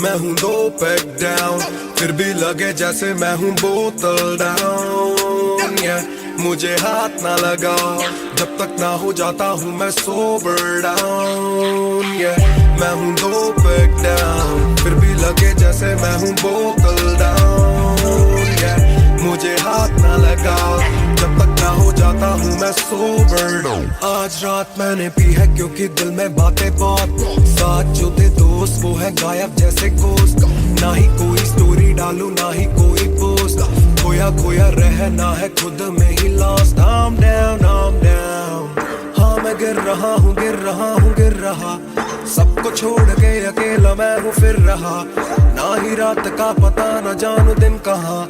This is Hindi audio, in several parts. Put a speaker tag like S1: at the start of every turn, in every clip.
S1: मैं हूँ 2 पैक डाउन, फिर भी लगे जैसे मैं हूँ बोतल डाउन। मुझे हाथ ना लगाओ जब तक ना हो जाता हूँ मैं सोबर डाउन। मैं हूँ 2 पैक डाउन, फिर भी लगे जैसे मैं हूँ बोतल डाउन। मुझे हाथ ना लगाओ जब तक ना हो जाता हूँ मैं सोबर डाउन। आज रात मैंने पी है क्योंकि दिल में बातें बहुत, साथ जो थे दोस्त वो है गायब जैसे गोश्त। ना ही कोई स्टोरी डालूं ना ही कोई पोस्ट, खोया खोया रहना है खुद में he lost. I'm down, I'm down। हाँ मैं गिर रहा हूँ गिर रहा हूँ गिर रहा, सबको छोड़ के अकेला मैं हूँ फिर रहा। ना ही रात का पता न जानू दिन कहाँ,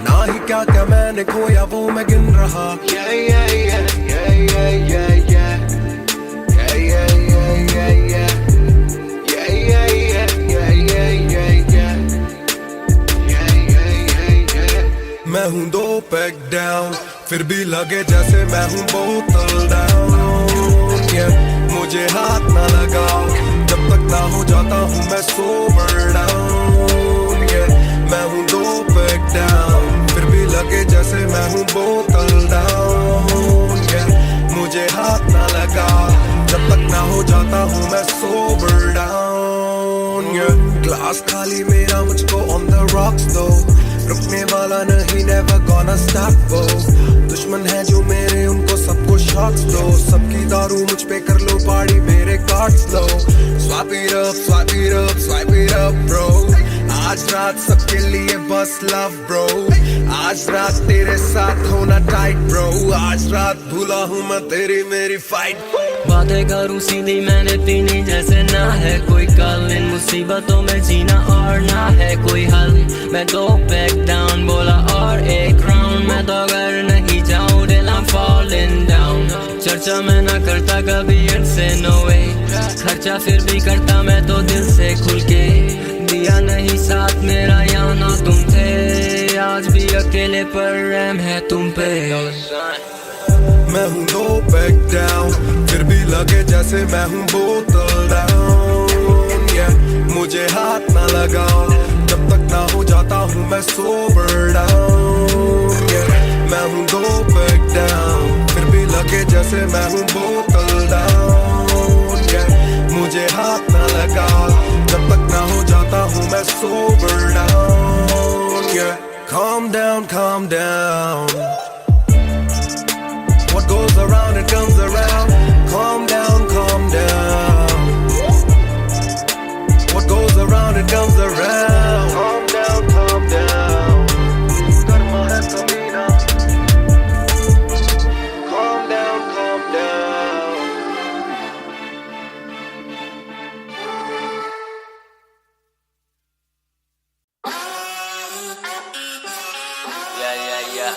S1: ना ही क्या क्या मैंने खोया वो मैं गिन रहा। Yeah, yeah, yeah, yeah, yeah, yeah, yeah. Yeah, yeah, yeah, yeah, yeah. Yeah, yeah, yeah, yeah, yeah, yeah, yeah. Yeah, yeah, yeah, yeah. मैं हूँ 2 पैक डाउन, फिर भी लगे जैसे मैं हूँ बोतल डाउन। मुझे हाथ ना लगाओ जब तक ना हो जाता हूँ मैं सोबर डाउन। मैं हूँ 2 पैक डाउन, फिर भी लगे जैसे मैं हूँ बोतल डाउन। मुझे हाथ ना लगाओ जब तक ना हो जाता हूँ मैं सोबर डाउन। ग्लास खाली मेरा मुझको ऑन द रॉक्स दो, रुकने वाला नहीं never gonna stop वो। दुश्मन है जो मेरे उनको सबको शॉट्स दो, सबकी दारू मुझ पे कर लो पार्टी मेरे cards low. Swipe it up, swipe it up, swipe it up bro। आज रात सबके लिए बस लव ब्रो, आज रात तेरे साथ होना टाइट ब्रो। आज रात भूला हूँ मैं तेरी मेरी फाइट।
S2: बातें करूँ सीधी मैंने पीनी जैसे ना है कोई कल, इन मुसीबतों में जीना और ना है कोई हल। मैं 2 पैक डाउन बोला और एक राउंड, मैं तो अगर नहीं जाऊँ दिल I'm falling down। चर्चा मैं ना करता कभी इनसे no way, खर्चा फिर भी करता मैं तो दिल से खुल के। दिया नहीं साथ मेरा यहाँ ना तुम थे, आज भी अकेले पर रहम है तुम पे।
S1: मैं हूँ 2 पैक डाउन, फिर भी लगे जैसे मैं हूँ बोतल डाउन। मुझे हाथ ना लगाओ जब तक ना हो जाता हूँ मैं सोबर डाउन। मैं हूँ 2 पैक डाउन, फिर भी लगे जैसे मैं हूँ बोतल डाउन। मुझे हाथ ना लगाओ जब तक ना हो जाता हूँ मैं sober down. Calm down, calm down। What goes around it comes around। Calm down, calm down। What goes around it comes around। Calm down, calm down। Karma है कमीना। Calm down, calm down।
S2: Yeah, yeah, yeah।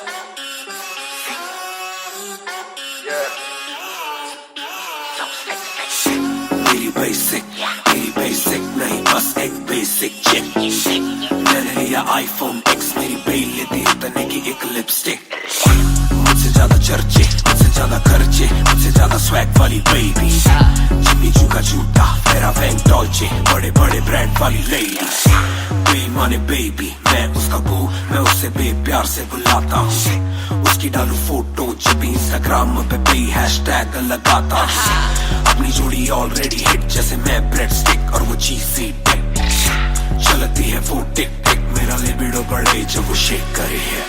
S3: मेरी बेसिक नहीं बस एक बेसिक चिप। मैंने लिया iPhone X, मेरी बेल लेती इतने की एक लिपस्टिक। मुझसे ज्यादा चर्चे, मुझसे ज्यादा खर्चे, मुझसे ज्यादा स्वैग वाली बेबी। जिम्मी चू का जूता, मेरा वैन डॉल्चे, बड़े बड़े ब्रांड वाली लेडी। बेईमाने बेबी, मैं उसका बू, मैं उसे बेप्यार से बुलाता हूँ। उसकी डालू फोटो जब इंस्टाग्राम पे बे हैशटैग लगाता हूँ। अपनी जोड़ी ऑलरेडी हिट जैसे मैं ब्रेड स्टिक और वो चीज़ी टिक। चलती है वो टिक टिक, मेरा लिबिडो बढ़े जब वो शेक करे है।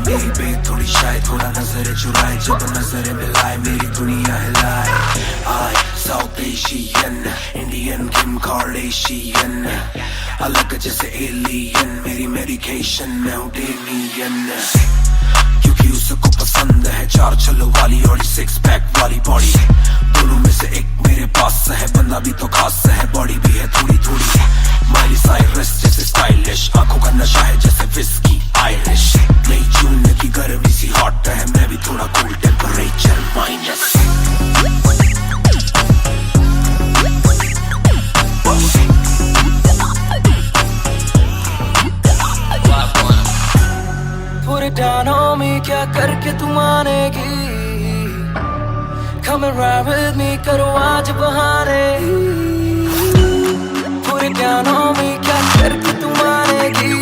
S3: मेरी बे थोड़ी शायद थोड़ा नजर चुराए, जब नजर मिलाए मेरी दुनिया हिलाए। आई साउथ एशियन इंडियन किम कार्डेशियन, अलग जैसे एलियन, मेरी मेडिकेशन मैं हूँ डेमियन। क्योंकि उसको पसंद है 4 छल्लों वाली और 6 पैक वाली बॉडी। दोनों में से एक मेरे पास है, बंदा भी तो खास है, बॉडी भी है थोड़ी थोड़ी। माइली साइरस जैसे स्टाइलिश, आंखों का नशा है जैसे विस्की आयरिश। नई जून की गर्मी सी हॉट है, मैं भी थोड़ा
S4: के तू मानेगी। Come and ride with me, करो आज बहाने। Put it down on me, क्या करके तू मानेगी।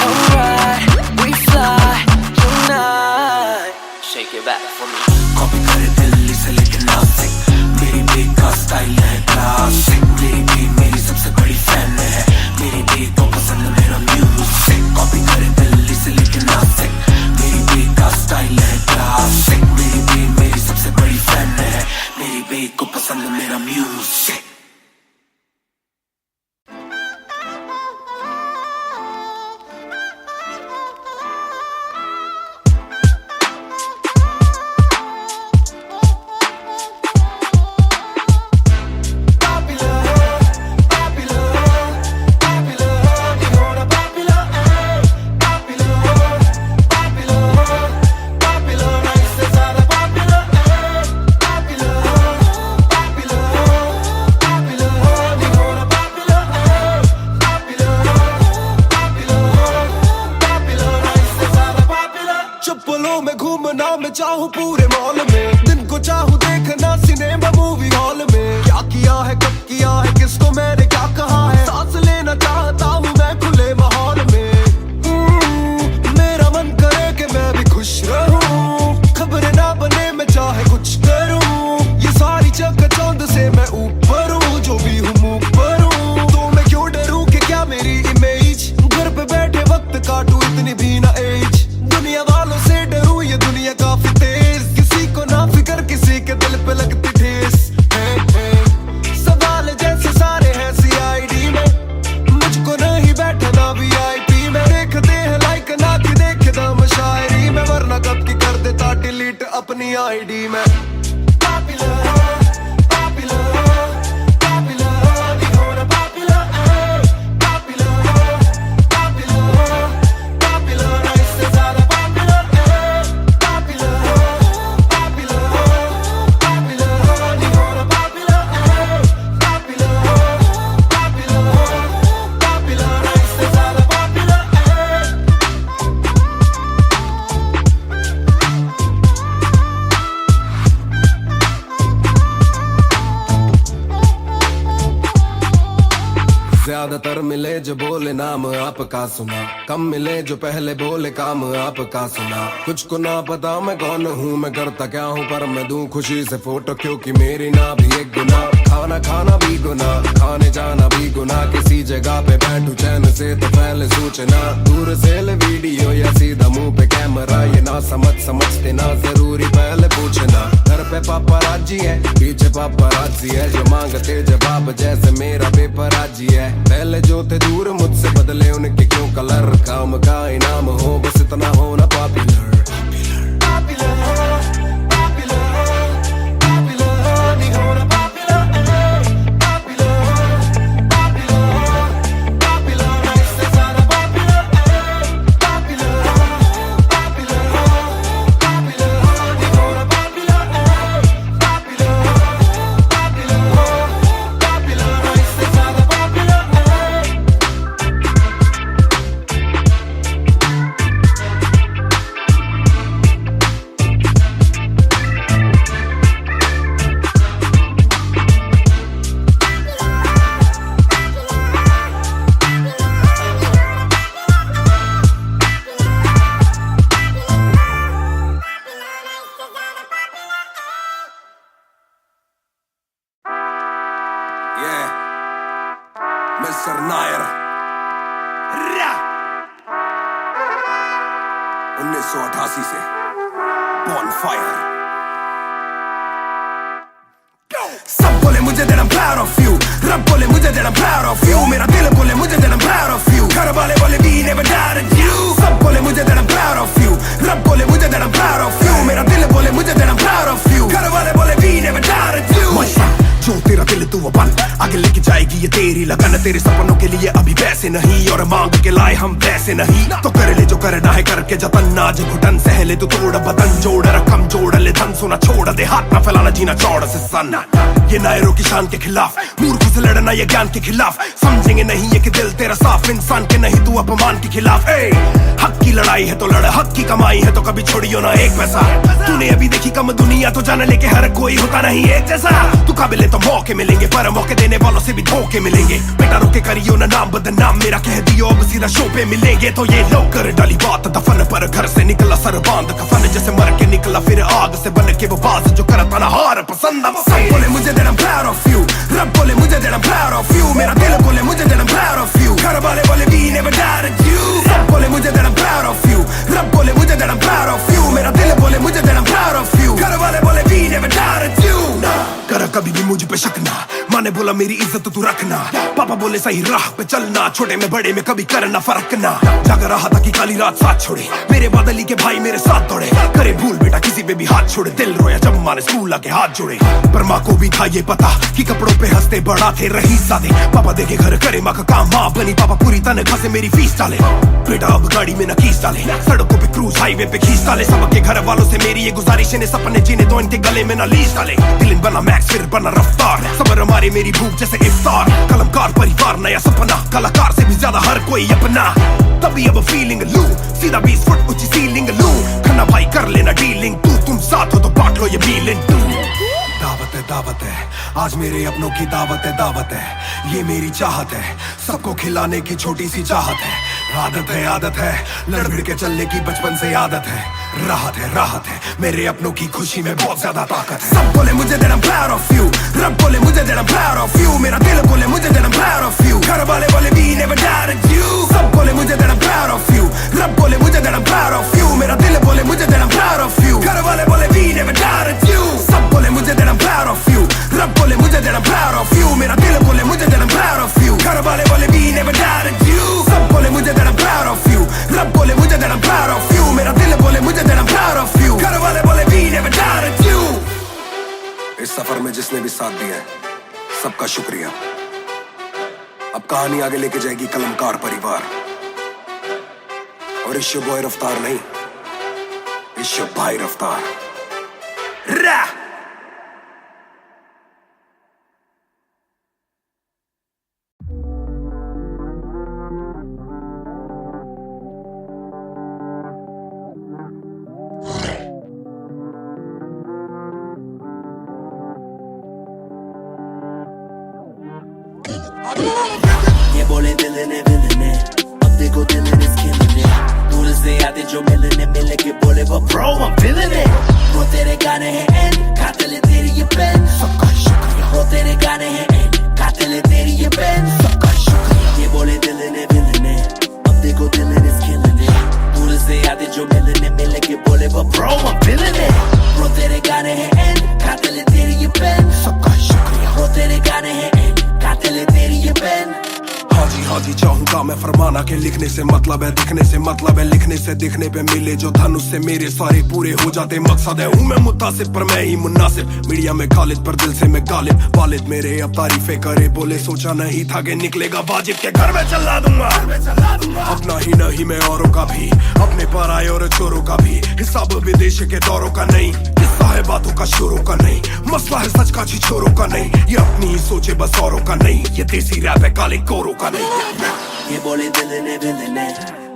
S4: Alright, we fly tonight.
S2: Shake it back for me.
S3: Copy करे दिल्ली से लेके नासिक, मेरी बेक का स्टाइल है क्लासिक। मेरी बेक मेरी सबसे बड़ी फैन है, मेरी बेक को पसंद मेरा म्यूजिक। कॉपी करे दिल्ली से लेके नासिक, मेरी बेक का स्टाइल है क्लासिक। मेरी बेक मेरी सबसे बड़ी फैन है, मेरी बेक को पसंद मेरा म्यूजिक।
S1: चप्पलों में घूमना मैं चाहूँ पूरे मॉल में, दिन को चाहूँ देखना सिनेमा मूवी हॉल में। क्या किया है कब किया है किसको मैंने क्या कहा है, सांस लेना चाहता हूँ मैं खुले माहौल में। मेरा मन करे कि मैं भी खुश रहूं, खबरें ना बने मैं चाहे कुछ करूं। ये सारी चकाचौंध से मैं ऊपर हूँ, जो भी हूँ मुंह पर हूँ। तो मैं क्यों डरूं कि क्या मेरी इमेज, घर पे बैठे वक्त काटूं इतनी भी ना एज। दुनिया वालों से डरूं ये दुनिया काफी तेज, किसी को ना फिकर किसी के दिल पे लगती ठेस। सवाल जैसे सारे हैं CID में, मुझको नहीं बैठना VIP में। देखते हैं लाइक ना कि देखे दम शायरी में, वरना कब की कर देता डिलीट अपनी ID में। ज्यादातर मिले जो बोले नाम आपका सुना, कम मिले जो पहले बोले काम आपका सुना। कुछ को ना पता मैं कौन हूँ, मैं करता क्या हूँ, पर मैं दूं खुशी से फोटो क्योंकि मेरी ना भी एक गुना। खाना खाना भी गुना, खाने जाना भी गुना। किसी जगह पे बैठूं चैन से तो पहले सूचना, दूर से ले वीडियो या सीधा मुंह पे कैमरा। ये ना समझते ना जरूरी पहले पूछना। घर पे पापराजी है पीछे पापराजी है, जो मांगते जवाब जैसे मेरा पेपर आजी है। पहले जो थे दूर मुझसे बदले उनके क्यों कलर, काम का इनाम हो बस इतना होना पॉपुलर। मिस्टर नायर 1988 से Bonfire। सब बोले मुझे that I'm proud of you, रब बोले मुझे that I'm proud of you, मेरा दिल बोले मुझे that I'm proud of you, घर वाले बोले we never doubted you। सब बोले मुझे that I'm proud of you, रब बोले मुझे that I'm proud of you, मेरा दिल बोले मुझे that I'm proud of you, घर वाले बोले we never doubted you। जो तेरा दिल तू वो बन आगे लेके जाएगी रहेगी ये तेरी लगन, तेरे सपनों के लिए अभी पैसे नहीं और मांग के लाए हम पैसे नहीं। तो कर ले जो करना है करके जतन, आज घुटन सहले तो तोड़ बदन, जोड़ रकम जोड़ ले धन, सोना छोड़ दे हाथ ना फैलाना, जीना चौड़ से सन। ये नायरों की शान के खिलाफ, मूर्ख से लड़ना ये ज्ञान के खिलाफ, समझेंगे नहीं ये कि दिल तेरा साफ, इंसान के नहीं तू अपमान के खिलाफ। हक की लड़ाई है तो लड़, हक की कमाई है तो कभी छोड़ियो ना एक पैसा। तूने अभी देखी कम दुनिया तो जान ले के हर कोई होता नहीं एक जैसा। तू काबिल है तो मौके मिलेंगे, पर मौके देने वालों से भी धोखे मिलेंगे। बेटा रोके करियो ना नाम बदनाम, मेरा कह दियो अब सीधा शो पे मिलेंगे। तो ये लो कर डाली बात दफन पर, घर से निकला सर बांध कफन, जैसे मर के निकला फिर आग से बन के वो बाज जो करता ना हार पसंद। सब बोले मुझे that I'm proud of you, रब बोले मुझे that I'm proud of you, मेरा दिल बोले मुझे that I'm proud of you, घर वाले बोले we never doubted you। सब बोले मुझे that I'm proud of you, रब बोले मुझे that I'm proud of you, मेरा दिल बोले मुझे that I'm proud of you, घर वाले बोले we never doubted you। ना कर कभी भी मुझ पे शक ना, माँ ने बोला मेरी इज्जत तू रखना, पापा बोले सही राह पे चलना, छोटे में बड़े में कभी करना फर्क ना। जाग रहा था कि काली रात साथ छोड़े, मेरे बादली के भाई मेरे साथ दौड़े, करे भूल बेटा किसी पे भी हाथ छोड़े, दिल रोया जब माँ ने स्कूल आके हाथ जोड़े। पर माँ को भी था ये पता कि कपड़ों पे हंसते बड़ा थे रही सादे, पापा देखे घर करे माँ का काम, माँ बनी पापा पूरी तनख्वाह से मेरी फीस डाले। बेटा अब गाड़ी में न खींच डाले, सड़कों पे क्रूज हाईवे पे खींच डाले, सबके घर वालों से मेरी ये गुजारिश है सपने जीने तो इनके गले में न लीस डाले। दिल बना मैक्स फिर बना रफ्तार, सबर हमारे मेरी भूख जैसे इफ्तार, कलमकार परिवार नया सपना, कलाकार से भी ज्यादा हर कोई अपना। तभी अब फीलिंग लू, सीधा 20 फुट ऊंची सीलिंग लू, खन्ना भाई कर लेना डीलिंग, तुम साथ हो तो बांट लो ये मीलिंग टू। दावत है आज मेरे अपनों की दावत है, ये मेरी चाहत है, सबको खिलाने की छोटी सी चाहत है, आदत है लड़ भिड़ के चलने की बचपन से आदत है, राहत है मेरे अपनों की खुशी में बहुत ज्यादा ताकत है। सब बोले मुझे that I'm proud of you, रब बोले मुझे that I'm proud of you, मेरा दिल बोले मुझे that I'm proud of you, घर वाले बोले we never doubted you। सब बोले मुझे that I'm proud of you, रब बोले मुझे that I'm proud of you, मेरा दिल बोले मुझे that I'm proud of you, घर वाले बोले we never doubted you। सब बोले मुझे that I'm proud of you, रब बोले मुझे that I'm proud of you, मेरा दिल बोले मुझे that I'm proud of you, घर वाले बोले we never doubted you। सब बोले मुझे that I'm proud of you, रब बोले मुझे that I'm proud of you, मेरा दिल बोले मुझे that I'm proud of you, घर वाले बोले we never doubted you। इस सफर में जिसने भी साथ दिया है सबका शुक्रिया। अब कहानी आगे लेके जाएगी कलमकार परिवार, और इस बॉय रफ्तार नहीं, इस भाई रफ्तार।
S3: ये बोले दिल ने अब देखो दिल ने स्किल ने, दूर से आते जो मिलने मिले के बोले वो bro I'm feeling it। वो तेरे गाने हैं एंड कातिल है तेरी ये पेन, सबका शुक्रिया। वो तेरे गाने हैं एंड कातिल है तेरी ये पेन, सबका शुक्रिया। ये बोले दिल ने अब देखो दिल ने स्किल ने, दूर से आते जो मिलने मिले के बोले वो bro I'm feeling it। वो तेरे गाने हैं एंड कातिल है तेरी ये पेन, सबका शुक्रिया। वो तेरे गाने हैं एंड कातिल है तेरी ये पेन।
S1: हाँ जी चाहूंगा मैं फरमाना के लिखने से मतलब है दिखने से मतलब है, लिखने से दिखने पे मिले जो धन उससे मेरे सारे पूरे हो जाते मकसद है। हूँ मैं मुतासिब पर मैं ही मुनासिब, मीडिया में खालिद पर दिल से मैं गालिब, वालिद मेरे अब तारीफें करे बोले सोचा नहीं था कि निकलेगा वाजिब के घर में चला दूंगा। अपना ही नहीं मैं औरों का भी, अपने पर आए और चोरों का भी, हिसाब विदेश के दौरों का नहीं, किस्सा है बातों का शोरों का नहीं, मसला है सच का छिछोरों का नहीं, ये अपनी ही सोचे बस औरों का नहीं, ये देसी रैप है काले कोरों का नहीं।
S3: ये बोले दिल ने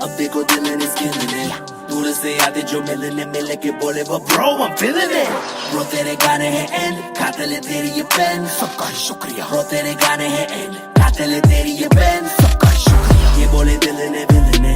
S3: अब देखो दिल ने स्किल ने, दूर से आते जो मिलने मिले के बोले वो bro I'm feeling it। वो तेरे गाने हैं एंड कातिल है तेरी ये पेन, सबका शुक्रिया। वो तेरे गाने हैं एंड कातिल है तेरी ये पेन, सबका शुक्रिया। ये बोले दिल ने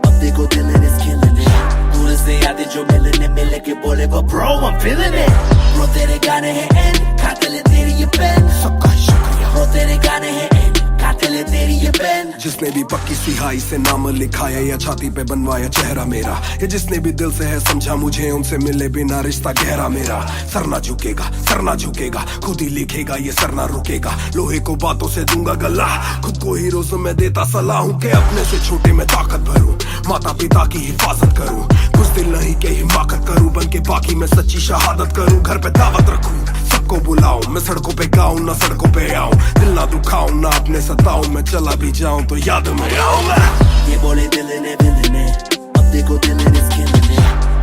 S3: अब देखो दिल ने स्किल ने, दूर से आते जो मिलने मिले के बोले वो bro I'm feeling it। वो तेरे गाने हैं एंड कातिल है तेरी ये पेन, सबका शुक्रिया। वो तेरे गाने हैं एंड कातिल है तेरी ये पेन।
S1: जिसने भी पक्की सिहाई से नाम लिखाया या छाती पे बनवाया चेहरा मेरा, या जिसने भी दिल से है समझा मुझे उनसे मिले बिना रिश्ता गहरा मेरा। सर ना झुकेगा खुद ही लिखेगा ये सर ना रुकेगा, लोहे को बातों से दूंगा गला, खुद को हीरो से मैं देता सलाह हूँ कि अपने से छोटे में ताकत भरूं, माता पिता की हिफाजत करूं, कुछ दिल नहीं के हिमाकत करूं, बन के बाकी मैं सच्ची शहादत करूं, घर पे दावत रखूं, सबको बुलाऊं, मैं सड़कों पे गाऊं ना सड़कों पे आऊं, दिल ना दुखाऊं ना अपने सताऊं, मैं चला भी जाऊं तो याद में आऊं मैं।
S3: ये बोले दिल ने अब देखो दिल ने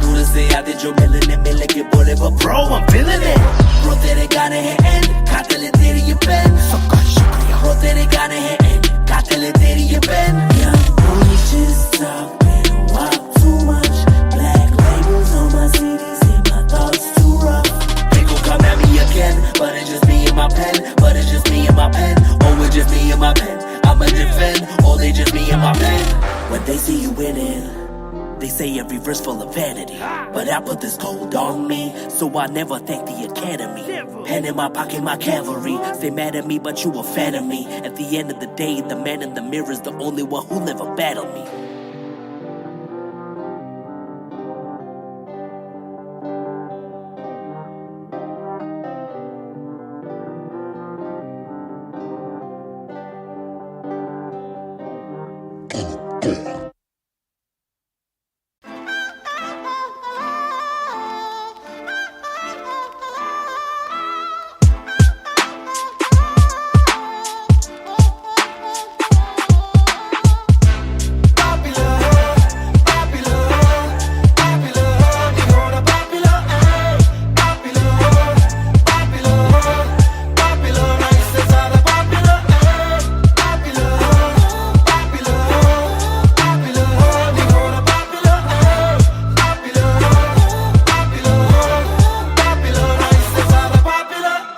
S3: दूर से आते जो मिलने के बोले but bro I'm feeling it। Bro तेरे गाने हैं एंड खाते ले तेरी ये पेन, सबका शुक्रिया। Bro तेरे गाने हैं एंड खाते ले तेरी ये pen. Young boy just talking walk too much, black labels on my CDs and my thoughts too rough। They gon' come at me again, but it's just me and my pen, but it's just me and my pen, oh it's just me and my pen, I'ma defend, oh they just me and my pen। When they see you winning, they say every verse full of vanity, but I put this gold on me, so I never thank the academy। Pen in my pocket, my cavalry, stay mad at me, but you a fan of me। At the end of the day, the man in the mirror is the only one who never battled me।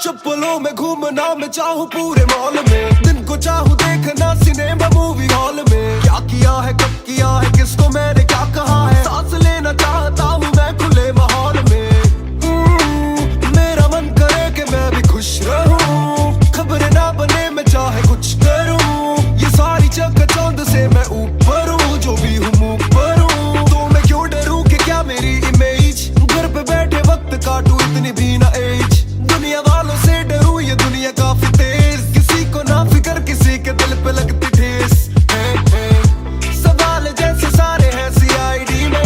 S1: चप्पलों में घूमना मैं चाहूँ पूरे मॉल में, दिन को चाहूँ देखना सिनेमा मूवी हॉल में। क्या किया है कब किया है किसको मैंने क्या कहा है, सांस लेना चाहता हूँ मैं खुले माहौल में। मेरा मन करे कि मैं भी खुश रहूं, खबरें ना बने मैं चाहे कुछ करूं, ये सारी चकाचौंध से मैं ऊपर हूँ, जो भी हूँ मुँह पर हूँ, तो मैं क्यों डरूं कि क्या मेरी इमेज, घर पे बैठे वक्त काटूं इतनी भी ना एज। दुनिया वालों से डरूं ये दुनिया काफी तेज, किसी को ना फिकर किसी के दिल पे लगती ठेस। सवाल जैसे सारे हैं CID में,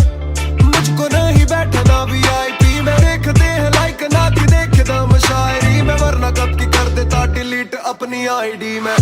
S1: मुझको नहीं बैठना VIP में, देखते हैं लाइक ना कि देखे दम शायरी में, वरना कब की कर देता डिलीट अपनी ID में।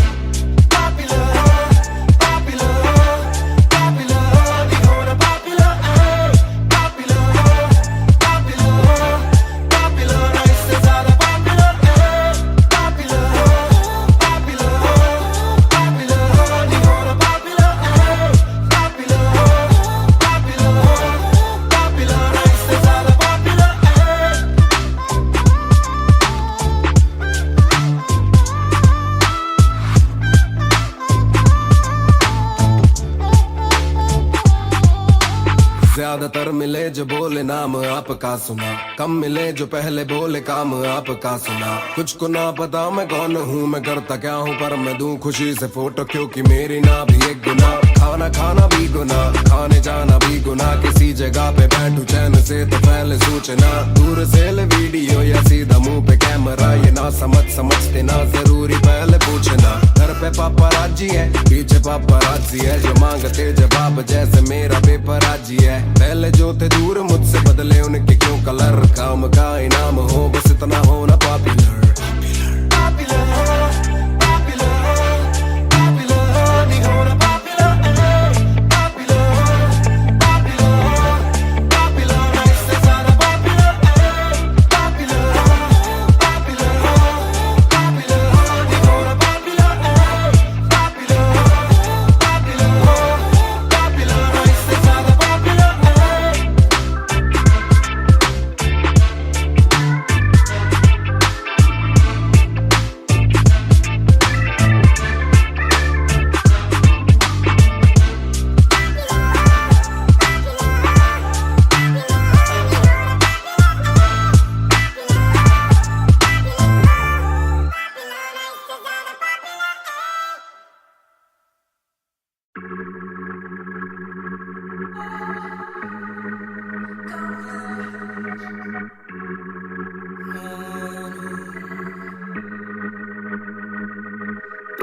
S1: ज्यादातर मिले जो बोले नाम आपका सुना, कम मिले जो पहले बोले काम आपका सुना। कुछ को ना पता मैं कौन हूँ मैं करता क्या हूँ, पर मैं दूं खुशी से फोटो क्योंकि मेरी ना भी एक गुना। खाना खाना भी गुना, खाने जाना भी गुना, किसी जगह पे बैठूं चैन से तो पहले सूचना। दूर से ले वीडियो या सीधा मुंह पे कैमरा, ये ना समझते ना जरूरी पहले पूछना। घर पे पापराजी है पीछे पापराजी है, जो मांगते जवाब जैसे मेरा पेपराजी है। पहले जो थे दूर मुझसे बदले उनके क्यों कलर, काम का इनाम हो बस इतना हो ना पॉपुलर।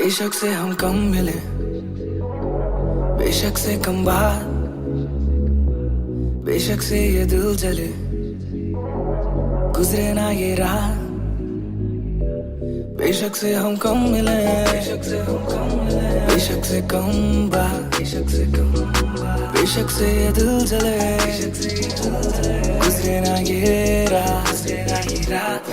S4: बेशक से हम कम मिले, बेशक से कम बात, बेशक से ये दिल जले, गुजरे ना ये रात, बेशक से हम कम मिले, बेशक से हम कम मिले, बेशक से कम बात, बेशक से कम बात, बेशक से ये दिल जले, बेशक से ये दिल जले, गुजरे ना ये रात, गुजरे ना ये रात।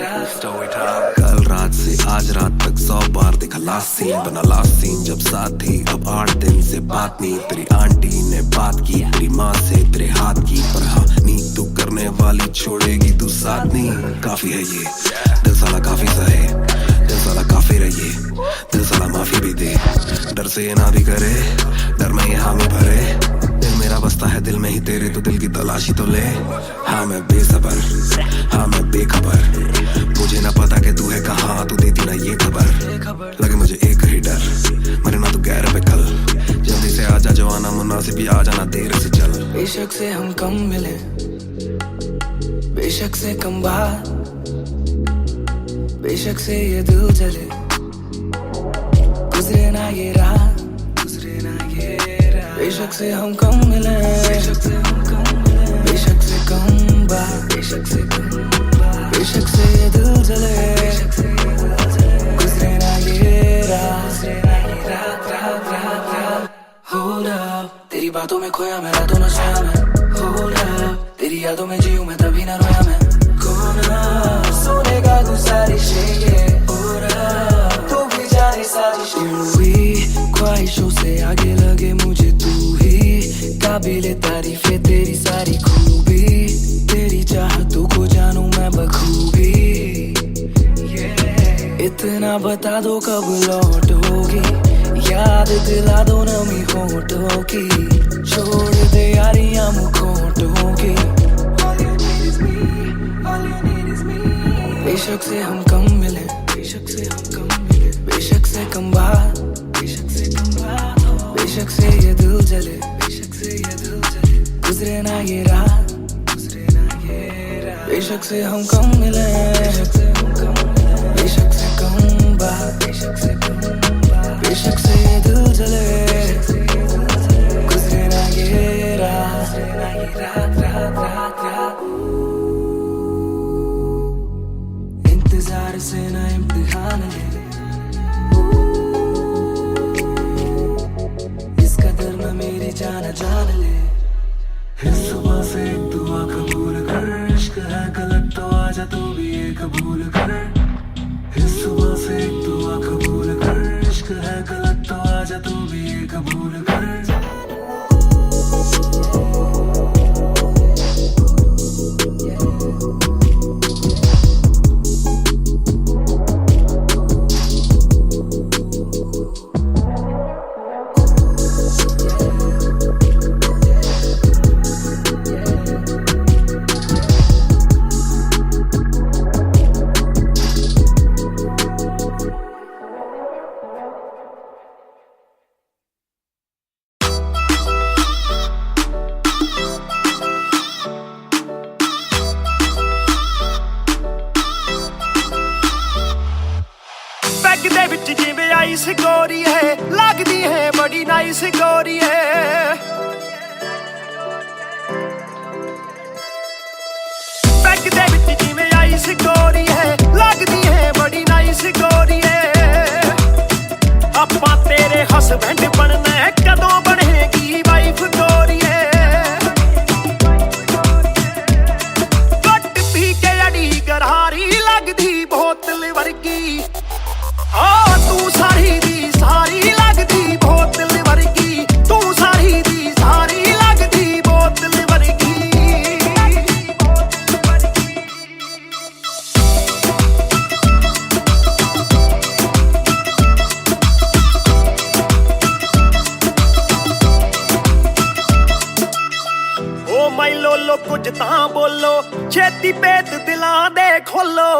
S3: कल रात से आज रात तक 100 बार देखा लास्ट सीन, बना लास्ट सीन जब साथ थी। अब 8 दिन से बात नहीं, तेरी आंटी ने बात की, तेरी माँ से तेरे हाथ की, पर हाँ नी तू करने वाली छोड़ेगी तू साथ नहीं। काफी है ये दिल साला काफी सहे, दिल साला काफी रहिए, दिल साला माफी भी दे, डर से ये ना भी करे, डर में ये हामी भरे। दिल मेरा बसता है दिल में ही तेरे, तो दिल की तलाशी तो ले। हाँ मैं बेसबर, हाँ मैं बेखबर, मुझे ना पता कि तू है कहाँ, तू देती ना ये खबर। लगे मुझे एक ही डर, मरे ना तू गैर पे कल, जल्दी से आजा जो आना मुनासिब, आ जाना देर से चल।
S4: बेशक से हम कम मिले, बेशक से कम बात, बेशक से ये दिल जले, गुजरे ना ये रात, गुजरे ना ये रात। बेशक से हम कम मिले, बेशक से हम कम मिले, बेशक से कम बात, बेशक से कम बात, बेशक से ये दिल जले, बेशक से ये दिल जले, गुजरे ना ये रात, गुजरे ना ये रात, रात, रात, रात। Hold up, तेरी बातों में खोया मैं, रातों न सोया मैं। Hold up, तेरी यादों में जीऊं मैं, तभी ना रोया मैं। कौन सोने का गुजारिश है ये, और तू भी जाने साजिश हुई, ख्वाहिशों से आगे लगे मुझे तू ही, काबिले तारीफ है तेरी सारी खूबी, तेरी चाहतों को जानूं मैं बखूबी। इतना बता दो कब लौटोगी, याद दिला दो नमी होठों की, छोड़ दे यारियां मुखोटों की। बेशक से हम कम मिले, बेशक से हम कम मिले, बेशक से कम बात, बेशक से कम बात, बेशक से ये दिल जले, बेशक से ये दिल जले, गुजरे ना ये रात, गुजरे ना ये रात। बेशक से हम कम मिले, बेशक से हम कम मिले, बेशक से कम बात, बेशक से कम बात, बेशक से ये दिल जले, बेशक से ये दिल जले, गुजरे ना ये रात, गुजरे ना ये रात, रात, रात, रात। इंतजार से ना इम्तिहान ले, इस कदर न मेरी जान जान ले। इस सुबह से एक दुआ कबूल कर, इश्क है गलत तो आजा तू भी ये कबूल कर। इस सुबह से एक दुआ कबूल कर, इश्क है गलत तो आजा तू भी ये कबूल कर।
S5: गोरी है लगदी है बड़ी नाइस गोरी है, बैग दे विच जिवें आइस गोरी है, लगदी है बड़ी नाइस गोरी है। आपां तेरे हसबैंड बनना है, कदों बनेगी वाइफ गोरी है। घट पी के अड़ी गरारी लगदी बोतल वर्गी, तू सारी दी सारी लगदी बोतल वर्गी, तू सारी दी सारी लगदी बोतल वर्गी। ओ माई लोलो कुछ तां बोलो, छेती पेत दिलां दे खोलो,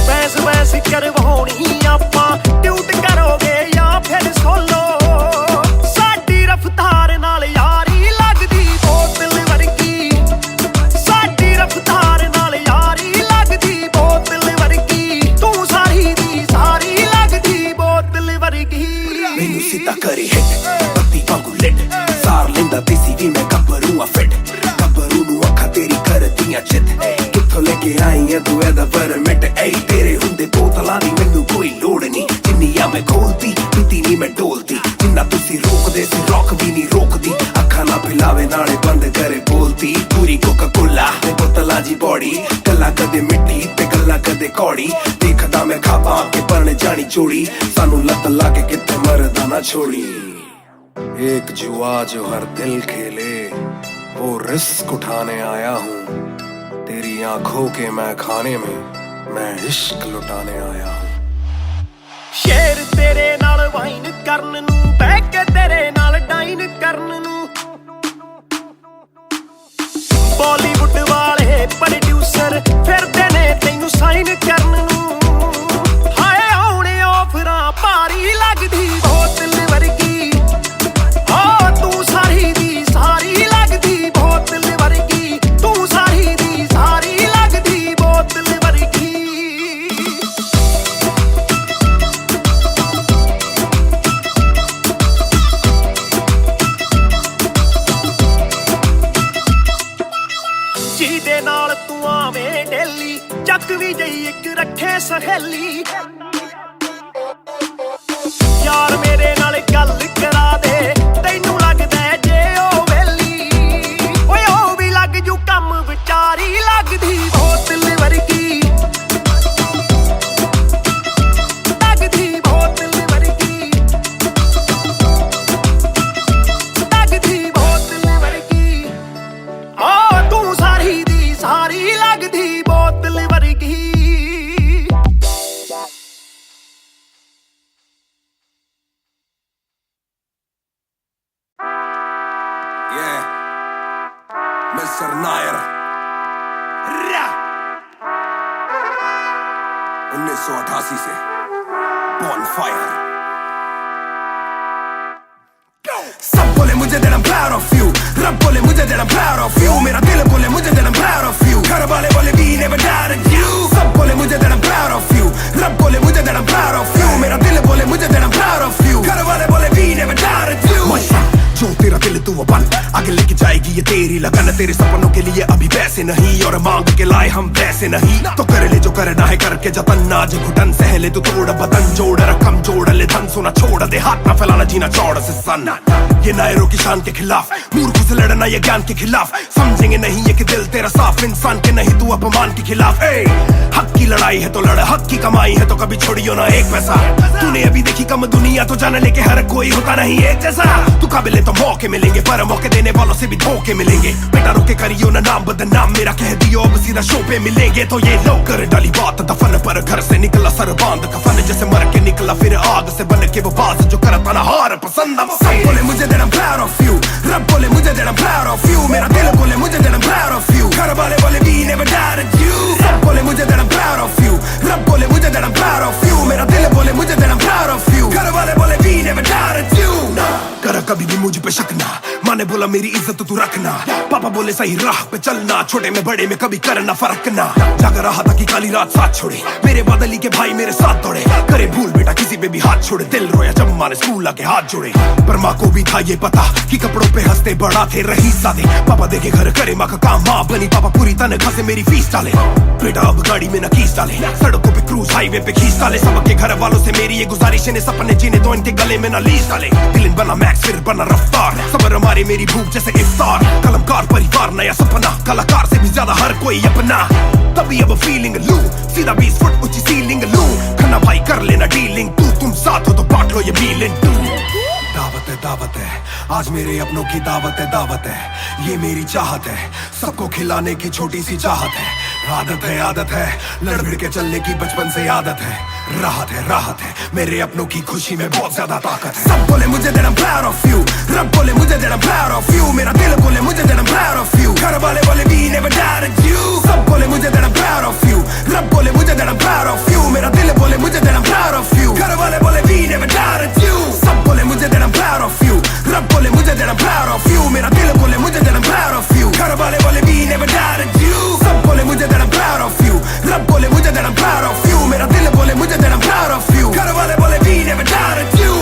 S5: बहस बहस करवाउणी आपां, ट्यूट करोगे या फिर सोलो। साडी रफ्तार नाल यारी लगदी बोतल वर्गी, साडी रफ्तार नाल यारी लगदी बोतल वर्गी, तू सारी दी सारी लगदी बोतल वर्गी।
S3: मैनू सीधा करी हिट, पत्ती वांगू लिट, सार लेंदा देसी भी मैं गब्बरू आ फिट, गब्बरू नू अखा तेरी करदियां चित, कित्थों लेके आई है तू ਮੈਨੂੰ ਇਹਦਾ ਪਰਮਿਟ ਐ ਤੇਰੇ ਹੁੰਦੇ ਬੋਤਲਾਂ ਦੀ ਮੈਨੂੰ ਕੋਈ ਲੋੜ ਨਹੀਂ ਜਿੰਨੀਆਂ ਮੈਂ ਖੋਲਦੀ ਪੀਤੀ ਨਹੀਂ ਮੈਂ ਡੋਲਦੀ ਜਿੰਨਾ ਤੁਸੀਂ ਰੋਕਦੇ ਸੀ ਰੋਕ ਵੀ ਨਹੀਂ ਰੋਕਦੀ ਅੱਖਾਂ ਨਾ ਪਿਲਾਵੇ ਨਾਲੇ ਬੰਦ ਕਰੇ ਬੋਲਦੀ ਪੂਰੀ ਕੋਕਾ ਕੋਲਾ ਤੇ ਬੋਤਲਾਂ ਦੀ ਬੋਡੀ ਗੱਲਾਂ ਕਦੇ ਮਿੱਟੀ ਤੇ ਗੱਲਾਂ ਕਦੇ ਕੌੜੀ ਦੇਖਦਾ ਮੈਂ ਖਾਪਾਂ ਕੇ ਪਰਣ ਜਾਣੀ ਚੋੜੀ ਸਾਨੂੰ ਲੱਤ ਲਾ ਕੇ ਕਿੱਥੇ ਮਰਦਾ ਨਾ छोड़ी
S1: एक जुआ जो हर दिल खेले वो रिस्क उठाने आया हूँ तेरी आंखों के मैं खाने में मैं इश्क लुटाने आया हूँ
S5: ਸ਼ੇਰ ਤੇਰੇ ਨਾਲ ਵਾਈਨ ਕਰਨ ਨੂੰ ਬਹਿ ਕੇ ਤੇਰੇ ਨਾਲ ਡਾਈਨ ਕਰਨ ਨੂੰ ਬਾਲੀਵੁੱਡ ਵਾਲੇ ਪ੍ਰੋਡਿਊਸਰ ਫਿਰਦੇ ਨੇ ਤੈਨੂੰ ਸਾਈਨ ਕਰਨ ਨੂੰ ਹਾਏ ਆਉਣੇ ਆਫਰਾਂ ਭਾਰੀ ਲੱਗਦੀ ਬੋਤਲ ਵਰਗੀ ਓ ਤੂੰ ਸਾਰੀ ਦੀ ਸਾਰੀ ਲੱਗਦੀ ਬੋਤਲ ਵਰਗੀ ਤੂੰ ਸਾਰੀ ਦੀ ਸਾਰੀ ਲੱਗਦੀ ਬੋਤਲ ਵਰਗੀ ਜਿਹਦੇ ਨਾਲ ਤੂੰ ਆਵੇਂ ਡੇਲੀ ਚੱਕ ਵੀ ਜਈ ਇੱਕ ਰੱਖੇ ਸਹੇਲੀ ਯਾਰ ਮੇਰੇ ਨਾਲ ਗੱਲ ਕਰਾ ਦੇ ਤੈਨੂੰ ਲੱਗਦਾ ਜੇ ਉਹ ਵੇਲੀ ਓਏ ਉਹ ਵੀ ਲੱਗ ਜੂ ਕੰਮ ਵਿਚਾਰੀ ਲੱਗਦੀ ਬੋਤਲ ਵਰਗੀ ਲੱਗਦੀ ਬੋਤਲ ਵਰਗੀ ਲੱਗਦੀ ਬੋਤਲ ਵਰਗੀ ਓ ਤੂੰ ਸਾਰੀ ਦੀ ਸਾਰੀ ਲੱਗਦੀ ਬੋਤਲ ਵਰਗੀ
S3: Mr. Nair 1988 से Bonfire सब बोले मुझे that I'm proud of you रब बोले मुझे that I'm proud of you मेरा दिल बोले मुझे that I'm proud of you घर वाले बोले we never doubted you सब बोले मुझे that I'm proud of you रब बोले मुझे that I'm proud of you मेरा दिल बोले मुझे that I'm proud of you घर वाले बोले we never doubted you जो तेरा दिल तू वो बन आगे लेके जाएगी ये तेरी लगन तेरे सपनों के लिए अभी पैसे नहीं और मांग के लाए हम पैसे नहीं तो कर ले जो करना है करके जतन नाज घुटन सहले तू तोड़ बदन जोड़ रकम जोड़ ले धन सोना छोड़ दे हाथ ना फैलाना जीना चौड़ से सन ये नायरों की शान के खिलाफ मूर्ख से लड़ना ये ज्ञान के खिलाफ समझेंगे नहीं ये कि दिल तेरा साफ इंसान के नहीं तू अपमान के खिलाफ हक की लड़ाई है तो लड़ हक की कमाई है तो कभी छोड़ियो ना एक पैसा तूने अभी देखी कम दुनिया तो जान लेके हर कोई होता नहीं एक जैसा तू काबिल तो मौके मिलेंगे पर मौके देने वालों से भी धोखे मिलेंगे बेटा रोके करियो ना नाम बदनाम मेरा कह दियो अब सीधा शो पे मिलेंगे तो ये लो कर डाली बात दफन पर घर से निकला सर बांध कफन जैसे मर के निकला फिर आग से बन के वो बाज जो करता ना हार पसंद सब बोले मुझे that I'm proud of you रब बोले मुझे that I'm proud of you मेरा दिल बोले मुझे that I'm proud of you घर वाले बोले we never doubted you सब बोले मुझे that I'm proud of you रब बोले मुझे that I'm proud of you मेरा दिल बोले मुझे that I'm proud of you घर वाले बोले we never doubted you कर कभी भी मुझ पे शक ना माँ ने बोला मेरी इज्जत तू रखना पापा बोले सही राह पे चलना छोटे में बड़े में कभी करना फर्क ना जाग रहा था कि काली रात साथ छोड़े मेरे बदली के भाई मेरे साथ दौड़े करे भूल बेटा किसी पे भी हाथ छोड़े दिल रोया जब माँ ने स्कूल आके हाथ जोड़े पर माँ को भी था ये पता कि कपड़ों पे हंसते बड़ा थे रही सादे पापा देखे घर करे माँ का काम माँ बनी पापा पूरी तनख्वाह से मेरी फीस डाले बेटा अब गाड़ी में न कीस डाले सड़कों पे क्रूज हाईवे पे खींच डाले सबके घर वालों से मेरी ये गुजारिश है सपने जीने दो इनके गले में न लीस डाले दिल बना मैक्स फिर बना रफ्तार सबर हमारे मेरी भूख जैसे इफ्तार कलमकार परिवार नया सपना कलाकार से भी ज्यादा हर कोई अपना तभी अब फीलिंग लू सीधा 20 फुट ऊंची सीलिंग लू खन्ना भाई कर लेना डीलिंग तुम साथ हो तो बांट लो ये मीलिंग दावत है आज मेरे अपनों की दावत है ये मेरी चाहत है सबको खिलाने की छोटी सी चाहत है आदत है लड़ भिड़ के चलने की बचपन से आदत है राहत है मेरे अपनों की खुशी में बहुत ज्यादा ताकत है सब बोले मुझे that I'm proud of you रब बोले मुझे that I'm proud of you मेरा दिल बोले मुझे that I'm proud of you घर वाले बोले we never doubted you सब बोले मुझे that I'm proud of you रब बोले मुझे that I'm proud of you मेरा दिल बोले मुझे that I'm proud of you घर वाले बोले we never doubted you सब बोले मुझे that I'm proud of you रब बोले मुझे that I'm proud of you मेरा दिल बोले मुझे that I'm proud of you घर वाले बोले we never doubted you सब बोले मुझे that I'm proud of you रब बोले मुझे that I'm proud of you मेरा दिल बोले मुझे that I'm proud of you घर वाले बोले we never doubted you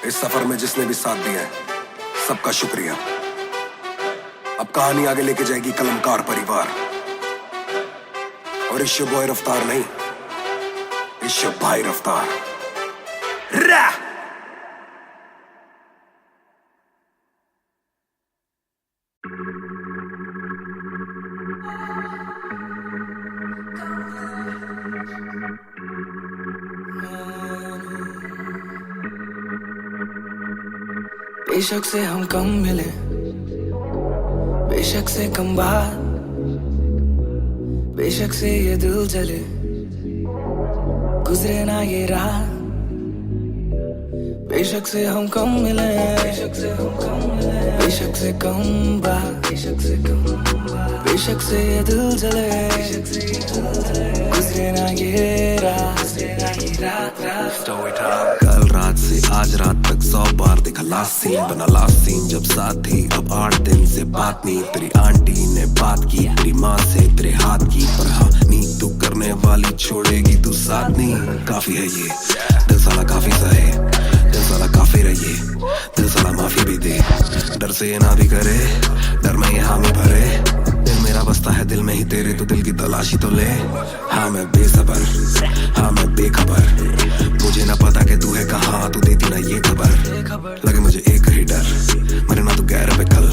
S3: इस सफर में जिसने भी साथ दिया है सबका शुक्रिया अब कहानी आगे लेके जाएगी कलमकार परिवार और इश्य बॉय रफ्तार नहीं, इश्य भाई रफ्तार। रा
S4: बेशक से हम कम मिले, बेशक से कम बात, बेशक से ये दिल जले, गुजरे ना ये रात। बेशक से हम कम मिले, बेशक से हम कम मिले, बेशक से कम बात, बेशक से कम बात, बेशक से ये दिल जले, बेशक से ये दिल जले, गुजरे ना ये रात, गुजरे ना ये रात रात।
S3: कल रात से आज रात तक 100 बार देखा लास्ट सीन, बना लास्ट सीन जब साथ थी। अब 8 दिन से बात नहीं, तेरी आंटी ने बात की, तेरी माँ से तेरे हाथ की। पर हाँ नींद तू करने वाली छोड़ेगी तू साथ नहीं। काफी है ये दिल साला, काफी सहे दिल साला, काफी रहिए दिल साला, माफी भी दे। डर से ये ना भी करे, डर में ये हामी भरे। दिल मेरा बसता है दिल में ही तेरे, तो दिल की तलाशी तो ले। हाँ मैं बेसबर, हाँ मैं बेखबर, मुझे ना पता कि तू है कहाँ, तू देती ना ये खबर। लगे मुझे एक ही डर, मरे ना तू गैर पे कल।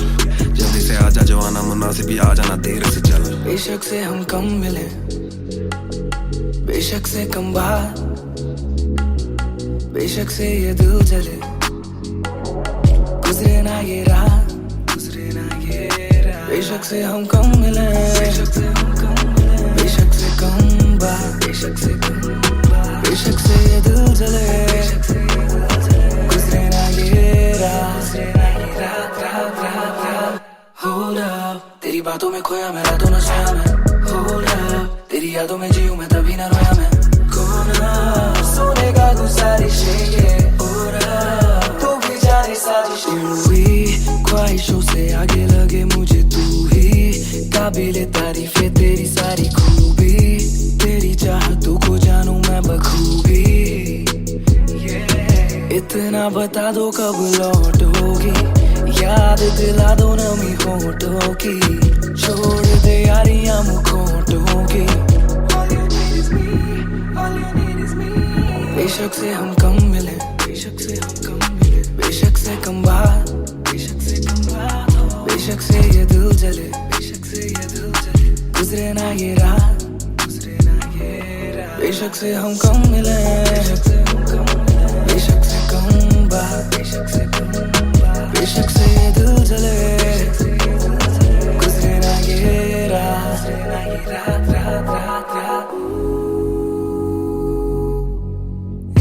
S3: जल्दी से आजा जवाना मुनासिब, भी आ जाना देर से चल।
S4: बेशक से हम कम मिले, बेशक से कम बात, बेशक से ये दिल जले, गुजरे ना ये रात, गुजरे ना ये रात। बेशक से हम कम मिले, बेशक से हम कम मिले, बेशक से कम बात, बेशक से कम बात, बेशक से ये दिल जले, बेशक से ये दिल जले, गुजरे ना ये रात, गुजरे ना ये रात रात रात रात। Hold up, तेरी बातों में खोया मैं, रातों न सोया मैं। Hold up, तेरी यादों में जीऊं मैं, तभी ना रोया मैं। कौन सुनेगा तू सारी शेर, तू भी जाने साजिश हुई। ख्वाहिशों से आगे लगे मुझे तू ही, काबिले तारीफ है तेरी सारी खूबी। तेरी चाहतों को जानूं मैं बखूबी। इतना बता दो कब लौटोगी, याद दिला दो नमी होठों की। छोड़ दे यारियां मुखोटों की। बेशक से हम कम मिले, बेशक से हम कम मिले, बेशक से कम बात, बेशक से कम बात, बेशक से ये दिल जले, बेशक से ये दिल जले, गुजरे ना ये रात, गुजरे ना ये रात। बेशक से हम कम मिले, बेशक से हम कम मिले, बेशक से कम बात, बेशक से कम बात, बेशक से ये दिल जले, बेशक से ये दिल जले, गुजरे ना ये रात, गुजरे ना ये रात रात रात रात।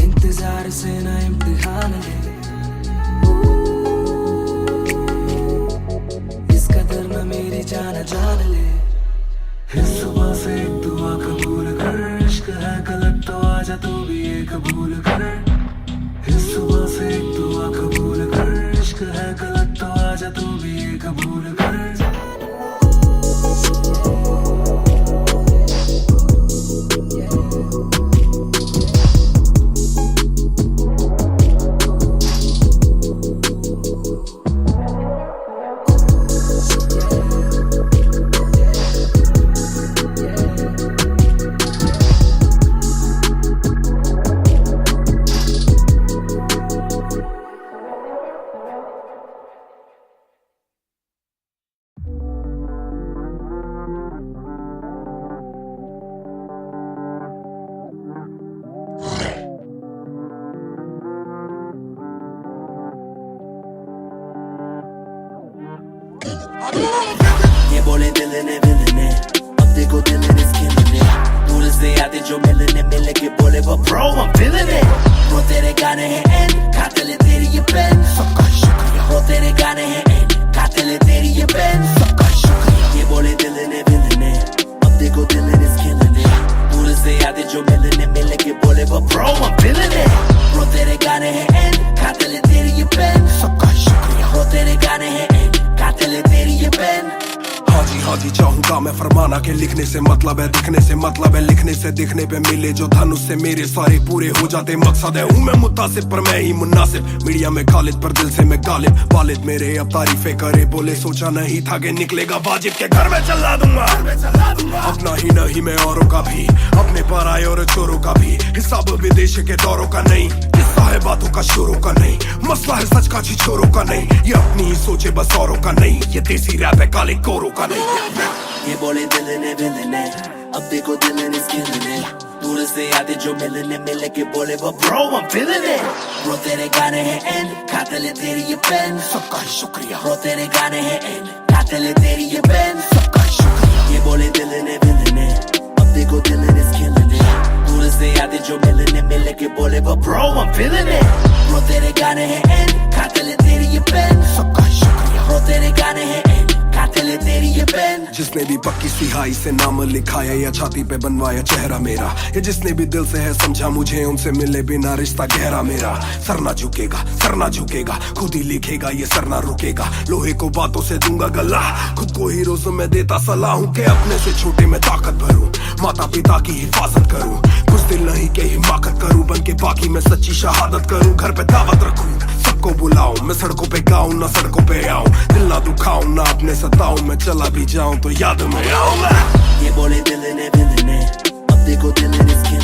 S4: इंतजार से ना इम्तिहान ले, इस कदर न मेरी जान जान ले। इस सुबह से एक दुआ कबूल कर, इश्क है गलत तो आजा तू भी ये कबूल कर। इस सुबह से एक दुआ कबूल कर, इश्क है गलत तो आजा तू भी ये कबूल कर।
S6: ये बोले दिल ने विलन है, अब देखो दिल ने स्किन है। दूर से आते जो मिलने मिले के बोले वो ब्रो I'm feeling it। वो तेरे गाने हैं एंड खाते ले तेरी ये पेन, सबका शुक्रिया। वो तेरे गाने हैं एंड खाते ले तेरी ये पेन, सबका शुक्रिया। ये बोले दिल ने विलन है, अब देखो दिल ने स्किन है। दूर से आते जो मिलने मिले के बोले वो ब्रो I'm feeling it। वो तेरे गाने हैं एंड खाते ले तेरी ये पेन, सबका शुक्रिया। वो तेरे गाने हैं एंड खाते ले तेरी ये पेन।
S1: आज ही चाहूंगा मैं फरमाना के लिखने से मतलब है दिखने से मतलब है लिखने से दिखने पे मिले जो धन उससे मेरे सारे पूरे हो जाते मकसद है। हूँ मैं मुतासिब पर मैं ही मुनासिब, मीडिया में खालिद पर दिल से मैं गालिब। वालिद मेरे अब तारीफे करे बोले सोचा नहीं था कि निकलेगा वाजिब के घर में चला दूंगा। अपना ही नहीं मैं औरों का भी, अपने पर आए और चोरों का भी। हिसाब विदेश के दौरों का नहीं, किस्सा है बातों का शोरों का नहीं। मसला है सच का छिछोरों का नहीं, ये अपनी ही सोचे बस औरों का नहीं। ये देसी रैप है काले कोरों का नहीं।
S6: ये बोले दिल ने अब देखो दिल ने स्किल दूर से आते जो मिलने मिले के बोले वो bro I'm feeling it। Bro तेरे गाने हैं एंड खाते ले तेरी ये पेन,
S1: सबका ही शुक्रिया।
S6: ब्रो तेरे गाने हैं एंड खाते ले तेरी ये पेन,
S1: सबका ही शुक्रिया।
S6: ये बोले दिल ने अब देखो दिल ने स्किल दूर से आते जो मिलने मिले के बोले वो bro I'm feeling it। Bro तेरे गाने हैं एंड खाते ले तेरी ये पेन,
S1: सबका ही शुक्रिया।
S6: ब्रो तेरे गाने हैं एंड खाते ले तेरी ये पेन।
S1: जिसने भी पक्की सिहाई से नाम लिखाया या छाती पे बनवाया चेहरा मेरा, या जिसने भी दिल से है समझा मुझे उनसे मिले बिना रिश्ता गहरा मेरा। सर ना झुकेगा सर ना झुकेगा, खुद ही लिखेगा ये सर ना रुकेगा। लोहे को बातों से दूंगा गला, खुद को ही रोज में देता सलाह हूँ के अपने से छोटे में ताकत भरूं, माता पिता की हिफाजत करूं। कुछ दिल नहीं के हिमाकत करूं, बन के बाकी मैं सच्ची शहादत करूं। घर पे दावत रखूं सबको बुलाऊं, मैं सड़कों पे गाऊं ना सड़कों पे आऊं। दिल ना दुखाऊं ना अपने सताऊं, मैं चला भी जाऊं तो याद में आऊं मैं।
S6: ये बोले दिल ने अब देखो दिल ने स्किल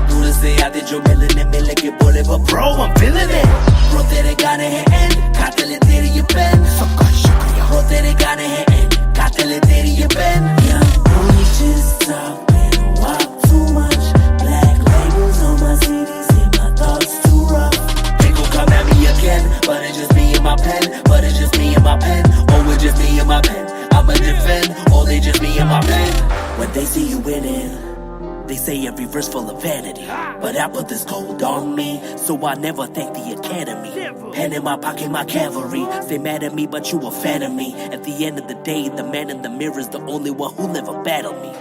S6: दूर से आते जो मिलने मिले के बोले वो bro I'm feeling it। Bro तेरे गाने हैं एंड खाते ले तेरी ये पेन,
S1: सबका ही शुक्रिया।
S6: ब्रो तेरे गाने हैं एंड खाते ले तेरी ये pen. Young boy just talking walk too much, black labels on my CDs and my thoughts too rough। They gon' come at me again, but it's just me and my pen, but it's just me and my pen, oh it's just me and my pen, I'ma defend, oh they just me and my pen। When they see you winning, they say every verse full of vanity, but I put this gold on me, so I never thank the academy। Pen in my pocket, my cavalry, stay mad at me but you a fan of me। At the end of the day, the man in the mirror is the only one who never battled me।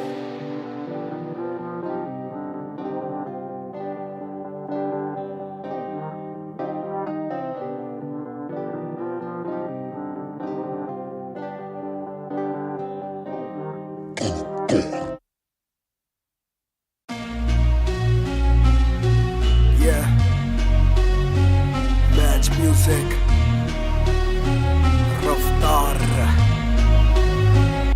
S1: Yeah, Match Music, Raftar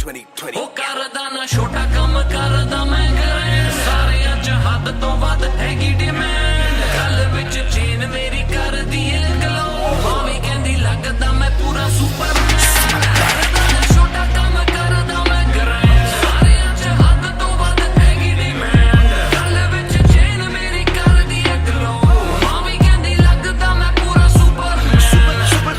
S1: 2020।
S2: ਉਹ ਕਰਦਾ ਨਾ ਛੋਟਾ ਕੰਮ ਕਰਦਾ ਮੈਂ ਗ੍ਰੈਂਡ, ਸਾਰਿਆਂ ਚ ਹੱਦ ਤੋਂ ਵੱਧ ਹੈਗੀ ਡਿਮਾਂਡ। ਗੱਲ ਵਿੱਚ ਚੇਨ ਮੇਰੀ ਕਰਦੀ ਏ ਗਲੋ, ਮਾਂ ਵੀ ਕਹਿੰਦੀ ਲੱਗਦਾ ਮੈਂ ਪੂਰਾ ਸੁਪਰਮੈਨ। ਕਰਦਾ ਨਾ ਛੋਟਾ ਕੰਮ ਕਰਦਾ ਮੈਂ ਗ੍ਰੈਂਡ, ਸਾਰਿਆਂ ਚ ਹੱਦ ਤੋਂ ਵੱਧ ਹੈਗੀ ਡਿਮਾਂਡ। ਗੱਲ ਵਿੱਚ ਚੇਨ ਮੇਰੀ ਕਰਦੀ ਏ ਗਲੋ, ਮਾਂ ਵੀ ਕਹਿੰਦੀ ਲੱਗਦਾ ਮੈਂ ਪੂਰਾ ਸੁਪਰਮੈਨ।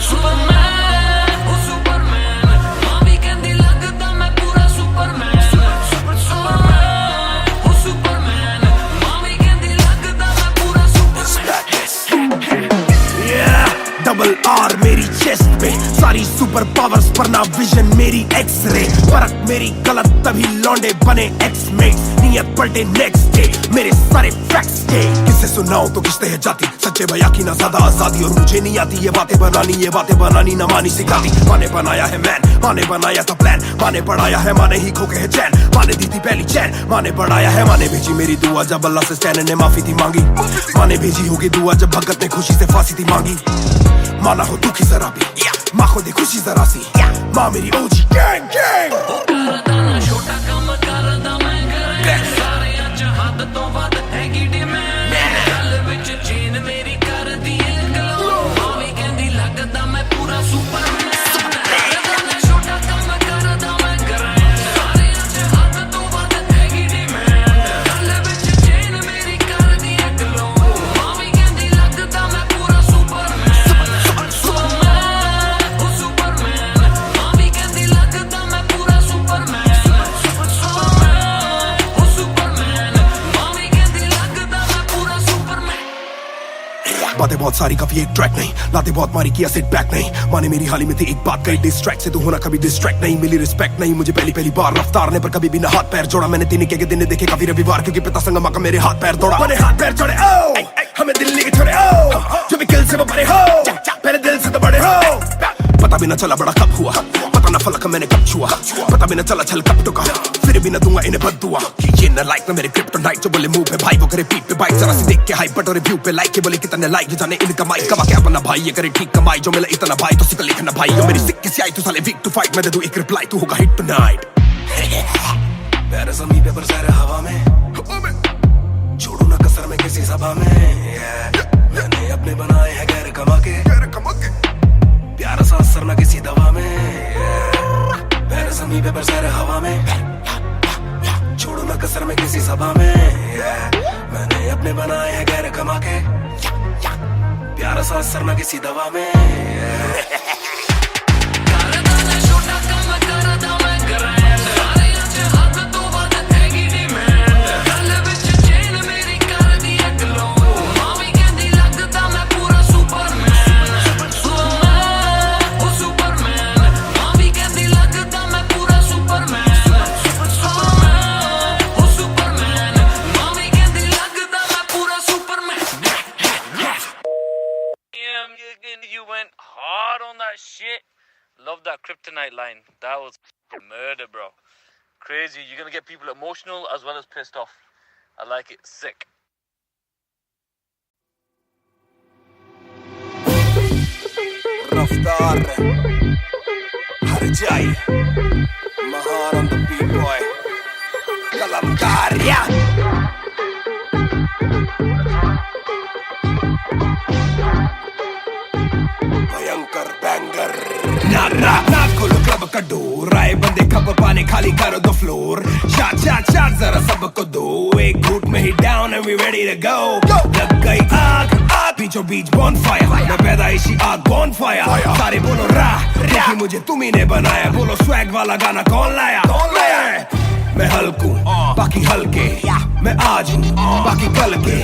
S2: ਸੁਪਰਮੈਨ ਉਹ ਸੁਪਰਮੈਨ, ਮਾਂ ਵੀ ਕਹਿੰਦੀ ਲੱਗਦਾ ਮੈਂ ਪੂਰਾ ਸੁਪਰਮੈਨ। ਸੁਪਰਮੈਨ ਉਹ ਸੁਪਰਮੈਨ, ਮਾਂ ਵੀ ਕਹਿੰਦੀ ਲੱਗਦਾ ਮੈਂ ਪੂਰਾ ਸੁਪਰਮੈਨ।
S1: डबल आर मेरी चेस्ट पे, सारी सुपर पावर्स पर ना विजन मेरी एक्सरे। फर्क मेरी गलत तभी लौंडे बने एक्समेट्स, नियत पलटे नेक्स्ट डे मेरे सारे फैक्ट्स के। किससे सुनाऊं तो किसते है जाती, सच्चे भैया की ना ज्यादा आजादी। और मुझे नहीं आती ये बातें बनानी ना मानी सिखाती। माने बनाया है मैन, माने बनाया था प्लान, माने पढ़ाया है माने ही खोके है चैन। माने दी थी पहली चैन, माने बढ़ाया है माने भेजी मेरी दुआ जब अल्लाह से स्टैन ने माफी थी मांगी। माने भेजी होगी दुआ जब भगत ने खुशी से फांसी थी मांगी। माना हो दुखी जरा भी, माँ को दे खुशी जरा सी, माँ मेरी ओजी गैंग गैंग।
S2: ਉਹ ਕਰਦਾ ਨਾ ਛੋਟਾ ਕੰਮ ਕਰਦਾ ਮੈਂ ਗ੍ਰੈਂਡ, ਸਾਰਿਆਂ ਚ ਹੱਦ ਤੋਂ ਵੱਧ ਹੈਗੀ ਡਿਮਾਂਡ। ਗੱਲ ਵਿੱਚ ਚੇਨ ਮੇਰੀ ਕਰਦੀ ਏ ਗਲੋ, ਮਾਂ ਵੀ ਕਹਿੰਦੀ ਲੱਗਦਾ ਮੈਂ ਪੂਰਾ ਸੁਪਰਮੈਨ। ਕਰਦਾ ਨਾ ਛੋਟਾ ਕੰਮ ਕਰਦਾ ਮੈਂ ਗ੍ਰੈਂਡ, ਸਾਰਿਆਂ ਚ ਹੱਦ ਤੋਂ ਵੱਧ ਹੈਗੀ ਡਿਮਾਂਡ। ਗੱਲ ਵਿੱਚ ਚੇਨ ਮੇਰੀ ਕਰਦੀ ਏ ਗਲੋ, ਮਾਂ ਵੀ ਕਹਿੰਦੀ ਲੱਗਦਾ ਮੈਂ ਪੂਰਾ ਸੁਪਰਮੈਨ। ਸੁਪਰਮੈਨ ਉਹ ਸੁਪਰਮੈਨ, ਮਾਂ ਵੀ ਕਹਿੰਦੀ ਲੱਗਦਾ ਮੈਂ ਪੂਰਾ ਸੁਪਰਮੈਨ। ਸੁਪਰਮੈਨ ਉਹ ਸੁਪਰਮੈਨ, ਮਾਂ ਵੀ ਕਹਿੰਦੀ ਲੱਗਦਾ ਮੈਂ ਪੂਰਾ ਸੁਪਰਮੈਨ।
S1: बातें बहुत सारी काफी एक ट्रैक नहीं, लाते बहुत मारी किया सेट बैक नहीं। माने मेरी हाल ही में थी एक बात कही, डिस्ट्रैक्ट से तू होना कभी डिस्ट्रैक्ट नहीं। मिली रिस्पेक्ट नहीं मुझे पहली बार रफ्तार ने, पर कभी भी ना हाथ पैर जोड़ा। मैंने दिन के दिन देखे काफी रविवार, क्योंकि पिता संगमा का मेरे हाथ पैर दौड़ा। मैंने हाथ पैर जोड़े ओ हमें दिल्ली के छोड़े ओ, जो भी किल से वो बड़े हो, पहले दिल से तो बड़े हो।
S3: पता भी न चला बड़ा कब हुआ, पता न फलक मैंने कब छुआ, पता भी न चला छल कब टुका, फिर भी न दूंगा इन्हें बद्दुआ। ये न लाइक न मेरे क्रिप्टोनाइट जो बोले मुंह पे भाई वो करे पीठ पे बाइक, जरा सी देख के हाइप बट और रिव्यू पे लाइक के बोले कितने लाइक, जाने इनका माइक कमा के अपना भाई ये करे ठीक कमाई, जो मिला इतना भाई तो सिक लिखना भाई, जो मेरी सिक्की से आई तू साले वीक टू फाइट, मैं दे दूं एक रिप्लाई तू होगा हिट टुनाइट। पैर ज़मीन पे बरसा रहा हवा में, छोड़ू ना कसर में किसी सभा में, मैंने अपने बनाए हैं गैर कमा के, प्यारा सा असर ना किसी दवा में, पैर ज़मीन पे बरसा रहा हवा में, छोड़ू ना कसर में किसी सभा में, मैंने अपने बनाए हैं गैर कमा के, प्यारा सा असर ना किसी दवा में।
S7: You went hard on that shit. Love that kryptonite line. That was murder, bro. Crazy. You're gonna get people emotional as well as pissed off. I like it. Sick.
S3: Raftar Harjai Mahar on the beat boy Kalamkar Bhayankar banger Na kholo club ka door Aaye bande khab paane khali karo the floor Shot zara sabko do Ek ghoot mein hi down and we ready to go Lag gayi aag बीचों बीच bonfire मैं पैदाइशी आग bonfire सारे बोलो रा क्योंकि मुझे तुम्ही ने बनाया बोलो swag वाला गाना कौन लाया मैं हल्कू बाकी हल्के मैं आज हूँ बाकी कल के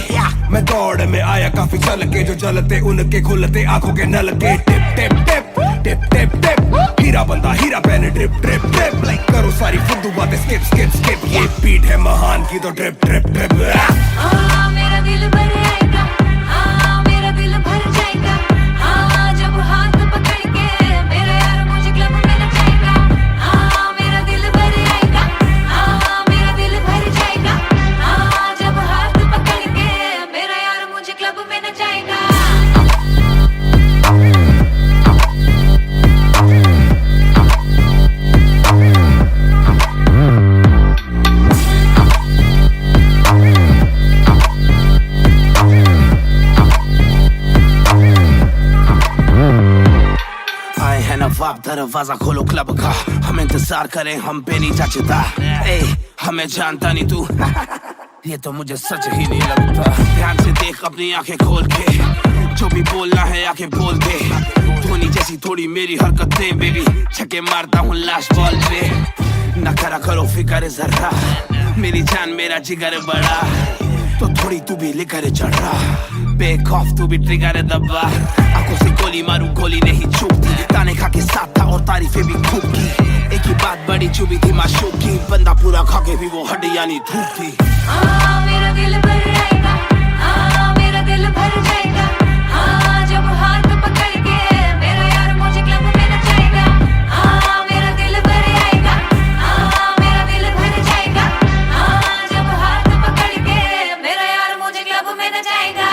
S3: मैं दौड़ में आया काफी चल के जो चलते उनके खुलते आंखों के नल के टिप टिप टिप टिप टिप टिप हीरा बंदा हीरा पहने ड्रिप ड्रिप ड्रिप करो सारी फुद्दू बातें स्किप स्किप स्किप ये बीट है महान की तो ड्रिप ड्रिप ड्रिप
S8: मेरा दिल भर आएगा मेरा दिल भर जाएगा जब हाथ पकड़ के मेरा यार मुझे क्लब में नचाएगा मेरा दिल भर आएगा मेरा दिल भर जाएगा जब हाथ पकड़ के मेरा यार मुझे क्लब में नचाएगा
S6: नवाब दरवाजा खोलो क्लब का हम इंतजार करें हम पे नहीं जचता हमें जानता नहीं तू ये तो मुझे सच ही नहीं लगता ध्यान से देख अपनी आंखें खोल के जो भी बोलना है आके बोल दे धोनी जैसी थोड़ी मेरी हरकतें बेबी छक्के मारता हूँ लाश बॉल पे न करा करो फिक्र जरा मेरी जान मेरा जिगर बड़ा तो थोड़ी तू भी लेकर चढ़ रहा बेक ऑफ तू भी ट्रिगर दबा आंखों से गोली मारू गोली नहीं चूकती ताने खा के साथ था और तारीफें भी खूब की एक ही बात बड़ी चुभी थी माशूक की बंदा पूरा खा के भी वो हड्डियां नहीं धूपती
S8: मेरा दिल भर आएगा मेरा दिल भर जाएगा जब हाथ पकड़ के मेरा यार मुझे क्लब में नचाएगा मेरा दिल भर आएगा मेरा दिल भर जाएगा जब हाथ पकड़ के मेरा यार मुझे क्लब में नचाएगा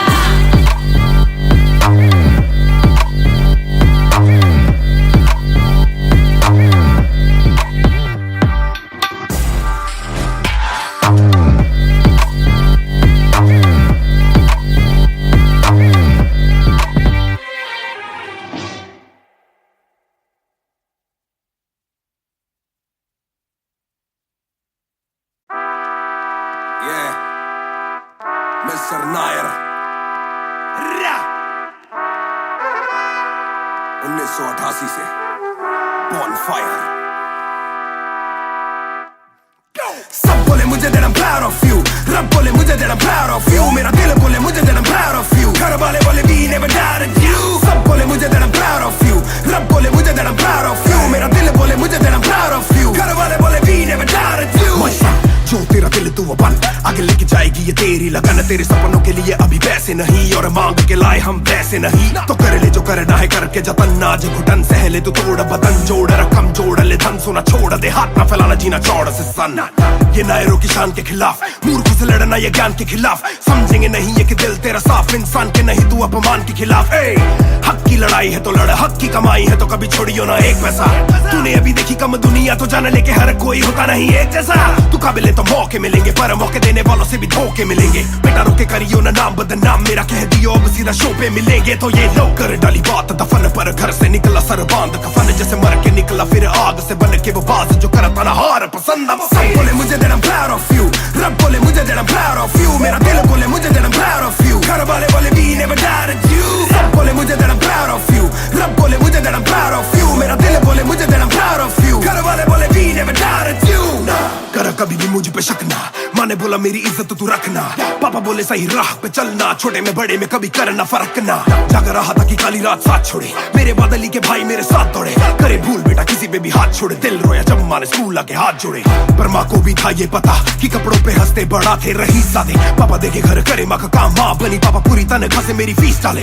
S3: Mr. Nair 1988 से Bonfire सब बोले मुझे that I'm proud of you रब बोले मुझे that I'm proud of you मेरा दिल बोले मुझे that I'm proud of you घर वाले बोले we never doubted you सब बोले मुझे that I'm proud of you रब बोले मुझे that I'm proud of you मेरा दिल बोले मुझे that I'm proud of you घर वाले बोले we never doubted you जो तेरा दिल तू वो बन
S1: आगे लेके जाएगी ये तेरी लगन, तेरे सपनों के लिए अभी पैसे नहीं और मांग के लाए हम पैसे नहीं। तो कर ले जो करना है करके जतन, आज घुटन सह ले तो तोड़ बदन, जोड़ रकम जोड़ ले धन, सोना छोड़ दे हाथ ना फैलाना, जीना चौड़ से सन। ये नायरों की शान के खिलाफ, मूर्खों से लड़ना ये ज्ञान के खिलाफ, समझेंगे नहीं ये कि दिल तेरा साफ, इंसान के नहीं तू अपमान के खिलाफ। हक की लड़ाई है तो लड़, हक की कमाई है तो कभी छोड़ियो ना एक पैसा। तूने अभी देखी कम दुनिया तो जान ले के हर कोई होता नहीं एक जैसा। तू काबिल तो मौके मिलेंगे पर मौके देने वालों से भी धोखे मिलेंगे। बेटा रोके करियो ना नाम बदनाम मेरा, कह दियो अब सीधा शो पे मिलेंगे। तो ये लो कर डाली बात दफन पर, घर से निकला सर बांध कफन, जैसे मर के निकला फिर आग से बन के वो बाज जो करता ना हार पसंद। सब बोले मुझे that I'm proud of you, रब बोले मुझे that I'm proud of you, मेरा दिल बोले मुझे that I'm proud of you, घर वाले बोले we never doubted you। सब बोले मुझे that I'm proud of you, रब बोले मुझे that I'm proud of you, मेरा दिल बोले मुझे that I'm proud of you, घर वाले बोले we never doubted you। ना कर कभी भी मुझ पे शक ना, माँ ने बोला मेरी इज्जत तू रखना, पापा बोले सही राह पे चलना, छोटे में बड़े में कभी करना फर्क ना। जाग रहा था कि काली रात साथ छोड़े, मेरे बादली के भाई मेरे साथ दौड़े, करे भूल बेटा किसी पे भी हाथ छोड़े, दिल रोया जब माँ ने स्कूल आके हाथ जोड़े। पर माँ को भी था ये पता कि कपड़ों पे हंसते बड़ा थे रही सादे, पापा देखे घर करे माँ का काम, माँ बनी पापा पूरी तनख्वाह से मेरी फीस डाले।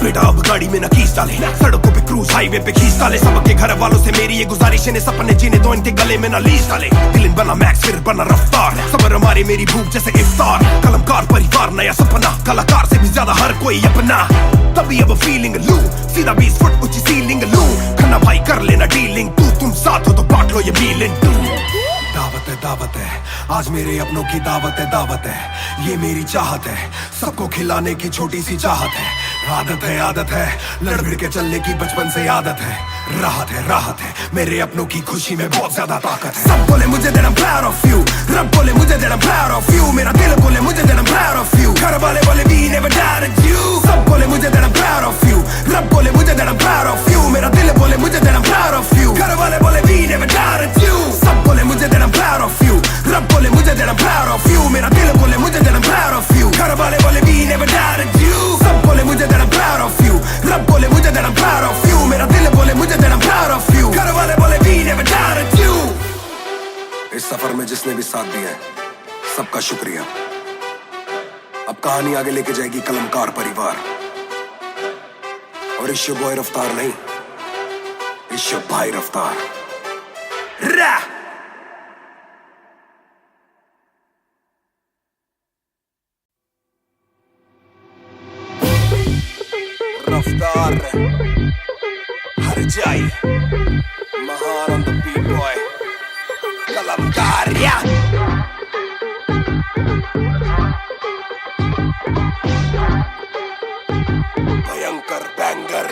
S1: बेटा अब गाड़ी में न खींच डाले, सड़कों पे क्रूज हाईवे पे खींच डाले, सबके घर वालों से मेरी ये गुजारिश है सपने जीने दो इनके गले में न लीज डाले। दिल बना मैक्स फिर बना रफ्तार, सबर हमारी मेरी भूख जैसे इफ्तार, कलमकार परिवार नया सपना, कलाकार से भी ज्यादा हर कोई अपना। तभी अब फीलिंग लू, सीधा 20 फुट ऊंची सीलिंग लू, खन्ना भाई कर लेना डीलिंग, तू तुम साथ हो तो बांट लो ये बीलिंग। दावत है आज मेरे अपनों की दावत है, ये मेरी चाहत है, सबको खिलाने की छोटी सी चाहत है। आदत है लड़ भिड़ के चलने की बचपन से आदत है, राहत है मेरे अपनों की खुशी में बहुत ज्यादा ताकत है। सब बोले मुझे that I'm proud of you, रब बोले मुझे that I'm proud of you, मेरा दिल बोले मुझे that I'm proud of you, घर वाले बोले we never doubted you। सब बोले मुझे that I'm proud of you, रब बोले मुझे that I'm proud of you, मेरा दिल बोले मुझे that I'm proud of you, घर वाले बोले we never doubted you। सब बोले मुझे that I'm proud of you, रब बोले मुझे that I'm proud of you, मेरा दिल बोले मुझे that I'm proud of you, घर वाले बोले we never doubted you। सब बोले मुझे that I'm proud of you, रब बोले मुझे that I'm proud of you, मेरा दिल बोले मुझे that I'm proud of you, घर वाले बोले we never doubted you। इस सफर में जिसने भी साथ दिया है सबका शुक्रिया। अब कहानी आगे लेके जाएगी कलमकार परिवार, और इश्यो बॉय रफ्तार नहीं, इश्यो भाई रफ्तार। रफ्तार हर जाई महान ऑन द बीट बॉय कलमकार या भयंकर बैंगर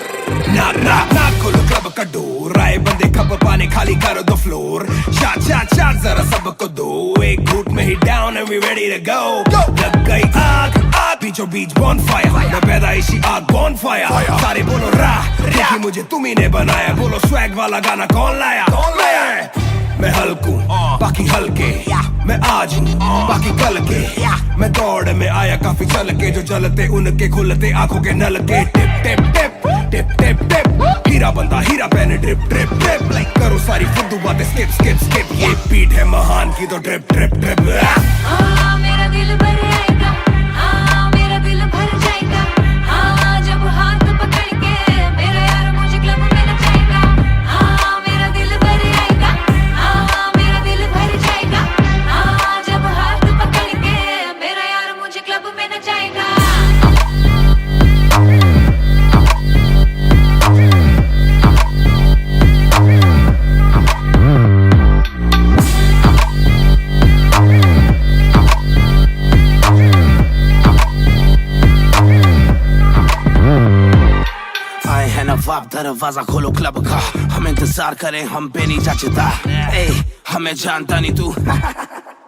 S1: ना खोलो क्लब का डोर, आए बंदे खप पाने खाली करो दो फ्लोर, शाट जरा सबको दो, एक घूट में ही down and we ready to go. लग गई आग बीचों बीच बॉनफायर, मैं पैदाइशी आग बॉनफायर, सारे बोलो राह क्योंकि मुझे तुम्ही ने बनाया, बोलो स्वैग वाला गाना कौन लाया। मैं हल्कू बाकी हल्के, मैं आज हूँ बाकी कल के, मैं दौड़ में आया काफी चल के, जो चलते उनके खुलते आंखों के नल के। टिप टिप टिप टिप टिप टिप, हीरा बंदा हीरा पहने ड्रिप ड्रिप ड्रिप, लाइक करो सारी फुद्दू बातें स्किप स्किप स्किप, ये बीट है महान की तो ड्रिप ड्रिप ड्रिप।
S8: मेरा दिल भर आएगा, मेरा दिल भर जाएगा, जब हाथ पकड़ के मेरा यार मुझे क्लब में नचाएगा। मेरा दिल भर आएगा, मेरा दिल भर जाएगा, जब हाथ पकड़ के मेरा यार मुझे क्लब में नचाएगा।
S6: नवाब दरवाजा खोलो क्लब का, हम इंतजार करें हम पे नहीं जचता, हमें जानता नहीं तू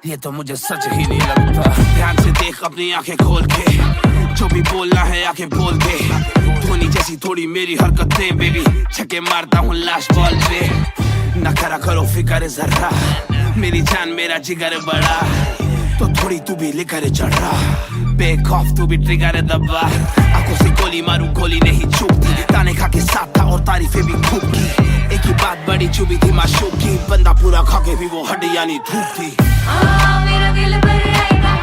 S6: ये तो मुझे सच ही नहीं लगता। ध्यान से देख अपनी आंखें खोल के, जो भी बोलना है आके बोल दे, धोनी जैसी थोड़ी मेरी हरकतें बेबी, छक्के मारता हूँ लास्ट बॉल पे, न करा करो फिक्र जरा, मेरी जान मेरा जिगर बड़ा, तो थोड़ी तू भी लेकर चढ़ रहा, बेक ऑफ तू भी ट्रिगर दबा, आंखों से गोली मारू गोली नहीं चूकती, ताने खा के साथ था और तारीफें भी खूब की, एक ही बात बड़ी चुभी थी माशूक की, बंदा पूरा खा के भी वो हड्डियां नहीं धूप थी।
S8: मेरा दिल भर आएगा,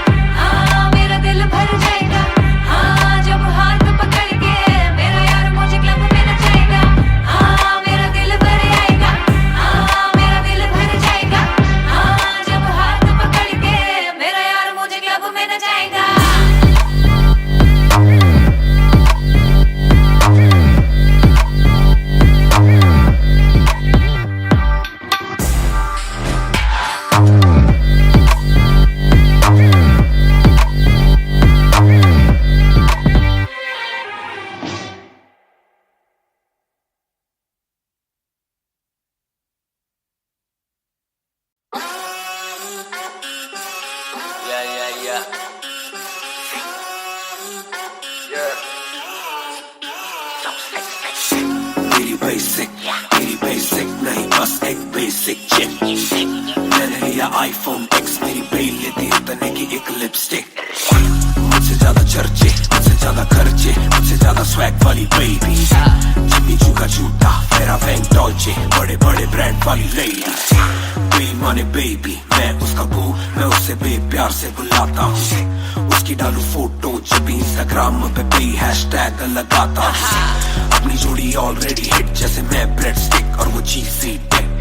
S8: में न जाएगा
S3: मेरी बेसिक नहीं बस एक बेसिक चिप मैंने लिया iPhone X मेरी बेल लेती उतने की एक लिपस्टिक मुझसे ज्यादा चर्चे मुझसे ज्यादा खर्चे मुझसे ज्यादा स्वैग वाली बेबी जिम्मी चू का जूता फेरा वैंग डॉल्चे बड़े बड़े ब्रांड वाली लेडी बेईमाने बेबी मैं उसका बू मैं उसे बेप्यार से बुलाता हूँ उसकी डालू फोटो जब इंस्टाग्राम पे बे हैशटैग लगाता हूँ अपनी जोड़ी ऑलरेडी हिट जैसे मैं ब्रेड स्टिक और वो चीज़ी टिक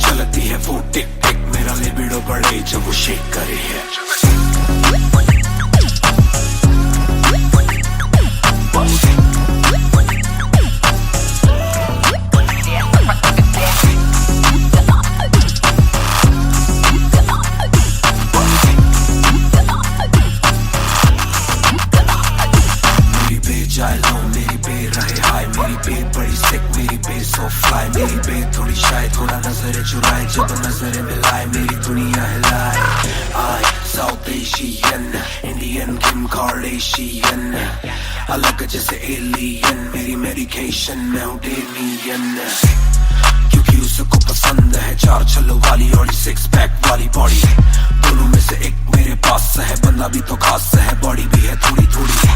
S3: चलती है वो टिक टिक मेरा लिबिडो बढ़े जब वो शेक करे है मेरी बे थोड़ी शायद थोड़ा नजरें चुराए जब नजरें मिलाए मेरी दुनिया हिलाए आई साउथ एशियन इंडियन किम कार्डेशियन अलग जैसे एलियन मेरी मेडिकेशन मैं हूँ डेलियन क्योंकि उसको पसंद है चार छल्लो वाली और सिक्स पैक वाली बॉडी दोनों में से एक मेरे पास है बंदा भी तो खास है बॉडी भी है थोड़ी थोड़ी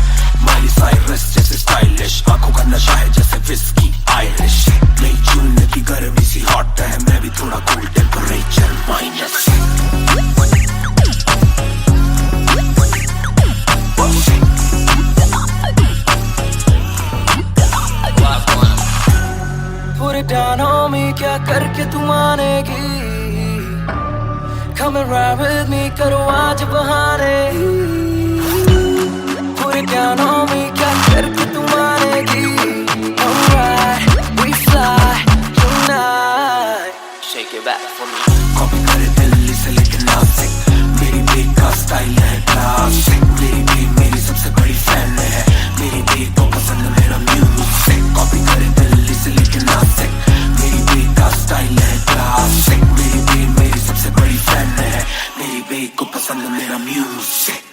S3: माइली साइरस जैसे स्टाइलिश आंखों का नशा है जैसे विस्की आयरिश नई जून की गर्मी सी हॉट है मैं भी थोड़ा कूल टेम्परेचर माइनस
S4: पूरे down on me क्या करके तू मानेगी Come and ride with me करो आज बहाने पूरे down on me क्या करके तू मानेगी Alright we fly tonight
S6: Shake it back for me
S3: copy करे दिल्ली से लेके नासिक मेरी बेग का स्टाइल है क्लासिक मेरी बेग मेरी सबसे बड़ी फैन है मेरी बेग को पसंद मेरा म्यूजिक कॉपी करे दिल्ली से लेके नासिक मेरी बेग का स्टाइल है क्लासिक मेरी बेग मेरी सबसे बड़ी फैन है मेरी बेग को पसंद मेरा म्यूजिक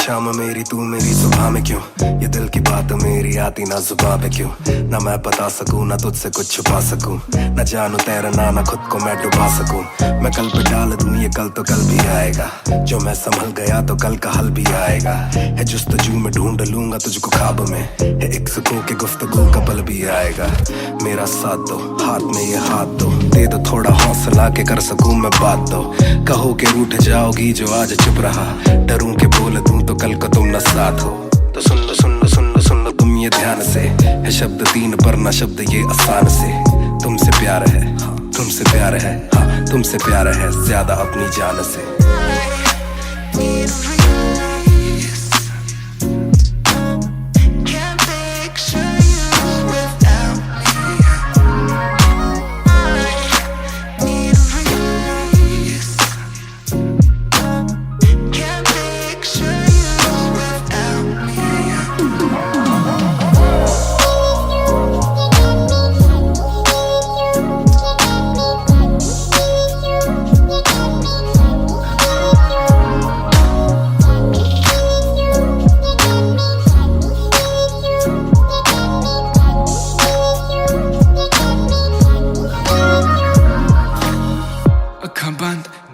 S1: शाम मेरी तू मेरी सुबह में क्यों ये दिल की बात मेरी आती ना जुबान पे क्यों ना मैं बता सकूं ना तुझसे कुछ छुपा सकूं ना जानू तैरना ना खुद को मैं डुबा सकूं मैं कल पे डाल दूं ये कल तो कल भी आएगा जो मैं संभल गया तो कल का हल भी आएगा है जुस्तजू में ढूंढ लूंगा तुझको ख्वाब में है एक सुकून की गुफ्तगू का पल भी आएगा मेरा साथ दो हाथ में ये हाथ दो दे दो थोड़ा हौसला के कर सकूं मैं बात दो कहो के रूठ जाओगी जो आज चुप रहा डरूं के बोल दूं तो कल को तुम न साथ हो तो सुन लो सुन लो सुन लो सुन लो तुम ये ध्यान से है शब्द तीन पर ना शब्द ये आसान से तुमसे प्यार है हाँ तुमसे प्यार है हाँ तुमसे प्यार है ज्यादा अपनी जान से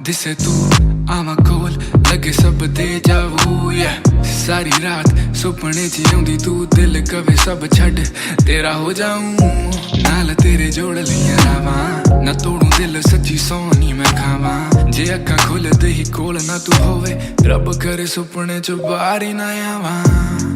S9: दिसे तू आवा कोल लगे सब दे जावू सारी रात सुपने च आउंदी तू दिल कवे सब छड़ तेरा हो जाऊं नाल तेरे जोड़ लिया रावां ना तोड़ू दिल सच्ची सोनी मैं खावां जे अक्खां खुल दे ही कोल ना तू होवे रब करे सुपने च बाहर ही ना आवां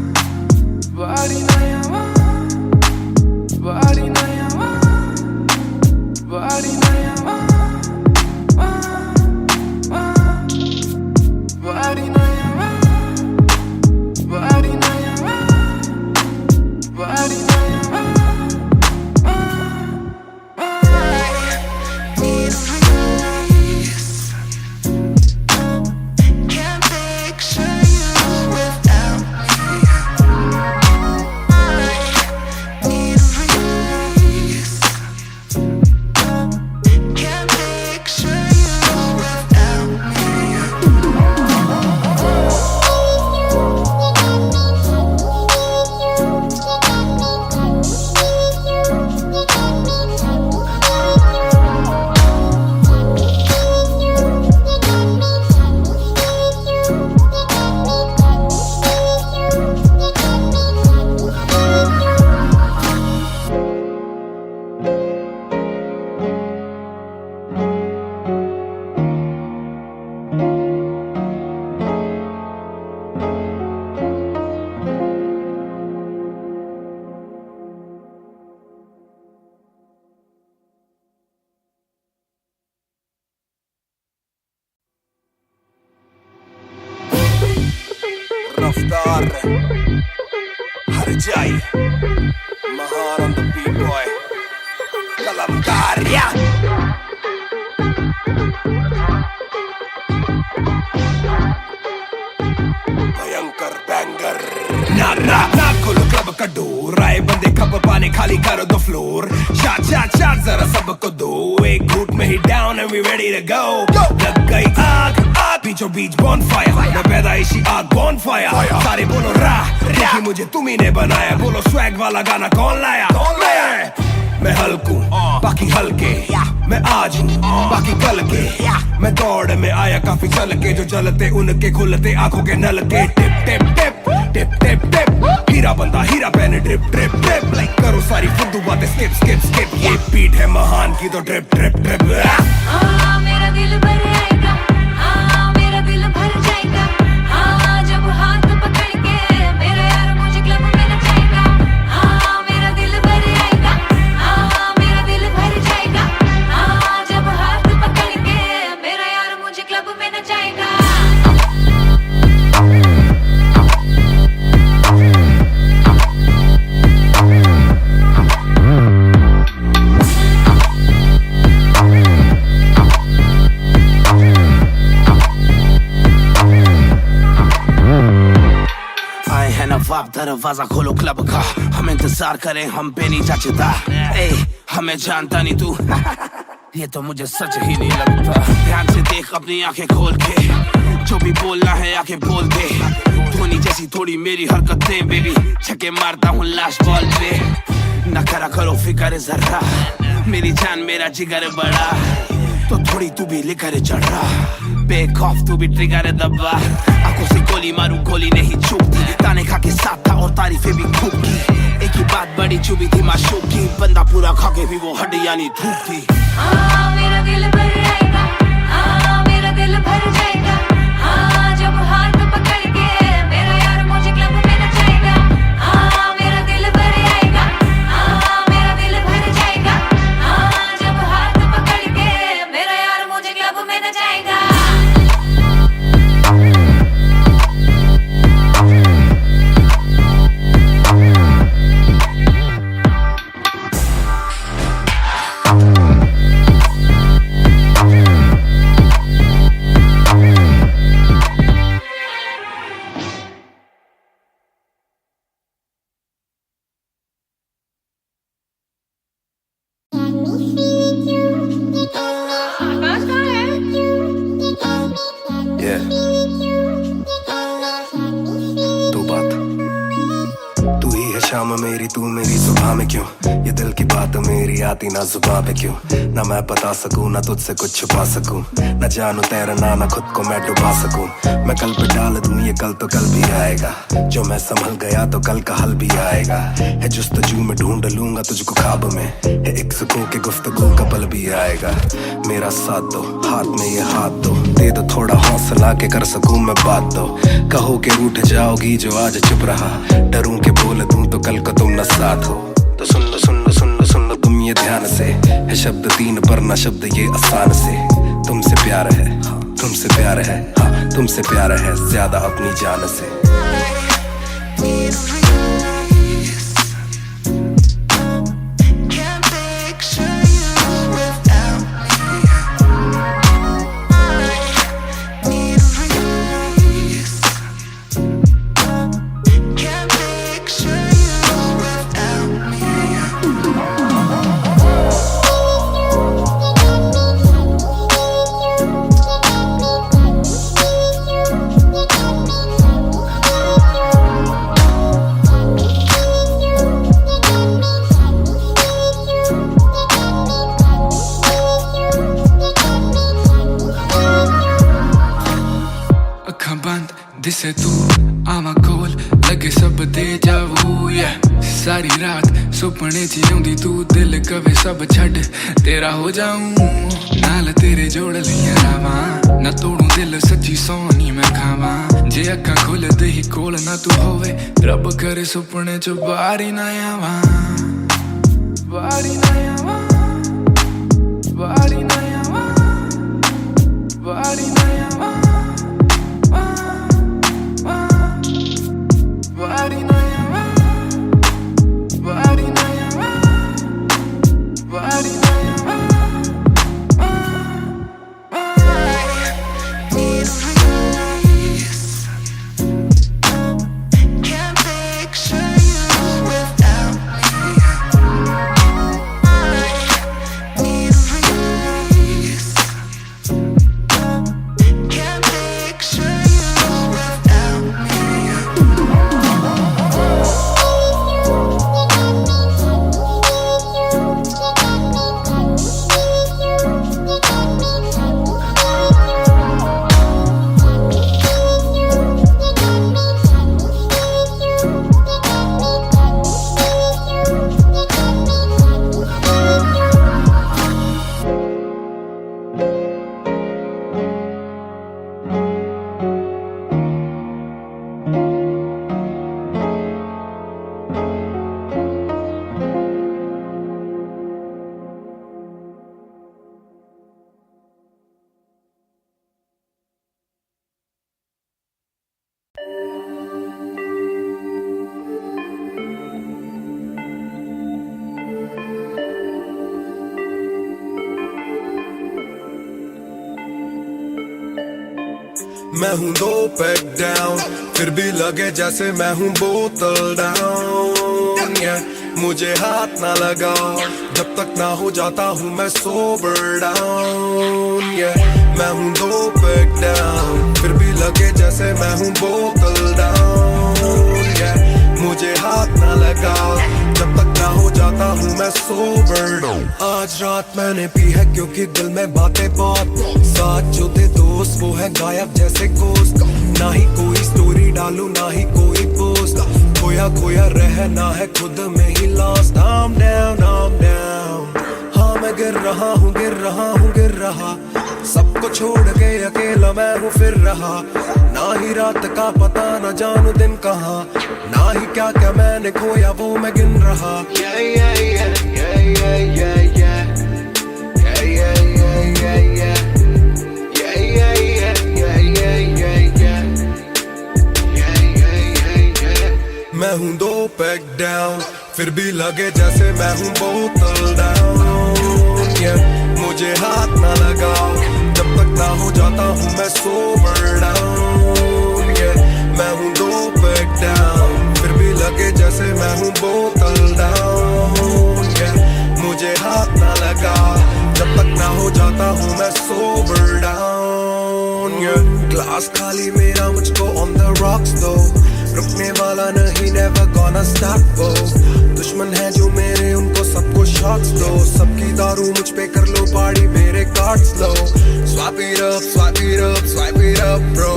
S3: Raftar Harjai Mahan on the beat boy Kalamkar yeah Bhayankar banger Na kholo club ka door Aaye bande khab paane khali karo the floor Shot zara sabko do Ek ghoot mein hi down and we ready to go Lag gayi aag बीचों बीच bonfire मैं पैदाइशी आग bonfire सारे बोलो राह देखी मुझे तुम्ही ने बनाया बोलो swag वाला गाना कौन लाया मैं हल्कू बाकी हल्के मैं आज हूँ बाकी कल के मैं दौड़ में आया काफी चल के जो चलते उनके खुलते आंखों के नल के टिप टिप टिप टिप टिप टिप हीरा बंदा हीरा पहने ड्रिप ड्रिप ड्रिप लाइक करो सारी फुद्दू बातें स्किप स्किप स्किप ये बीट है महान की तो ड्रिप ड्रिप ड्रिप
S8: मेरा दिल भर आएगा मेरा दिल भर जाएगा जब हाथ पकड़ के मेरा यार मुझे क्लब में नचाएगा मेरा दिल भर आएगा मेरा दिल भर जाएगा जब हाथ पकड़ के मेरा यार मुझे क्लब में नचाएगा
S6: नवाब दरवाजा खोलो क्लब का हम इंतजार करें हम पे नहीं जचता हमें जानता नहीं तू ये तो मुझे सच ही नहीं लगता ध्यान से देख अपनी आंखें खोल के जो भी बोलना है आके बोल दे धोनी जैसी थोड़ी मेरी हरकतें बेबी छक्के मारता हूँ लास्ट बॉल पे न करा करो फिक्र जरा मेरी जान मेरा जिगर बड़ा तो थोड़ी तू भी लेकर चढ़ रहा बेक ऑफ तू भी ट्रिगर दबा आंखों से गोली मारूं गोली नहीं चूकती ताने खा के साथ था और तारीफें भी खूब की एक ही बात बड़ी चुभी थी माशूक की बंदा पूरा खा के भी वो हड्डियां नहीं थूकती
S8: मेरा दिल भर आएगा मेरा दिल भर जाएगा जब हाथ पकड़ के मेरा यार मुझे क्लब में नचाएगा मेरा दिल भर आएगा मेरा दिल भर जाएगा जब हाथ पकड़ के मेरा यार मुझे क्लब में नचाएगा
S1: तू मेरी सुबह में क्यों ये दिल की बात मेरी आती ना जुबान पे क्यों ना मैं बता सकूं ना तुझसे कुछ छुपा सकूं ना जानू तैरना ना खुद को मैं डुबा सकूं मैं कल पे डाल दूं ये कल तो कल भी आएगा जो मैं संभल गया तो कल का हल भी आएगा है जुस्तजू में ढूंढ लूंगा तुझको ख्वाब में है एक सुकून के गुफ्तगू का पल भी आएगा मेरा साथ दो हाथ में ये हाथ दो दे दो थोड़ा हौसला के कर सकूं मैं बात दो कहो के रूठ जाओगी जो आज चुप रहा डरूं के बोल दूं तो कल को तुम न साथ हो तो सुन लो सुन लो सुन लो सुन लो तुम ये ध्यान से है शब्द तीन पर ना शब्द ये आसान से तुमसे प्यार है तुमसे प्यार है हाँ तुमसे प्यार है ज्यादा अपनी जान से
S9: दिसे तू आवा कोल लगे सब दे जावू सारी रात सुपने च आउंदी तू दिल कवे सब छड़ तेरा हो जाऊं नाल तेरे जोड़ लिया रावा ना तोड़ू दिल सच्ची सोनी मैं खावा जे अखा खोल दे ही कोल ना तू होवे रब करे सुपने च बारी ना आवा बारी ना आवा बारी ना आवा बारी ना आवा
S1: मैं हूँ 2 पैक डाउन, फिर भी लगे जैसे मैं हूँ बोतल डाउन। मुझे हाथ ना लगाओ जब तक ना हो जाता हूँ मैं सोबर डाउन। मैं हूँ 2 पैक डाउन, फिर भी लगे जैसे मैं हूँ बोतल डाउन। मुझे हाथ ना लगाओ जब तक ना हो जाता हूँ मैं सोबर डाउन। आज रात मैंने पी है क्योंकि दिल में बातें बहुत, साथ जो थे दोस्त वो है गायब जैसे गोश्त। ना ही कोई स्टोरी डालूं ना ही कोई पोस्ट, खोया खोया रहना है खुद में he lost. I'm down, I'm down। हाँ मैं गिर रहा हूँ गिर रहा हूँ गिर रहा, सबको छोड़ के अकेला मैं हूँ फिर रहा। ना ही रात का पता न जानू दिन कहाँ, ना ही क्या क्या मैंने खोया वो मैं गिन रहा। Yeah, yeah, yeah, yeah, yeah, yeah, yeah, yeah, yeah, yeah, yeah, yeah, yeah, yeah, yeah, yeah, yeah, yeah। मैं हूँ 2 पैक डाउन, फिर भी लगे जैसे मैं हूँ बोतल डाउन। मुझे हाथ ना लगाओ जब तक ना हो जाता हूँ मैं सोबर डाउन। मैं हूँ 2 पैक डाउन, फिर भी लगे जैसे मैं हूँ बोतल डाउन। मुझे हाथ ना लगाओ जब तक ना हो जाता हूँ मैं सोबर डाउन। ग्लास खाली मेरा मुझको ऑन द रॉक्स दो, रुकने वाला नहीं never gonna stop go। दुश्मन है जो मेरे उनको सबको शॉट्स दो, सबकी दारू मुझ पे कर लो पार्टी मेरे cards low. Swipe it up, swipe it up, swipe it up bro।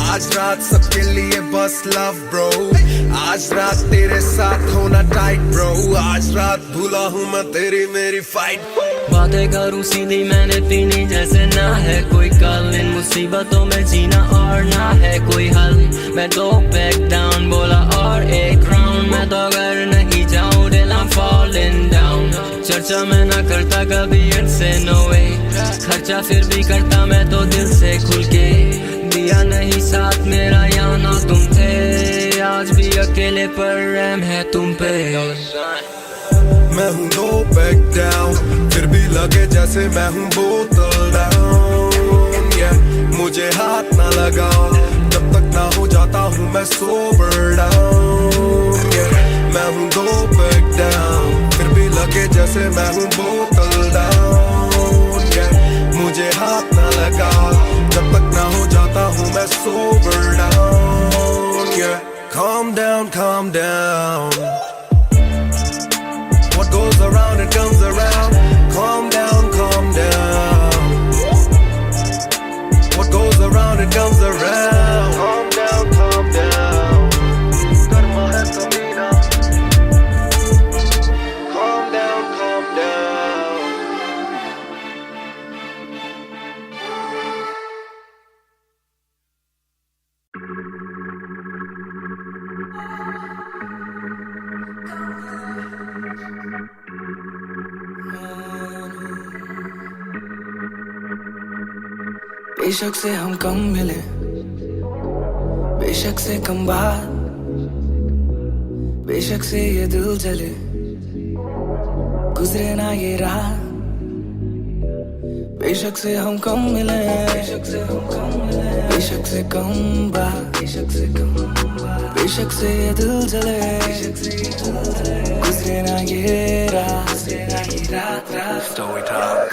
S1: आज रात सबके लिए बस लव ब्रो, आज रात तेरे साथ होना टाइट ब्रो, आज रात भूला हूँ मैं तेरी मेरी फाइट।
S2: बातें करूँ सीधी मैंने पीनी जैसे ना है कोई कल, इन मुसीबतों में जीना और ना है कोई हल। मैं 2 पैक डाउन बोला और 1 राउंड, मैं तो अगर नहीं जाऊँ दिल I'm falling down। चर्चा मैं ना करता कभी इनसे no way, खर्चा फिर भी करता मैं तो दिल से खुल के। दिया नहीं साथ मेरा यहाँ ना तुम थे, आज भी अकेले पर रहम है तुम पे।
S1: मैं हूँ 2 पैक डाउन, फिर भी लगे जैसे मैं हूँ बोतल डाउन। मुझे हाथ ना लगाओ जब तक ना हो जाता हूँ मैं सोबर डाउन। मैं हूँ 2 पैक डाउन, फिर भी लगे जैसे मैं हूँ बोतल डाउन। मुझे हाथ ना लगाओ जब तक ना हो जाता हूँ मैं sober down. Calm down, calm down। What goes around it comes around। Calm down, calm down। What goes around it comes around। Calm down, calm down। Karma hai kamina। Calm down, calm down।
S4: बेशक से हम कम मिले, बेशक से कम बात, बेशक से ये दिल जले, गुजरे ना ये रात। बेशक से हम कम मिले, बेशक से हम कम मिले, बेशक से कम बात, बेशक से कम बात, बेशक से ये दिल जले, गुजरे ना ये रात, गुजरे ना ये रात रात।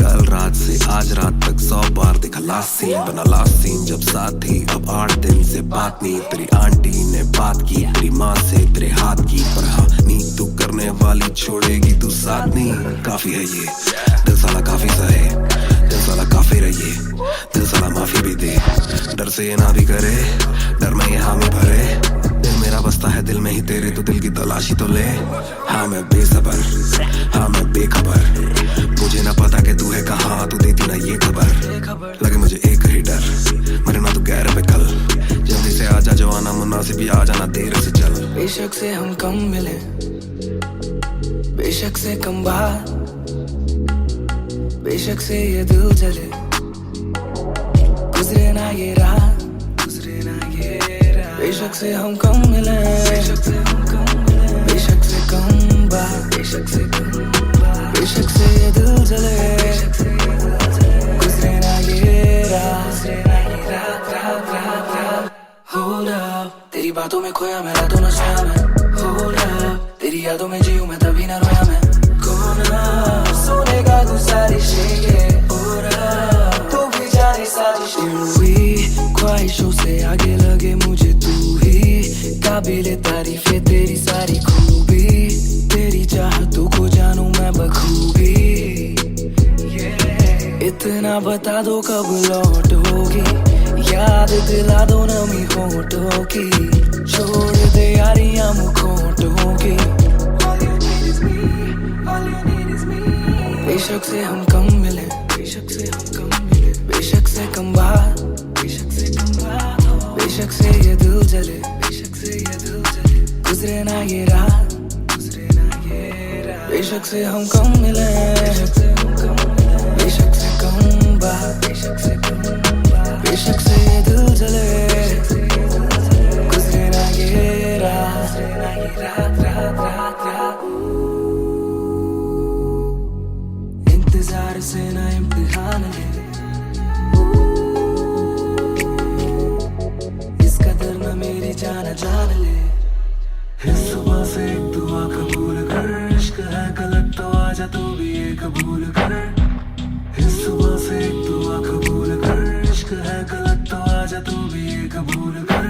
S3: कल रात से आज रात तक 100 बार देखा लास्ट सीन, बना लास्ट सीन जब साथ थी। अब 8 दिन से बात नहीं, तेरी आंटी ने बात की, तेरी माँ से तेरे हाथ की, पर हाँ नहीं तू करने वाली छोड़ेगी तू साथ नहीं। काफी है ये दिल साला काफी सा है, दिल साला काफी रहिए, दिल साला माफी भी दे, डर से ये ना भी करे, डर में ये हामी भरे। दिल मेरा बसता है दिल में ही तेरे, तो दिल की तलाशी तो ले। हाँ मैं बेसबर, हाँ मैं बेखबर, मुझे ना पता कि तू है कहाँ, तू देती ना ये खबर। लगे मुझे एक ही डर, मरे ना तू गैर पे कल, जल्दी से आजा जो आना मुनासिब, आ जाना देर से चल।
S4: बेशक से हम कम मिले, बेशक से कम बात, बेशक से ये दिल जले, गुजरे ना ये रात, गुजरे ना ये रात। बेशक से हम कम मिले, बेशक से हम कम मिले, बेशक से कम बात, बेशक से कम बात, बेशक से ये दिल जले, गुजरे ना ये रात, गुजरे ना ये रात रात रात। खोया मैं रातों न सोया मैं Hold up तेरी यादों में जीऊं मैं तभी ना रोया मैं कौन सोने का गुजारी शेगे तू भी जाने साजिश हुई ख्वाहिशों से आगे लगे मुझे तू ही काबिले तारीफ है तेरी सारी खूबी तेरी चाहतों को जानूं मैं बखूबी इतना बता दो कब लौटोगी याद दिला दो नमी होठों की छोड़ दे यारियां मुखोटों की बेशक से हम कम मिले बेशक से हम कम मिले बेशक से कम बात बेशक से कम बात बेशक से ये दिल जले बेशक से ये दिल जले गुजरे ना ये रात गुजरे ना ये रात बेशक से हम कम मिले बेशक से हम कम मिले बेशक से कम बात बेशक से कम बात बेशक से ये दिल जले गुजरे ना ये रात रात रात रात रात इंतजार से ना इम्तिहान ले इस कदर ना मेरी जान जान ले इस सुबह से एक दुआ कबूल कर इश्क है गलत तो आजा तू भी ये कबूल कर इस सुबह से एक दुआ कबूल कर इश्क है गलत तो आजा तू भी ये कबूल कर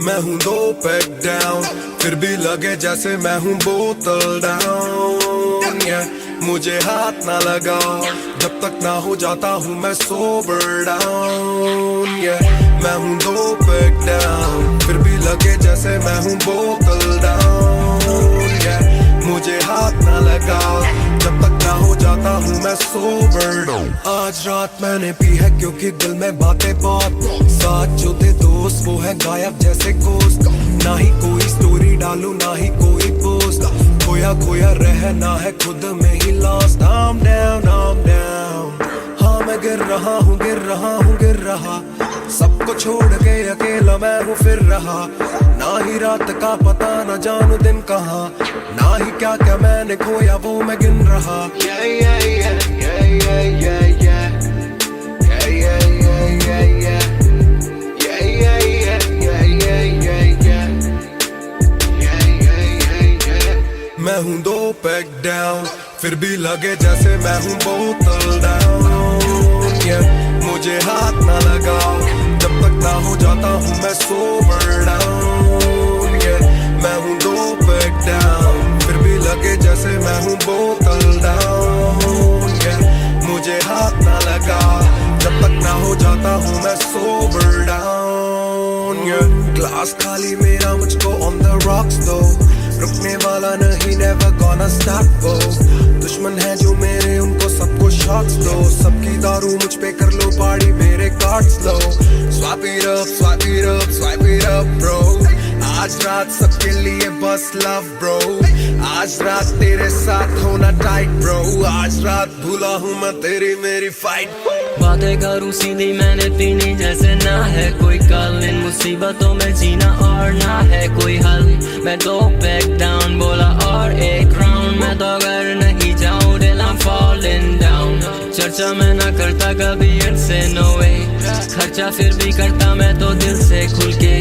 S1: मैं हूँ 2 पैक डाउन फिर भी लगे जैसे मैं हूँ बोतल डाउन मुझे हाथ ना लगाओ जब तक ना हो जाता हूँ मैं सोबर डाउन मैं हूँ 2 पैक डाउन फिर भी लगे जैसे मैं हूँ बोतल डाउन मुझे हाथ ना लगाओ जब तक ना हो जाता हूँ मैं सोबर डाउन आज रात मैंने पी है क्योंकि दिल में बातें बहुत साथ जो थे दोस्त वो है गायब जैसे कोस्ट ना ही कोई स्टोरी डालूं ना ही कोई पोस्ट खोया खोया रहना है खुद में ही लॉस्ट I'm down हाँ मैं गिर रहा हूँ गिर रहा सबको छोड़ के अकेला मैं हूँ फिर रहा ना ही रात का पता न जानू दिन कहाँ ना ही क्या क्या मैंने खोया वो मैं गिन रहा मैं हूँ 2 पैक डाउन फिर भी लगे जैसे मैं हूँ बोतल डाउन मुझे हाथ ना लगाओ जब तक ना हो जाता हूँ मैं सोबर डाउन मैं हूँ 2 पैक डाउन फिर भी लगे जैसे मैं हूँ बोतल डाउन मुझे हाथ ना लगाओ जब तक ना हो जाता हूँ मैं सोबर डाउन ग्लास खाली मेरा मुझको ऑन द रॉक्स दो रुकने वाला नहीं never gonna stop go दुश्मन है जो मेरे उनको सबको शॉट्स दो सबकी दारू मुझ पे कर लो पार्टी मेरे cards low swipe it up bro आज रात सबके लिए बस लव ब्रो आज रात तेरे साथ होना टाइट ब्रो आज रात भूला हूँ मैं तेरी मेरी फाइट
S2: बातें करूँ सीधी मैंने पीनी जैसे ना है कोई कल इन मुसीबतों में जीना और ना है कोई हल मैं 2 पैक डाउन बोला और एक राउंड मैं तो अगर नहीं जाऊँ दिल I'm falling down चर्चा मैं ना करता कभी इनसे no way खर्चा फिर भी करता मैं तो दिल से खुल के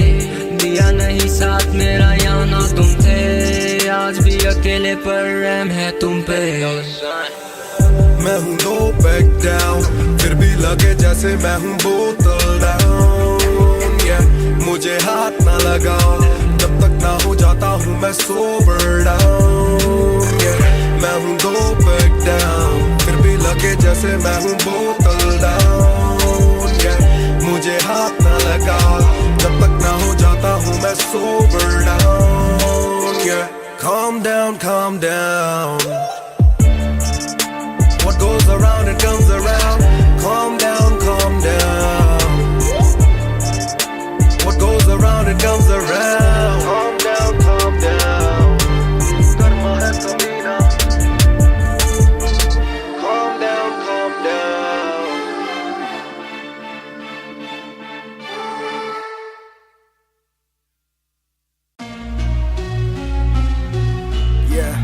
S2: दिया नहीं साथ मेरा यहाँ ना तुम थे आज भी अकेले पर रहम है तुम पे
S1: मैं हूँ 2 पैक डाउन फिर भी लगे जैसे मैं हूँ बोतल डाउन मुझे हाथ ना लगाओ जब तक ना हो जाता हूँ मैं सोबर डाउन मैं हूँ 2 पैक डाउन फिर भी लगे जैसे मैं हूँ बोतल डाउन मुझे हाथ ना लगाओ जब तक ना हो जाता हूँ मैं sober down calm down, calm down. What goes around, it comes around. Calm down, calm down. What goes around, it comes around. Calm down, calm down. Karma hai Samina. Calm down, calm down. Yeah.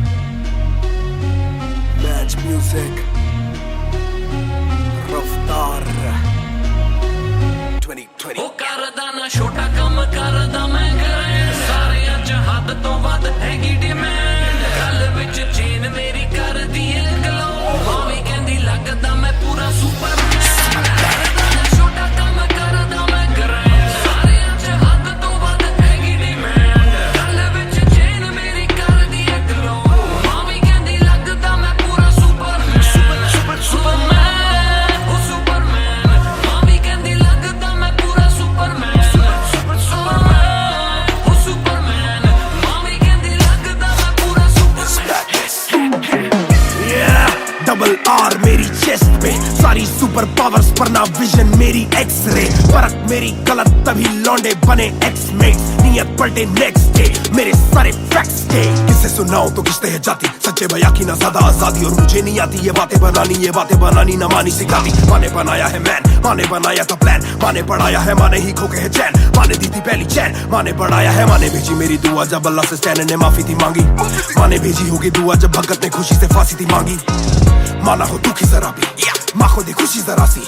S1: Match music. Raftar 2020.
S2: ਉਹ ਕਰਦਾ ਨਾ ਛੋਟਾ ਕੰਮ ਕਰਦਾ ਮੈਂ ਕਰਾਂ ਸਾਰਿਆਂ ਚ ਹੱਦ ਤੋਂ ਵੱਧ ਹੈਗੀ ਡਿਮਾਂਡ ਗੱਲ ਵਿੱਚ ਚੇਨ ਮੇਰੀ ਕਰਦੀ ਏ ਗਲੋ ਮਾਵੀ ਕਹਿੰਦੀ ਲੱਗਦਾ ਮੈਂ ਪੂਰਾ ਸੁਪਰਮੈਨ ਕਰਦਾ ਨਾ ਛੋਟਾ ਕੰਮ ਕਰਦਾ ਮੈਂ ਕਰਾਂ ਸਾਰਿਆਂ ਚ ਹੱਦ ਤੋਂ ਵੱਧ ਹੈਗੀ ਡਿਮਾਂਡ ਗੱਲ ਵਿੱਚ ਚੇਨ ਮੇਰੀ ਕਰਦੀ ਏ ਗਲੋ ਮਾਵੀ ਕਹਿੰਦੀ ਲੱਗਦਾ ਮੈਂ ਪੂਰਾ ਸੁਪਰਮੈਨ
S5: डबल आर मेरी चेस्ट पे सारी सुपर पावर्स पर ना विजन मेरी एक्स-रे परख मेरी गलत तभी लौंडे बने एक्स-मेट नियत पलटे नेक्स्ट डे मेरे सारे फैक्ट्स के किससे सुनाऊं तो किसते है जाती सच्चे भैया की ना ज्यादा आजादी और मुझे नहीं आती ये बातें बनानी ना मानी सिखाती माने बनाया है मैन माने बनाया था प्लान माने पढ़ाया है माने ही खोके है चैन माने दी थी पहली चैन माने बढ़ाया है माने भेजी मेरी दुआ जब अल्लाह से स्टैन ने माफी थी मांगी माने भेजी होगी दुआ जब भगत ने खुशी से फांसी थी मांगी माना हो दुखी जरा भी माँ को दे खुशी जरा सी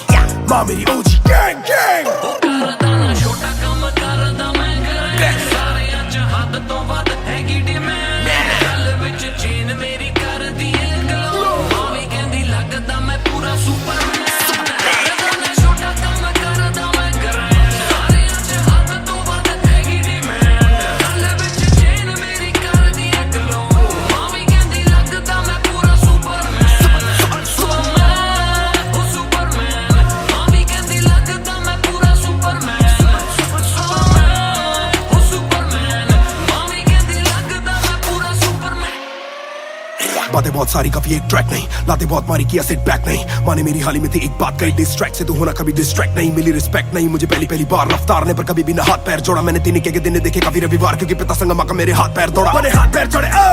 S5: माँ मेरी ओजी गैंग गैंग
S2: करदा ना छोटा काम करदा मैं कਰਾਂ ਸਾਰਿਆਂ ਚ ਹੱਦ ਤੋਂ ਵੱਧ ਹੈਗੀ ਡਿਮਾਂਡ ਗੱਲ ਵਿੱਚ ਚੇਨ ਮੇਰੀ ਕਰਦੀ ਏ ਗਲੋ ਮਾਵੀ ਕਹਿੰਦੀ ਲੱਗਦਾ ਮੈਂ ਪੂਰਾ ਸੁਪਰਮੈਨ ਕਰਦਾ ਨਾ ਛੋਟਾ ਕੰਮ ਕਰਦਾ ਮੈਂ ਕਰਾਂ ਸਾਰਿਆਂ ਚ ਹੱਦ ਤੋਂ ਵੱਧ ਹੈਗੀ ਡਿਮਾਂਡ ਗੱਲ ਵਿੱਚ ਚੇਨ ਮੇਰੀ ਕਰਦੀ ਏ ਗਲੋ ਮਾਵੀ ਕਹਿੰਦੀ ਲੱਗਦਾ ਮੈਂ ਪੂਰਾ ਸੁਪਰਮੈਨ
S5: बातें बहुत सारी कभी एक ट्रैक नहीं लाते बहुत मारी किया सेट बैक नहीं माने मेरी हाल ही में थी एक बात कही डिस्ट्रैक्ट से तो होना कभी डिस्ट्रैक्ट नहीं मिली रिस्पेक्ट नहीं मुझे पहली बार रफ्तार ने पर कभी भी ना हाथ पैर जोड़ा मैंने तीन के दिन देखे काफी रविवार क्योंकि पिता संगमा का मेरे हाथ पैर दौड़ा मैंने हाथ पैर जोड़े ओ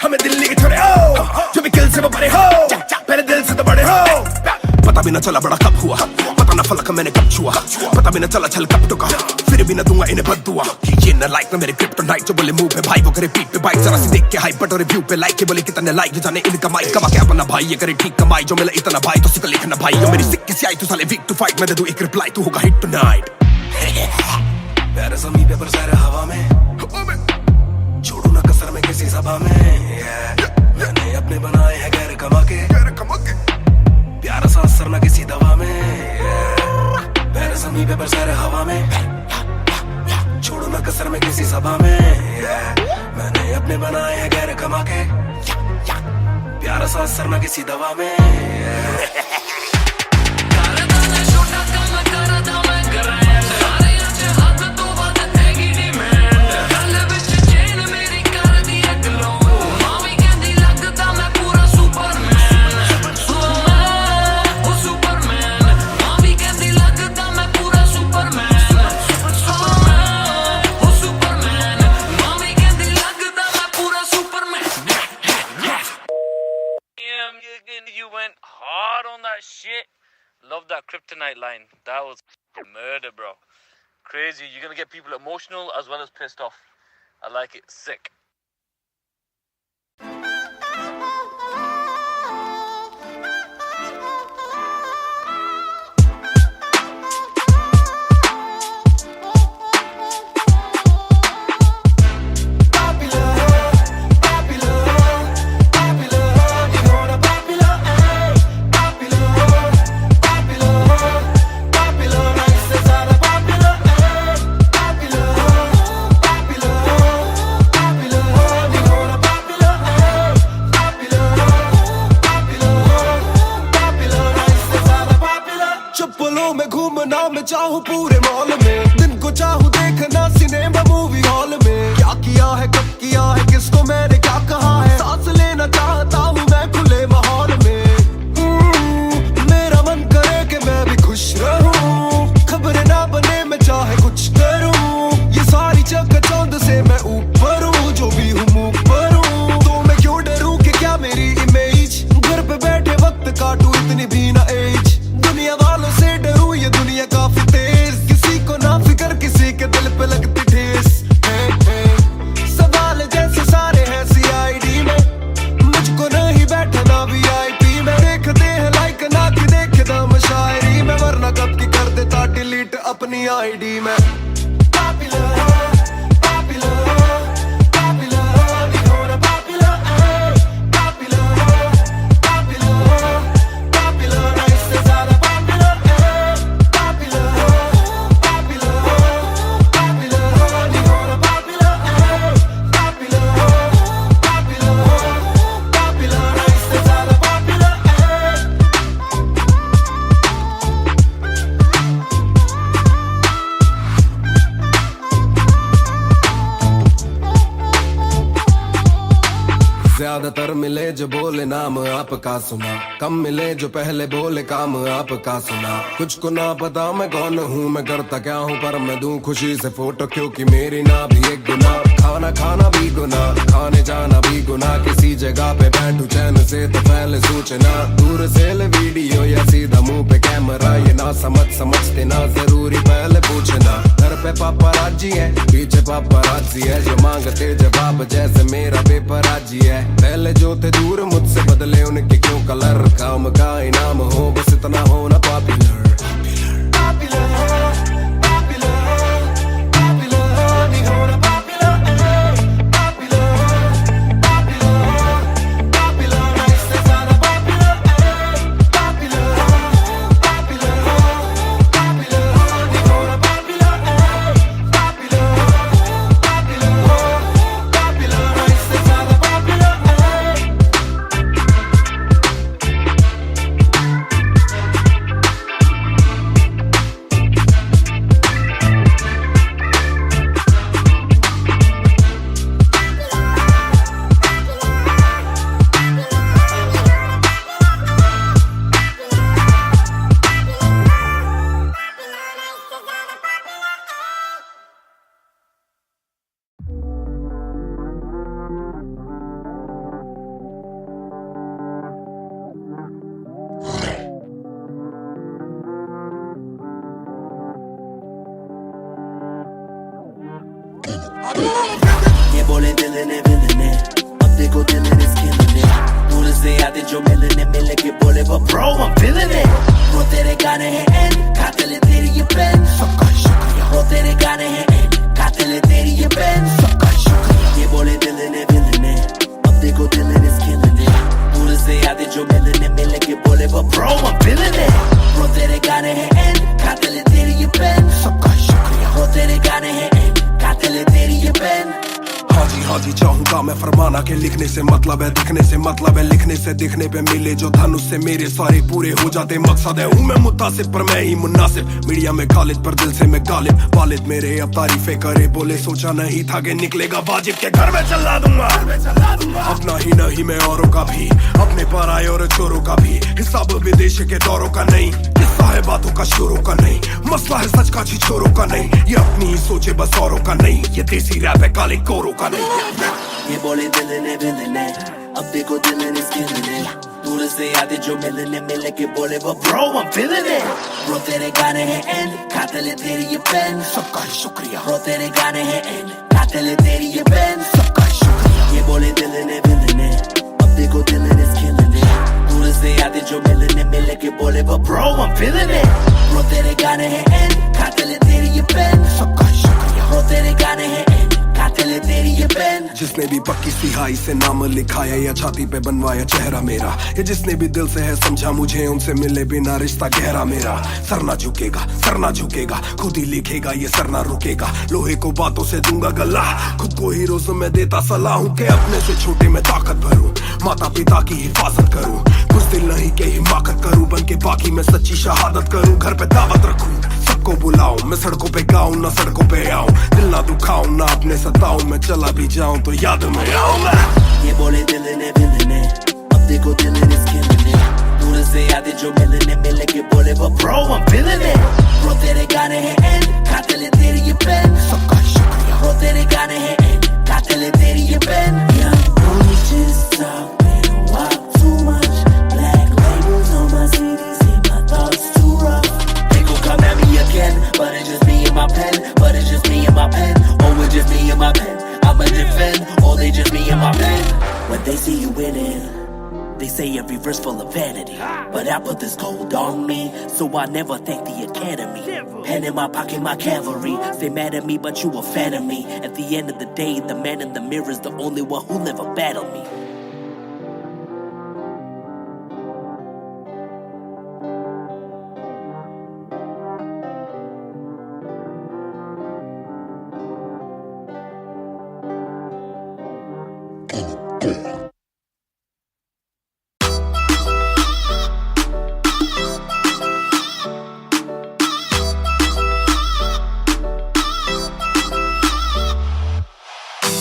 S5: हमें दिल्ली के छोड़े ओ जो भी किल से वो बड़े हो मेरे दिल से तो बड़े हो पता भी ना चला बड़ा कब हुआ पता ना फलक मैंने कब छुआ पता भी ना चला छल कब टुका फिर भी ना दूंगा इन्हें बददुआ ये ना लाइक ना मेरे क्रिप्टोनाइट जो बोले मुंह पे भाई वो करे पीठ पे बाइक जरा सी देख के हाइप बट और रिव्यू पे लाइक के बोले कितने लाइक जाने इनका माइक कमा क्या बना भाई ये करे ठीक कमाई जो मिला इतना भाई तो सिक्का लिखना भाई जो मेरी सिक्की सी आई तू साले वीक टू फाइट मैं दे दूं एक रिप्लाई तू होगा हिट टुनाइट प्यारे ज़मीं पे बरसाए हवा में छोड़ू ना कसर में किसी सभा में मैंने अपने बनाए हैं गैर कमा के प्यारा सा असर ना किसी दवा में प्यारे ज़मीं पे बरसाए हवा में छोड़ू ना कसर में किसी सभा में मैंने अपने बनाए हैं गैर कमा के प्यारा सा असर ना किसी दवा में
S2: करदा ना छोटा काम करदा मैं कਰਾਂ ਸਾਰਿਆਂ ਚ ਹੱਦ ਤੋਂ ਵੱਧ ਹੈਗੀ ਡਿਮਾਂਡ ਗੱਲ ਵਿੱਚ ਚੇਨ ਮੇਰੀ ਕਰਦੀ ਏ ਗਲੋ ਮਾਵੀ ਕਹਿੰਦੀ ਲੱਗਦਾ ਮੈਂ ਪੂਰਾ ਸੁਪਰਮੈਨ ਉਹ ਸੁਪਰਮੈਨ ਮਾਵੀ ਕਹਿੰਦੀ ਲੱਗਦਾ ਮੈਂ ਪੂਰਾ ਸੁਪਰਮੈਨ ਉਹ ਸੁਪਰਮੈਨ ਮਾਵੀ ਕਹਿੰਦੀ ਲੱਗਦਾ ਮੈਂ ਪੂਰਾ Superman
S7: You went hard on that shit. Love that Kryptonite line. That was murder, bro. Crazy. You're gonna get people emotional as well as pissed off. I like it. Sick.
S1: मैं चाहूँ पूरे मॉल में दिन को चाहूँ देखना सिनेमा मूवी हॉल में क्या किया है कब किया है किसको मैंने क्या कहा है अपनी आईडी में ज्यादातर मिले जो बोले नाम आपका सुना, कम मिले जो पहले बोले काम आपका सुना। कुछ को ना पता मैं कौन हूँ, मैं करता क्या हूँ, पर मैं दूं खुशी से फोटो क्योंकि मेरी ना भी एक गुना। खाना खाना भी गुना, खाने जाना भी गुना। किसी जगह पे बैठू चैन से तो पहले सूचना, दूर से ले वीडियो या सीधा मुंह पे कैमरा। ये ना समझते ना जरूरी पहले पूछना। घर पे पापराजी है, पीछे पापराजी है, जो मांगते जवाब जैसे मेरा पेपर आजी है। पहले जो थे दूर मुझसे बदले उनके क्यों कलर, काम का इनाम हो बस इतना होना पॉपुलर।
S6: ये बोले दिल ने अब देखो दिल ने killing it। दूर से आते जो मिलने के बोले वो bro I'm feeling it। वो तेरे गाने हैं एंड कातिल है तेरी ये पेन, सबका शुक्रिया। वो तेरे गाने हैं एंड कातिल है तेरी ये पेन, सबका शुक्रिया। ये बोले दिल ने अब देखो दिल ने killing it। दूर से आते जो मिलने के बोले वो bro I'm feeling it। वो तेरे गाने हैं एंड कातिल है तेरी ये पेन, सबका शुक्रिया। वो तेरे गाने हैं एंड कातिल है तेरी ये पेन।
S1: हाँ जी चाहूंगा मैं फरमाना के लिखने से मतलब है दिखने से मतलब है लिखने से दिखने पे मिले जो धनुष से मेरे सारे पूरे हो जाते मकसद है। हूँ मैं मुतासिब पर मैं ही मुनासिब, मीडिया में खालिद पर दिल से मैं गालिब। वालिद मेरे अब तारीफें करे बोले सोचा नहीं था कि निकलेगा वाजिब के घर में चला दूंगा। अपना ही नहीं मैं औरों का भी, अपने पर आए और चोरों का भी। हिसाब विदेश के दौरों का नहीं, किस्सा है बातों का शोरों का नहीं। मसला है सच का छिछोरों का नहीं, ये अपनी ही सोचे बस औरों का नहीं। ये देसी रैप है काले कोरों का नहीं।
S6: ये बोले दिल ने अब देखो दिल ने killing it। दूर से आते जो मिलने के बोले वो bro I'm feeling it। वो तेरे गाने हैं एंड कातिल है तेरी ये पेन, सबका शुक्रिया। वो तेरे गाने हैं एंड कातिल है तेरी ये पेन, सबका शुक्रिया। ये बोले दिल ने अब देखो दिल ने killing it। दूर से आते जो मिलने के बोले वो bro I'm feeling it। वो तेरे गाने हैं एंड कातिल है तेरी ये पेन, सबका शुक्रिया। वो तेरे गाने हैं एंड कातिल है तेरी ये पेन।
S1: जिसने भी पक्की सिहाई से नाम लिखाया या छाती पे बनवाया चेहरा मेरा, या जिसने भी दिल से है समझा मुझे उनसे मिले बिना रिश्ता गहरा मेरा। सर ना झुकेगा खुद ही लिखेगा ये सर ना रुकेगा। लोहे को बातों से दूंगा गला, खुद को हीरो से मैं देता सलाह हूँ कि अपने से छोटे में ताकत भरूं, माता पिता की हिफाजत करूं। कुछ दिल नहीं के हिमाकत करूं, बन के बाकी मैं सच्ची शहादत करूं। घर पे दावत रखूं, सबको बुलाऊं, मैं सड़कों पे गाऊं ना सड़कों पे आऊं। दिल ना दुखाऊं ना अपने सताऊं, मैं चला भी जाऊं तो याद में आऊं मैं।
S6: ये बोले दिल ने अब देखो दिल ने killing it। दूर से आते जो मिलने के बोले वो bro I'm feeling it। वो तेरे गाने हैं एंड कातिल है तेरी ये पेन, सबका शुक्रिया। वो तेरे गाने हैं एंड कातिल है तेरी ये pen. Young boys just talking a while too much, black labels on my CD, see my thoughts too rough। They gon' come at me again, but it's just me and my pen, but it's just me and my pen, oh it's just me and my pen. I'ma defend, oh they just me and my pen. When they see you winning, They say every verse full of vanity, but I put this gold on me, so I never thank the academy. Pen in my pocket, my cavalry. Stay mad at me, but you a fan of me. At the end of the day, the man in the mirror is the only one who'll ever battle me.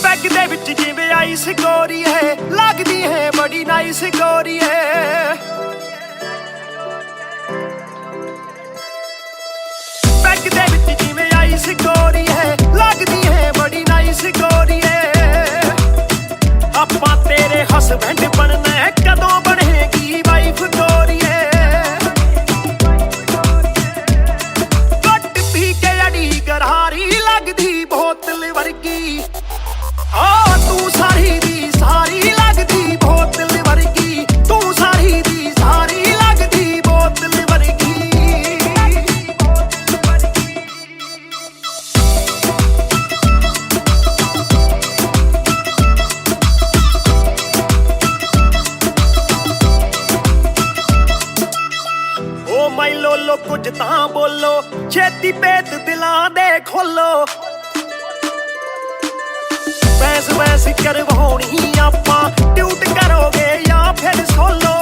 S5: Bag दे विच जिवें आइस गोरी है लगदी है बड़ी नाइस गोरी है बैग दे विच जिवें आइस गोरी है लगदी है बड़ी नाइस गोरी है आपां तेरे हसबैंड बनना है कदों बनेगी वाइफ गोरी है गट पी के अड़ी गरारी लगदी बोतल वर्गी तू सारी दी सारी लगदी बोतल वर्गी तू सारी दी सारी लगदी बोतल वर्गी ओ माई लोलो कुछ तां बोलो छेती पेत दिलां दे खोलो बहस बहस करवाउणी आपां ट्यूट करोगे या फिर सोलो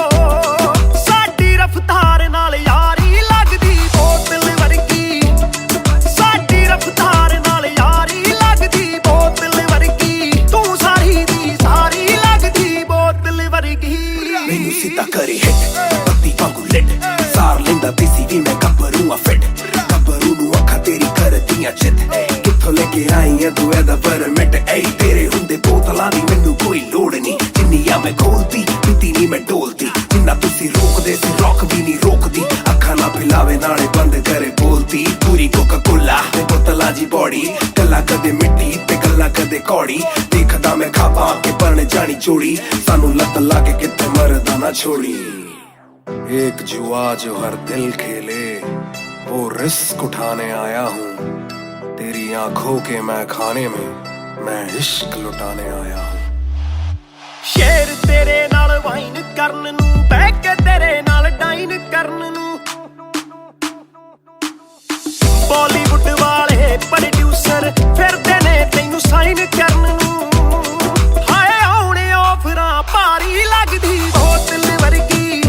S5: साडी रफ्तार नाल यारी लगदी बोतल वर्गी साडी रफ्तार नाल यारी लगदी बोतल वर्गी तू सारी दी सारी लगदी बोतल वर्गी
S3: मैनू सीधा करे हिट पत्ती वांगू लिट सार लेंदा देसी भी मैं गब्बरू आ फिट गब्बरू नू अखा तेरी करदियां चित कित्थों लेके आई है तू एदा परमिट ऐ तेरे हुंदे बोतलां दी मैनू कोई लोड़ नहीं जिन्नियां मैं खोलती पीती नहीं मैं डोलती जिन्ना तुसी रोकदे सी रॉक भी नहीं रोकदी अखा ना पिलावे नाले बंद करे बोलती पूरी कोका कोला ते बोतलां जी बॉडी गल्ला कदे मिट्टी ते गल्ला कदे कौड़ी देखदा मैं खावा के बन जानी जोड़ी सानू लत लागे कित्थे मरदा ना छोड़ी
S1: एक जुआ जो हर दिल खेले वो रिस्क उठाने आया हूँ तेरी आंखों के मैं खाने में मैं इश्क लुटाने आया हूँ
S5: शेर तेरे नाल वाइन करन नू बह के तेरे नाल डाइन करन नू बॉलीवुड वाले प्रोड्यूसर फिरदे ने तैनू साइन करन नू हाय आउणे ऑफरां भारी लगदी बोतल वर्गी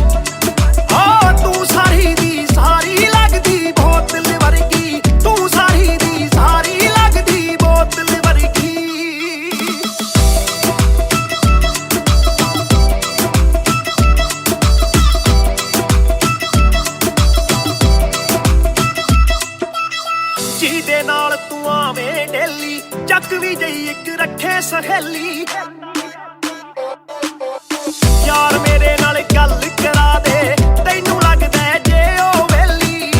S5: तू सारी दी सारी लगदी बोतल वर्गी तू सारी दी सारी लगदी बोतल वर्गी ਜਿਹਦੇ ਨਾਲ ਤੂੰ ਆਵੇਂ ਡੇਲੀ ਚੱਕ ਵੀ ਜਈ ਇੱਕ ਰੱਖੇ ਸਹੇਲੀ ਯਾਰ ਮੇਰੇ ਨਾਲ ਗੱਲ ਕਰਾ ਦੇ ਤੈਨੂੰ ਲੱਗਦਾ ਜੇ ਉਹ ਵੇਲੀ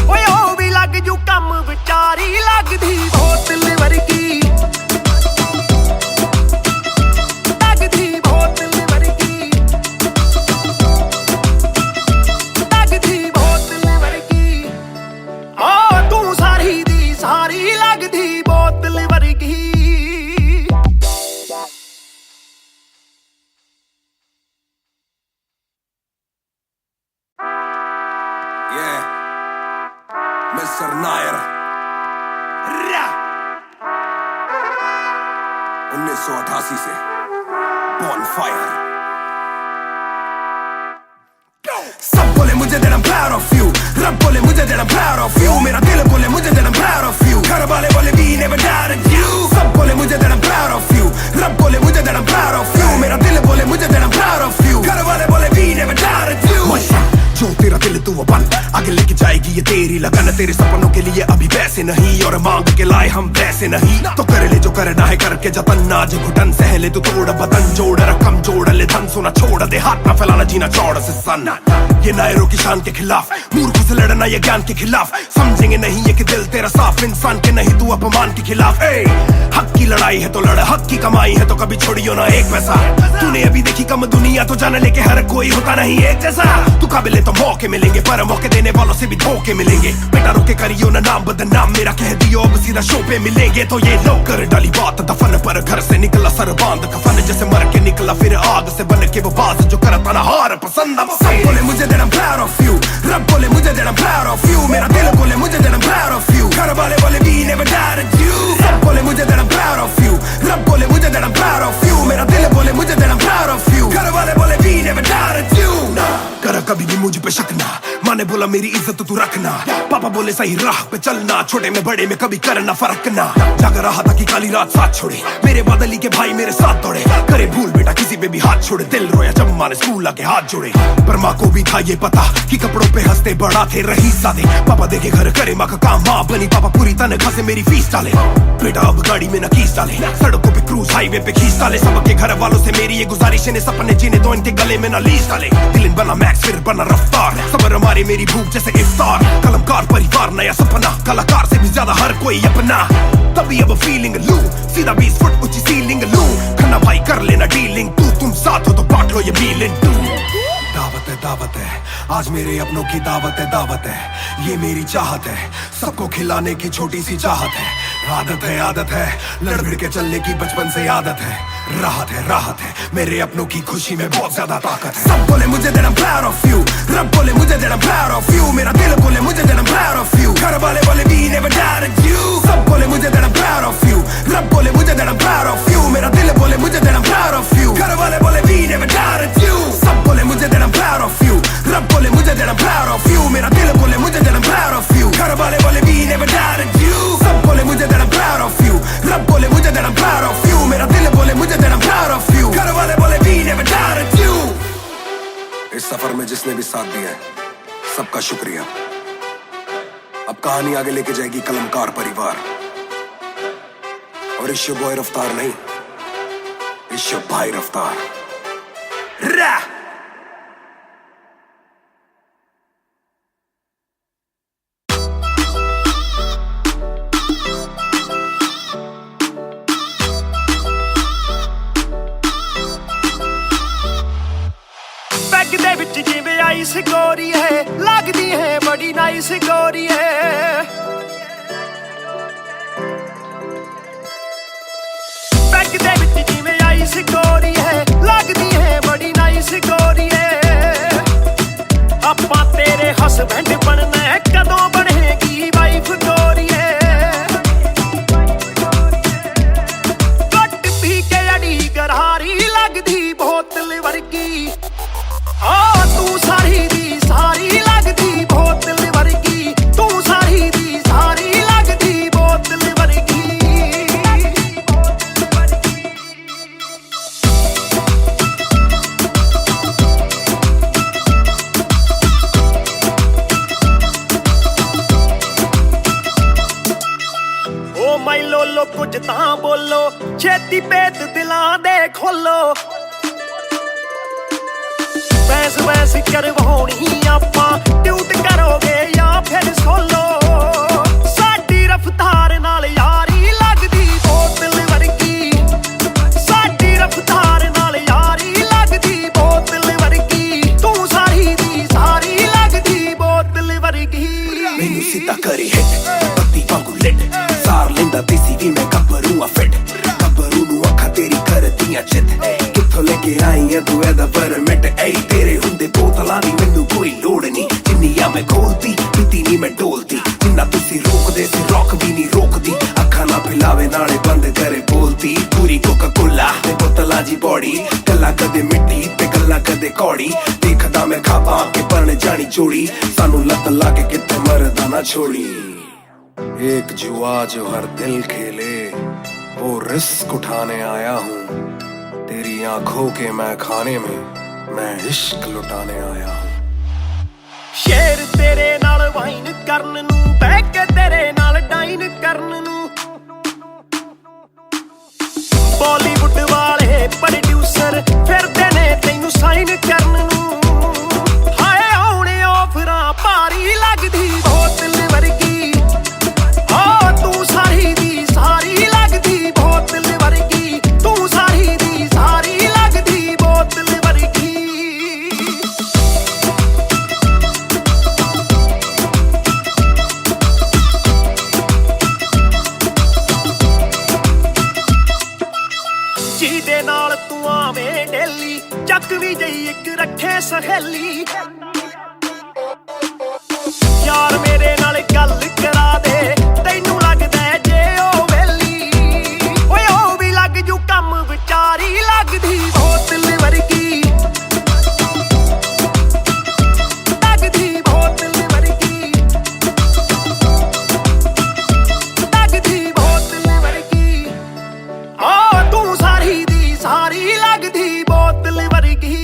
S5: ਓਏ ਉਹ ਵੀ ਲੱਗ ਜੂ ਕੰਮ ਵਿਚਾਰੀ ਲੱਗਦੀ ਬੋਤਲ ਵਰਗੀ ਲੱਗਦੀ ਬੋਤਲ ਵਰਗੀ ਲੱਗਦੀ ਬੋਤਲ ਵਰਗੀ ਤੂੰ ਸਾਰੀ ਦੀ ਸਾਰੀ ਲੱਗਦੀ ਬੋਤਲ ਵਰਗੀ
S3: Yeah, Mr. Nair. 1988 से Bonfire. सब बोले मुझे that I'm proud of you. रब बोले मुझे that I'm proud of you. मेरा दिल बोले मुझे that I'm proud of you. घर वाले बोले we never doubted you. सब बोले मुझे that I'm proud of you. रब बोले मुझे that I'm proud of you. मेरा दिल बोले मुझे that I'm proud of you. घर वाले बोले we never doubted you. जो तेरा दिल तू वो बन आगे लेके जाएगी
S1: ये तेरी लगन, तेरे सपनों के लिए अभी पैसे नहीं और मांग के लाए हम पैसे नहीं। तो कर ले जो करना है करके जतन, आज घुटन सहले तो तोड़ बदन, जोड़ रकम जोड़ ले धन, सोना छोड़ दे हाथ ना फैलाना, जीना चौड़ से सन। ये नायरों की शान के खिलाफ, मूर्खों से लड़ना ये ज्ञान के खिलाफ, समझेंगे नहीं ये कि दिल तेरा साफ, इंसान के नहीं तू अपमान के खिलाफ। हक की लड़ाई है तो लड़, हक की कमाई है तो कभी छोड़ियो ना एक पैसा। तूने अभी देखी कम दुनिया तो जान ले के हर कोई होता नहीं एक जैसा। तू काबिल तो मौके मिलेंगे पर मौके देने वालों से भी धोखे मिलेंगे। बेटा रोके करियो ना नाम बदनाम मेरा, कह दियो अब सीधा शो पे मिलेंगे। तो ये लो कर डाली बात दफन पर, घर से निकला सर बांध कफन, जैसे मर के निकला फिर आग से बन के वो बाज जो करता ना हार पसंद। सब बोले मुझे that I'm proud of you, रब बोले मुझे that I'm proud of you, मेरा दिल बोले मुझे that I'm proud of you, घर वाले बोले we never died at you। सब बोले मुझे that I'm proud of you, रब बोले मुझे that I'm proud of you, मेरा दिल बोले मुझे that I'm proud of you, घर वाले बोले we never died at you। ना कर कभी भी मुझ पे शक ना, माँ ने बोला मेरी इज्जत तू रखना, पापा बोले सही राह पे चलना, छोटे में बड़े में कभी करना फर्क ना। जाग रहा था कि काली रात साथ छोड़े, मेरे बादली के भाई मेरे साथ दौड़े, करे भूल बेटा किसी पे भी हाथ छोड़े, दिल रोया जब माँ ने स्कूल आके हाथ जोड़े। पर माँ को भी था ये पता कि कपड़ों पे हंसते बड़ा थे रही सादे, पापा देखे घर करे माँ का काम, माँ बनी पापा पूरी तनख्वाह से मेरी फीस डाले। बेटा अब गाड़ी में न कीस डाले, सड़कों पे क्रूज हाईवे पे खींच डाले, सबके घर वालों से मेरी ये गुजारिश ने सपने जीने दो इनके गले में न लीस डाले। दिल बना मैक्स फिर बना रफ्तार, सबर हमारे मेरी भूख जैसे इफ्तार, कलमकार परिवार नया सपना, कलाकार से भी ज्यादा हर कोई अपना। तभी अब फीलिंग लू, सीधा 20 फुट ऊंची सीलिंग लू, खन्ना भाई कर लेना डीलिंग, तुम साथ हो तो बांट लो ये बीलिंग तू। दावत है आज मेरे अपनों की दावत है, ये मेरी चाहत है, सबको खिलाने की छोटी सी चाहत है, आदत है लड़ भिड़ के चलने की बचपन से आदत है, राहत है मेरे अपनों की खुशी में बहुत ज्यादा ताकत है। सब बोले मुझे that I'm proud of you, रब बोले मुझे that I'm proud of you, मेरा दिल बोले मुझे that I'm proud of you, घर वाले बोले we never died at you। सब बोले मुझे that I'm proud of you, रब बोले मुझे that I'm proud of you, मेरा दिल बोले मुझे that I'm proud of you, घर वाले बोले we never died at you। सब बोले मुझे that I'm proud of you, रब बोले मुझे that I'm proud of you, मेरा दिल बोले मुझे that I'm proud of you, घर वाले बोले we never died at you। सब बोले मुझे that I'm proud of you, रब बोले मुझे that I'm proud of you, मेरा दिल बोले मुझे that I'm proud of you, घर वाले बोले we never died at you। इस सफर में जिसने भी साथ दिया है सबका शुक्रिया। अब कहानी आगे लेके जाएगी कलमकार परिवार, और इश्यो बॉय रफ्तार नहीं, इश्यो भाई रफ्तार।
S5: बैग दे विच जिवें आइस गोरी है, लगदी है बड़ी नाइस गोरी है। बैग दे विच जिवें आइस गोरी है, लगदी है बड़ी नाइस गोरी है। आपां तेरे हसबैंड बनना है, कदों बनेगी वाइफ गोरी है। घट पी के अड़ी गरारी लगदी बोतल वर्गी, तू सारी दी सारी लगदी बोतल वर्गी, तू सारी दी सारी लगदी बोतल वर्गी। ओ माई लोलो कुछ तां बोलो, छेती पेत दिलां दे खोलो, बहस करवाउणी आपां, ट्यूट करोगे या फिर सोलो। साडी रफ्तार नाल यारी लगदी बोतल वर्गी, साडी रफ्तार नाल यारी लगदी बोतल वर्गी, तू सारी दी सारी लगदी बोतल वर्गी।
S3: मैनू सीधा करी हिट पत्ती वांगू लिट, सार लेंदा देसी भी मैं गब्बरू आ फिट, गब्बरू नू अखा तेरी करदियां चित, कित्थों लेके आई है तू एदा परमिट। ऐ तेरे हुंदे बोतलां दी मैनू कोई लोड़ नहीं, जिन्नियां मैं खोलती पीती नहीं मैं डोलती, जिन्ना तुसी रोकदे सी रॉक भी नहीं रोकदी, अखां ना पिलावे नाले बंद करे बोलती, पूरी कोका कोला ते बोतलां जी बॉडी, गल्लां कदे मिट्टी ते गल्लां कदे कौड़ी, देखदा मैं खाबा के परने जानी जोड़ी, सानू लत लाके कित्थे मरदा ना छोड़ी। एक जुआ जो हर दिल खेले वो रिस्क उठाने आया हूँ, तेरी आंखों के मैं खाने में मैं इश्क लुटाने आया हूँ।
S5: शेर तेरे नाल वाइन करन नू बह के तेरे नाल डाइन करन नू बॉलीवुड वाले प्रोड्यूसर फिरदे ने तैनू साइन करन नू हाय आउणे ऑफरां भारी लगदी बोतल वर्गी हो तू सारी दी सारी लगदी बोतल वर्गी तू सारी दी सारी लगदी बोतल वर्गी ਜਿਹਦੇ ਨਾਲ ਤੂੰ ਆਵੇਂ ਡੇਲੀ ਚੱਕ ਵੀ ਜਈ ਇੱਕ ਰੱਖੇ ਸਹੇਲੀ ਯਾਰ ਮੇਰੇ ਨਾਲ ਗੱਲ ਕਰਾ ਦੇ ਤੈਨੂੰ ਲੱਗਦਾ ਜੇ ਉਹ ਵੇਲੀ ਓਏ ਉਹ ਵੀ ਲੱਗ ਜੂ ਕੰਮ ਵਿਚਾਰੀ ਲੱਗਦੀ ਬੋਤਲ ਵਰਗੀ ਲੱਗਦੀ ਬੋਤਲ ਵਰਗੀ ਲੱਗਦੀ ਬੋਤਲ ਵਰਗੀ ਓ ਤੂੰ ਸਾਰੀ ਦੀ ਸਾਰੀ ਲੱਗਦੀ ਬੋਤਲ ਵਰਗੀ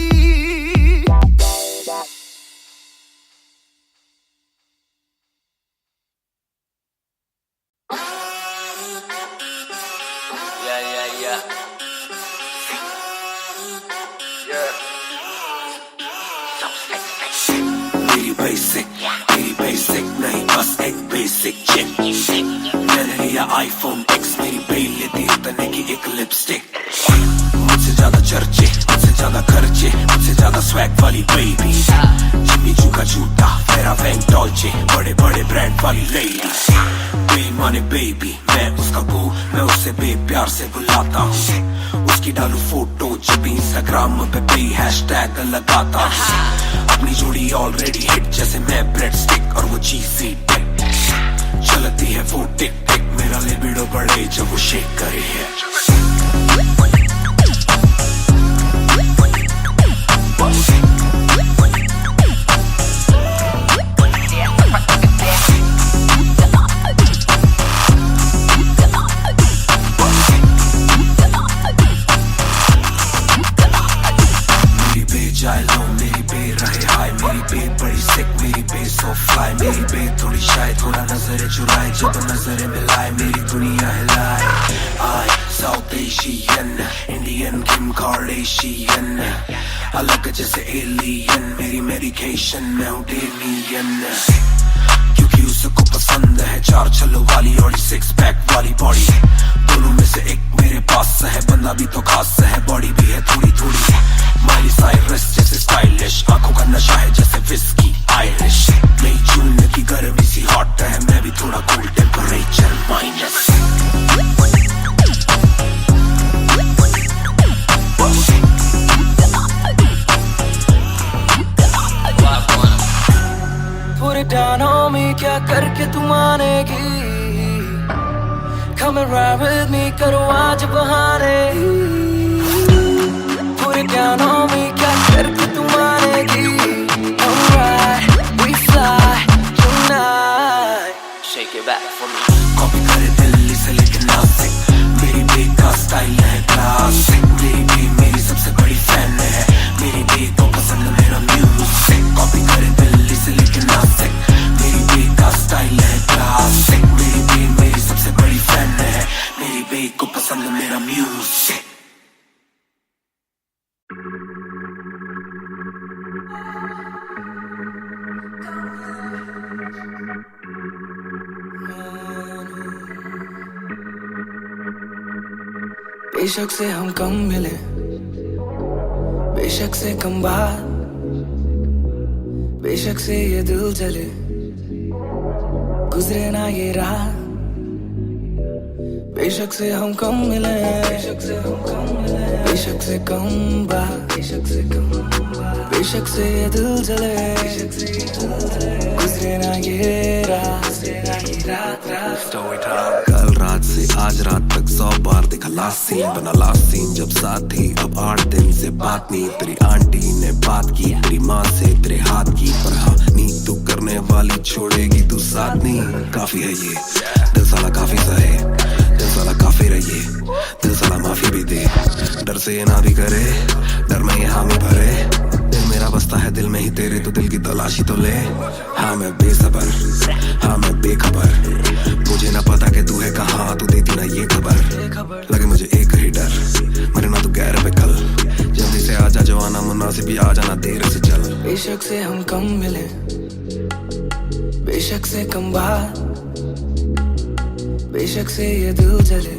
S3: मेरी basic नहीं बस एक basic chick मैंने लिया iPhone X मेरी बेल लेती इतने की एक लिपस्टिक मुझसे ज्यादा चर्चे मुझसे ज्यादा खर्चे मुझसे ज्यादा स्वैग वाली बेबी जिम्मी चू का जूता मेरा वैंग डॉल्चे बड़े बड़े ब्रांड वाली लेडी बेईमाने बेबी मैं उसका बू मैं उसे बेप्यार से बुलाता हूँ उसकी डालू फोटो जब इंस्टाग्राम पे पे हैशटैग लगाता हूँ अपनी जोड़ी ऑलरेडी हिट जैसे मैं ब्रेड स्टिक और वो चीज़ी टिक चलती है वो टिक टिक मेरा लिबिडो बढ़े जब वो शेक करे है जाए लो मेरी बे रहे हाय मेरी बे बड़ी सिक मेरी बे सो फ्लाई मेरी बे थोड़ी शाय थोड़ा नजरे चुराए जब नजरे मिलाए मेरी दुनिया हिलाए आई साउथ एशियन इंडियन किम कार्डेशियन अलग जैसे एलियन मेरी मेडिकेशन मैं हूँ डेलियन क्योंकि उसको पसंद है चार छल्लो वाली और सिक्स पैक वाली बॉडी दोनों में से एक मेरे पास है बंदा भी तो खास है बॉडी भी है थोड़ी थोड़ी माइली साइरस जैसे स्टाइलिश आंखों का नशा है जैसे विस्की आयरिश मई जून की गर्मी सी हॉट है मैं भी थोड़ा cool temperature minus
S4: Put it down on me, क्या करके तू मानेगी Come and ride with me, करो आज बहाने Put it down on me, क्या करके तू मानेगी Alright, we fly tonight Shake it back for me
S3: copy करे दिल्ली से लेके नासिक मेरी बे का स्टाइल है क्लासिक मेरी बे मेरी सबसे बड़ी फैन है मेरी बे को पसंद मेरा म्यूजिक कॉपी करे दिल्ली से लेके नासिक मेरी बे का स्टाइल है क्लासिक मेरी बे मेरी सबसे बड़ी फैन है मेरी बे को पसंद मेरा म्यूजिक
S4: बेशक से हम कम मिले बेशक से कम बात बेशक से ये दिल जले गुजरे ना ये रात बेशक से हम कम मिले बेशक से हम कम मिले बेशक से कम बात बेशक से कम बात बेशक से ये दिल जले गुजरे ना ये रात
S1: कल रात से आज रात तक 100 बार देखा लास्ट सीन बना लास्ट सीन जब साथ थी अब 8 दिन से बात नहीं तेरी आंटी ने बात की तेरी माँ से तेरे हाथ की पर हाँ नी तू करने वाली छोड़ेगी तू साथ नहीं काफी है ये दिल साला काफी सहे दिल साला काफी रहिए दिल साला माफी भी दे डर से ये ना भी करे डर में ये हामी भरे दिल मेरा बसता है दिल में ही तेरे, तो दिल की तलाशी तो ले। हाँ मैं बेसबर, हाँ मैं बेखबर, मुझे ना पता कि तू है कहाँ, तू देती ना ये खबर। लगे मुझे एक ही डर, मरे ना तू गैर पे कल, जल्दी से आजा जो आना मुनासिब ही आ जाना, देर से चल।
S4: बेशक से हम कम मिले, बेशक से कम बात, बेशक से ये दिल जले,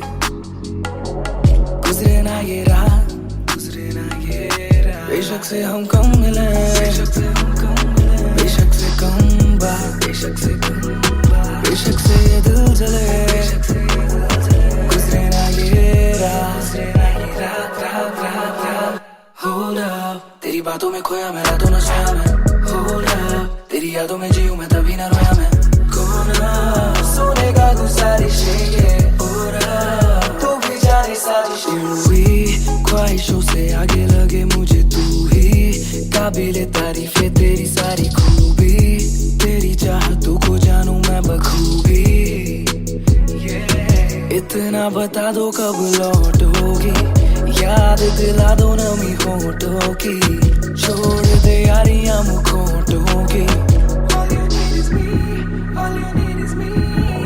S4: गुजरे ना ये रात, गुजरे ना ये रात। बेशक से हम कम मिले, बेशक से हम कम मिले, बेशक से कम बात, बेशक से कम बात, बेशक से ये दिल जले, बेशक से ये दिल जले, गुजरे ना ये रात, गुजरे ना ये रात, रात रात रात। Hold up, तेरी बातों में खोया मैं, रातों न सोया मैं। Hold up, तेरी यादों में जीऊं मैं, तभी ना रोया मैं। कौन सोने का गुजारिश है, तू भी जाने साजिश हुई, ख्वाहिशों से आगे लगे मुझे तू ही, काबिले तारीफ है तेरी सारी खूबी, तेरी चाहतों को जानूं मैं बखूबी। इतना बता दो कब लौटोगी, याद दिला दो नमी होठों की, छोड़ दे यारियां मुखोटों की।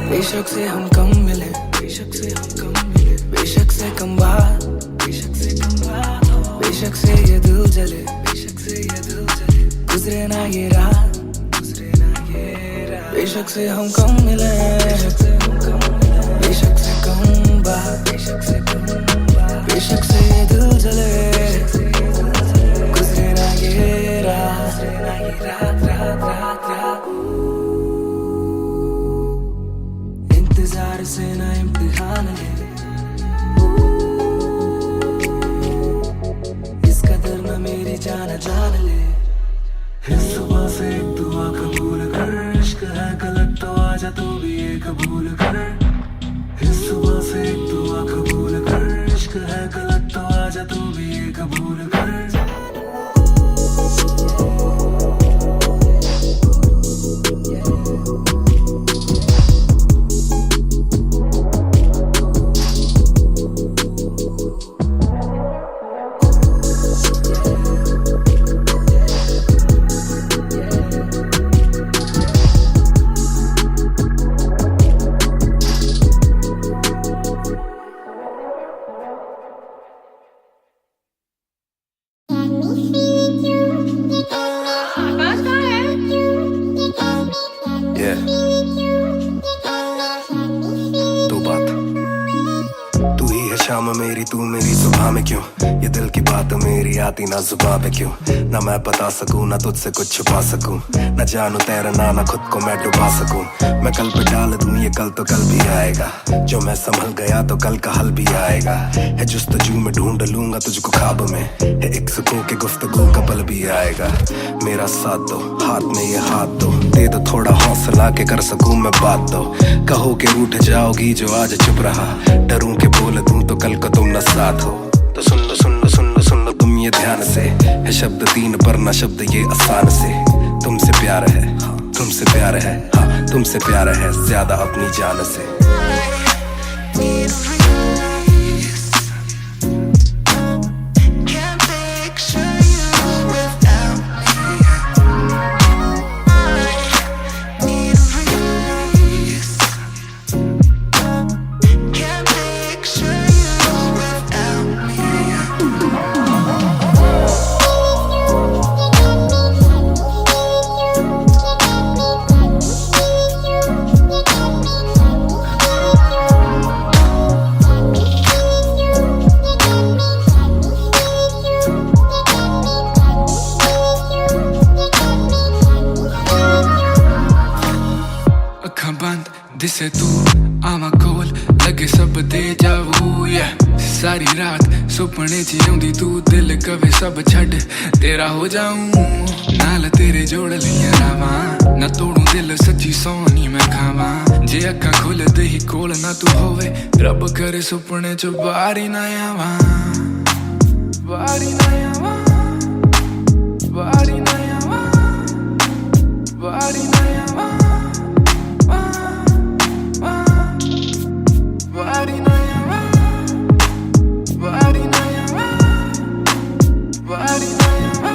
S4: बेशक से हम कम मिले, बेशक से हम कम मिले, बेशक से कम बात, बेशक से कम बात, बेशक से ये दिल जले, बेशक से ये दिल जले, गुजरे ना ये रात, गुजरे ना ये रात। बेशक से हम कम मिले, बेशक से हम कम मिले, बेशक से कम बात, बेशक से कम बात, बेशक से ये दिल जले, गुजरे ना ये रात, गुजरे ना ये रात, रात रात रात। इंतजार से ना इम्तिहान ले, इस कदर ना मेरी जान जान ले। इस सुबह से एक दुआ कबूल कर, इश्क है गलत तो आजा तू भी ये कबूल कर। इस सुबह से एक दुआ कबूल कर, इश्क है गलत तो आजा तू भी ये कबूल कर।
S1: शाम मेरी तू मेरी सुबह में क्यों, ये दिल की बात मेरी आती ना जुबान पे क्यों, ना मैं बता सकूं ना तुझसे कुछ छुपा सकूं, ना जानू तैरना ना खुद को मैं डुबा सकूं। मैं कल पे डाल दूं ये कल तो कल भी आएगा, जो मैं संभल गया तो कल का हल भी आएगा। है जुस्तजू में ढूंढ लूंगा तुझको ख्वाब में, है एक सुकून के गुफ्तगू का पल भी आएगा। मेरा साथ दो, हाथ में ये हाथ दो, दे दो थोड़ा हौसला के कर सकूं मैं बात दो। कहो के रूठ जाओगी जो आज चुप रहा, डरूं के बोल दूं तो कल को तुम न साथ हो। तो सुन लो सुन लो सुन लो सुन लो तुम ये ध्यान से, है शब्द तीन पर ना शब्द ये आसान से। तुमसे प्यार है, हाँ तुमसे प्यार है, हाँ तुमसे प्यार है ज्यादा अपनी जान से।
S9: दिसे तू आवा कोल लगे सब दे जावू, सारी रात सुपने च आउंदी तू, दिल कवे सब छड़ तेरा हो जाऊं, नाल तेरे जोड़ लिया रावा, ना तोड़ू दिल सच्ची सोनी मैं खावा। जे अक्खां खुलदे ही कोल ना तू होवे, रब करे सुपने च बारी ना आवा, बारी ना आवा, बारी ना आवा, बारी ना आवा, बारी ना आवा, बारी ना आवा, बारी ना आवा,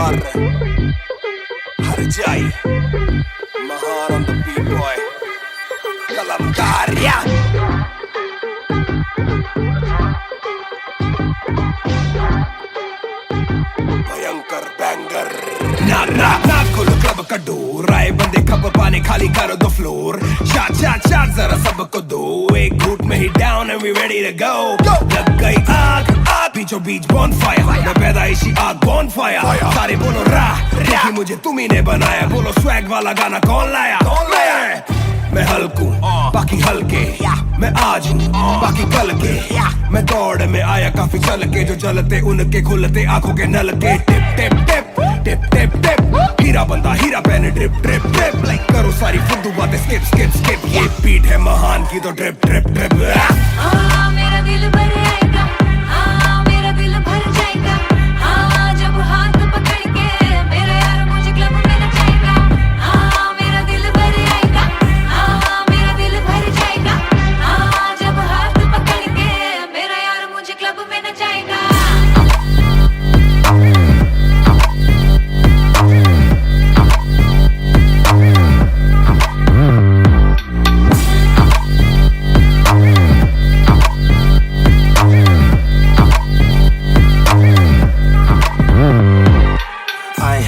S1: Raftaar, Harjai, Mahan on the beat boy, Kalamkar, yeah. Bhayankar banger. ना खोलो क्लब का डोर, आए बंदे खब पाने खाली करो दो फ्लोर, शाट जरा सबको दो, एक घूट में ही down and we ready to go. लग गई आग बीचों बीच bonfire, मैं पैदाइशी आग bonfire, सारे बोलो रा क्योंकि मुझे तुम्ही ने बनाया, बोलो स्वैग वाला गाना कौन लाया, मैं हल्कू बाकी हल्के, मैं आज हूँ बाकी कल के, मैं दौड़ में आया काफी चल के, जो चलते उनके खुलते आंखों के नल के, टिप टिप टिप टिप टिप टिप, हीरा बंदा हीरा पहने ड्रिप ड्रिप ड्रिप, लाइक करो सारी फुद्दू बातें स्किप स्किप स्किप, ये बीट है महान की तो ड्रिप ड्रिप ड्रिप।
S8: मेरा दिल भर आएगा, मेरा दिल भर जाएगा, जब हाथ पकड़ के मेरा यार मुझे क्लब में नचाएगा, मेरा दिल भर आएगा, मेरा दिल भर जाएगा, जब हाथ पकड़ के मेरा यार मुझे क्लब में नचाएगा।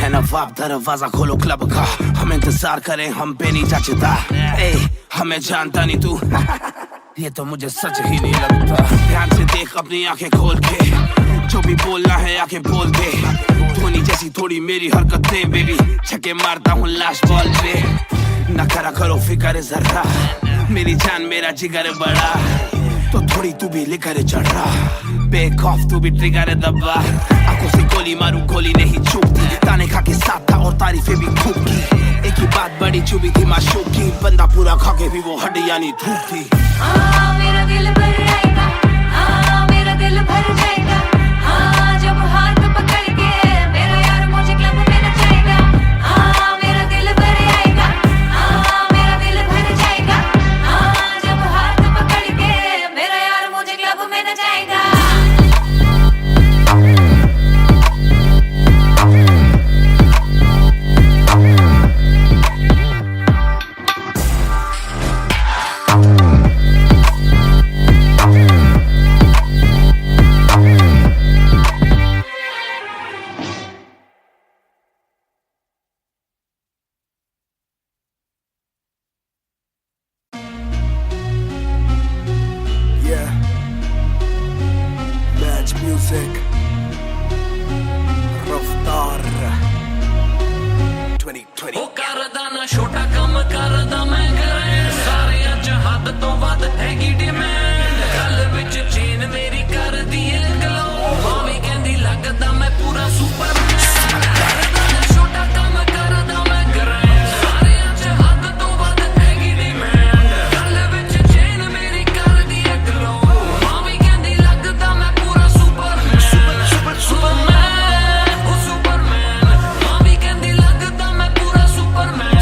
S6: नवाब दरवाजा खोलो क्लब का, हम इंतजार करें हम पे नहीं जचता, हमें जानता नहीं तू ये तो मुझे सच ही नहीं लगता, ध्यान से देख अपनी आंखें खोल के, जो भी बोलना है आके बोल दे, धोनी जैसी थोड़ी मेरी हरकतें बेबी, छक्के मारता हूँ लास्ट बॉल पे, न करा करो फिक्र जरा, मेरी जान मेरा जिगर बड़ा, तो थोड़ी तू भी लेकर चढ़ रहा, बेक ऑफ तू भी ट्रिगर दबा, आंखों से गोली मारूं गोली नहीं चूकती, ताने खा के साथ था और तारीफें भी खूब की, एक ही बात बड़ी चुभी थी माशूक की, बंदा पूरा खा के भी वो हड्डियां नहीं धूप थी।
S8: मेरा दिल भर आएगा, मेरा दिल भर जाएगा, जब हाथ पकड़ के मेरा यार मुझे क्लब में नचाएगा, मेरा दिल भर आएगा, मेरा दिल भर जाएगा, जब हाथ पकड़ के मेरा यार मुझे क्लब में नचाएगा।
S1: Music, Raftaar 2020।
S2: ਉਹ ਕਰਦਾ ਨਾ ਛੋਟਾ ਕੰਮ ਕਰਦਾ ਮੈਂ ਗ੍ਰੈਂਡ, ਸਾਰੇ ਅੱਜ ਹੱਦ ਤੋਂ ਵੱਧ ਹੈਗੀ ਡਿਮਾਂਡ, ਗੱਲ ਵਿੱਚ ਚੇਨ ਮੇਰੀ ਕਰਦੀ ਏ ਗਲੋ, ਮਾਮੀ ਕਹਿੰਦੀ ਲੱਗਦਾ ਮੈਂ ਪੂਰਾ ਸੁਪਰਮੈਨ, ਕਰਦਾ ਨਾ ਛੋਟਾ ਕੰਮ ਕਰਦਾ ਮੈਂ ਗ੍ਰੈਂਡ, ਸਾਰੇ ਅੱਜ ਹੱਦ ਤੋਂ ਵੱਧ ਹੈਗੀ ਡਿਮਾਂਡ, ਗੱਲ ਵਿੱਚ ਚੇਨ ਮੇਰੀ ਕਰਦੀ ਏ ਗਲੋ, ਮਾਮੀ ਕਹਿੰਦੀ ਲੱਗਦਾ ਮੈਂ ਪੂਰਾ ਸੁਪਰਮੈਨ, ਸੁਪਰਮੈਨ, ਉਹ ਸੁਪਰਮੈਨ, ਮਾਮੀ ਕਹਿੰਦੀ ਲੱਗਦਾ ਮੈਂ ਪੂਰਾ ਸੁਪਰਮੈਨ,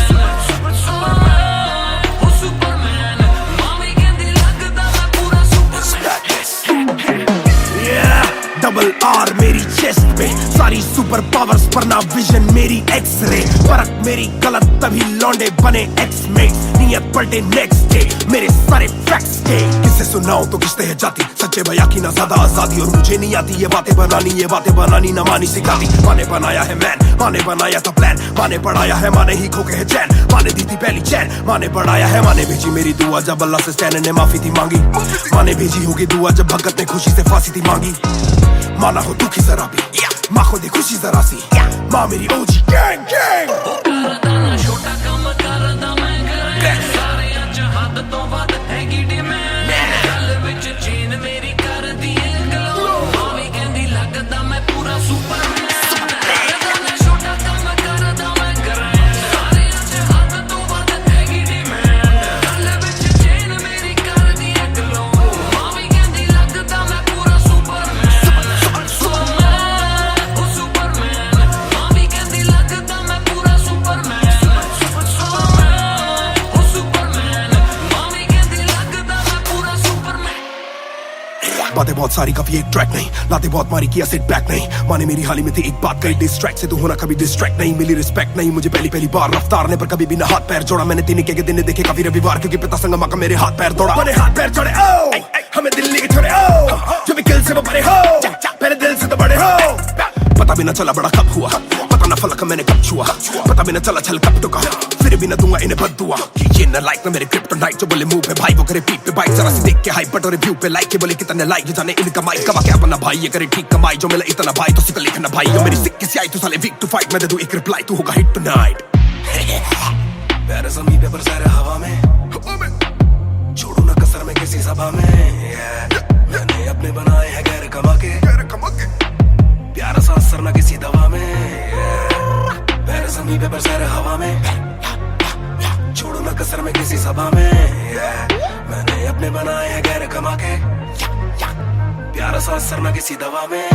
S2: ਸੁਪਰਮੈਨ, ਉਹ ਸੁਪਰਮੈਨ, ਮਾਮੀ ਕਹਿੰਦੀ ਲੱਗਦਾ ਮੈਂ ਪੂਰਾ ਸੁਪਰਮੈਨ।
S1: डबल आर मेरी चेस्ट पे, सारी सुपर पावर्स पर ना विजन मेरी एक्स-रे, फर्क मेरी गलत तभी लौंडे बने एक्स-मेट्स, नियत पलटे नेक्स्ट डे, मेरे सारे फैक्ट्स के, किससे सुनाऊं तो किसते है जाती, सच्चे भैया की ना ज्यादा आजादी, और मुझे नहीं आती ये बातें बनानी ना मानी सिखाती, माने बनाया है मैन, माने बनाया था प्लान, माने पढ़ाया है माने ही खोके है चैन, माने दी थी पहली चैन, माने बढ़ाया है माने भेजी मेरी दुआ जब अल्लाह से स्टैन ने माफी थी मांगी, माने भेजी होगी दुआ जब भगत ने खुशी से फांसी थी मांगी, माना हो दुखी जरा भी, माँ को दे खुशी जरा सी, माँ मेरी ओजी गैंग गैंग।
S2: ਕਰਦਾ ਨਾ ਛੋਟਾ ਕੰਮ ਕਰਦਾ ਮੈਂ ਗ੍ਰੈਂਡ, ਸਾਰੇ ਅੱਜ ਹੱਦ ਤੋਂ ਵੱਧ ਹੈਗੀ ਡਿਮਾਂਡ, ਗੱਲ ਵਿੱਚ ਚੇਨ ਮੇਰੀ ਕਰਦੀ ਏ ਗਲੋ, ਮਾਮੀ ਕਹਿੰਦੀ ਲੱਗਦਾ ਮੈਂ ਪੂਰਾ ਸੁਪਰਮੈਨ, ਕਰਦਾ ਨਾ ਛੋਟਾ ਕੰਮ ਕਰਦਾ ਮੈਂ ਗ੍ਰੈਂਡ, ਸਾਰੇ ਅੱਜ ਹੱਦ ਤੋਂ ਵੱਧ ਹੈਗੀ ਡਿਮਾਂਡ, ਗੱਲ ਵਿੱਚ ਚੇਨ ਮੇਰੀ ਕਰਦੀ ਏ ਗਲੋ, ਮਾਮੀ ਕਹਿੰਦੀ ਲੱਗਦਾ ਮੈਂ ਪੂਰਾ ਸੁਪਰਮੈਨ, ਸੁਪਰਮੈਨ, ਉਹ ਸੁਪਰਮੈਨ, ਮਾਮੀ ਕਹਿੰਦੀ ਲੱਗਦਾ ਮੈਂ ਪੂਰਾ ਸੁਪਰਮੈਨ।
S1: बातें बहुत सारी कभी एक ट्रैक नहीं लाते बहुत मारी किया सिट बैक नहीं माने मेरी हाल ही में थी एक बात कही डिस्ट्रैक्ट से तू होना कभी डिस्ट्रैक्ट नहीं मिली रिस्पेक्ट नहीं मुझे पहली बार रफ्तार ने पर कभी भी ना हाथ पैर जोड़ा मैंने तीन के दिन देखे कभी रविवार क्योंकि पिता संगमा का मेरे हाथ पैर दौड़ा मैंने हाथ पैर जोड़े ओ हमें दिल्ली के छोड़े ओ जो भी किल से वो बड़े हो पहले दिल से तो बड़े हो पता भी ना चला बड़ा कब हुआ पता ना फलक मैंने कब छुआ पता भी ना चला छल कब टुका फिर भी ना दूंगा इन्हें बद्दुआ ये ना लाइक ना मेरे क्रिप्टोनाइट जो बोले मुंह पे भाई वो करे पीठ पे बाइक जरा सी देख के हाइप बट और रिव्यू पे लाइक के बोले कितने लाइक जाने इनका माइक कमा के अपना भाई ये करे ठीक कमाई जो मिला इतना भाई तो सिक लिखना भाई यो मेरी सिक्के से आई तू साले वीक टू फाइट मैं दे दूं एक रिप्लाई तू होगा हिट टुनाइट मेरे ज़मीन पे बरसाए हवा में छोड़ू ना कसर में किसी सभा में मैंने अपने बनाए हैं गैर कमा के प्यारा सा असर ना किसी दवा में मेरे ज़मीन पे बरसाए हवा में छोड़ू ना कसर में किसी सभा में मैंने अपने बनाए हैं गैर कमा के प्यारा सा असर ना किसी दवा में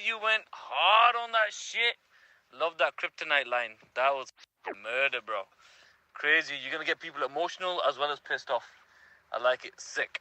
S7: You went hard on that shit. Love that kryptonite line. That was murder, bro. Crazy. You're gonna get people emotional as well as pissed off. I like it. Sick.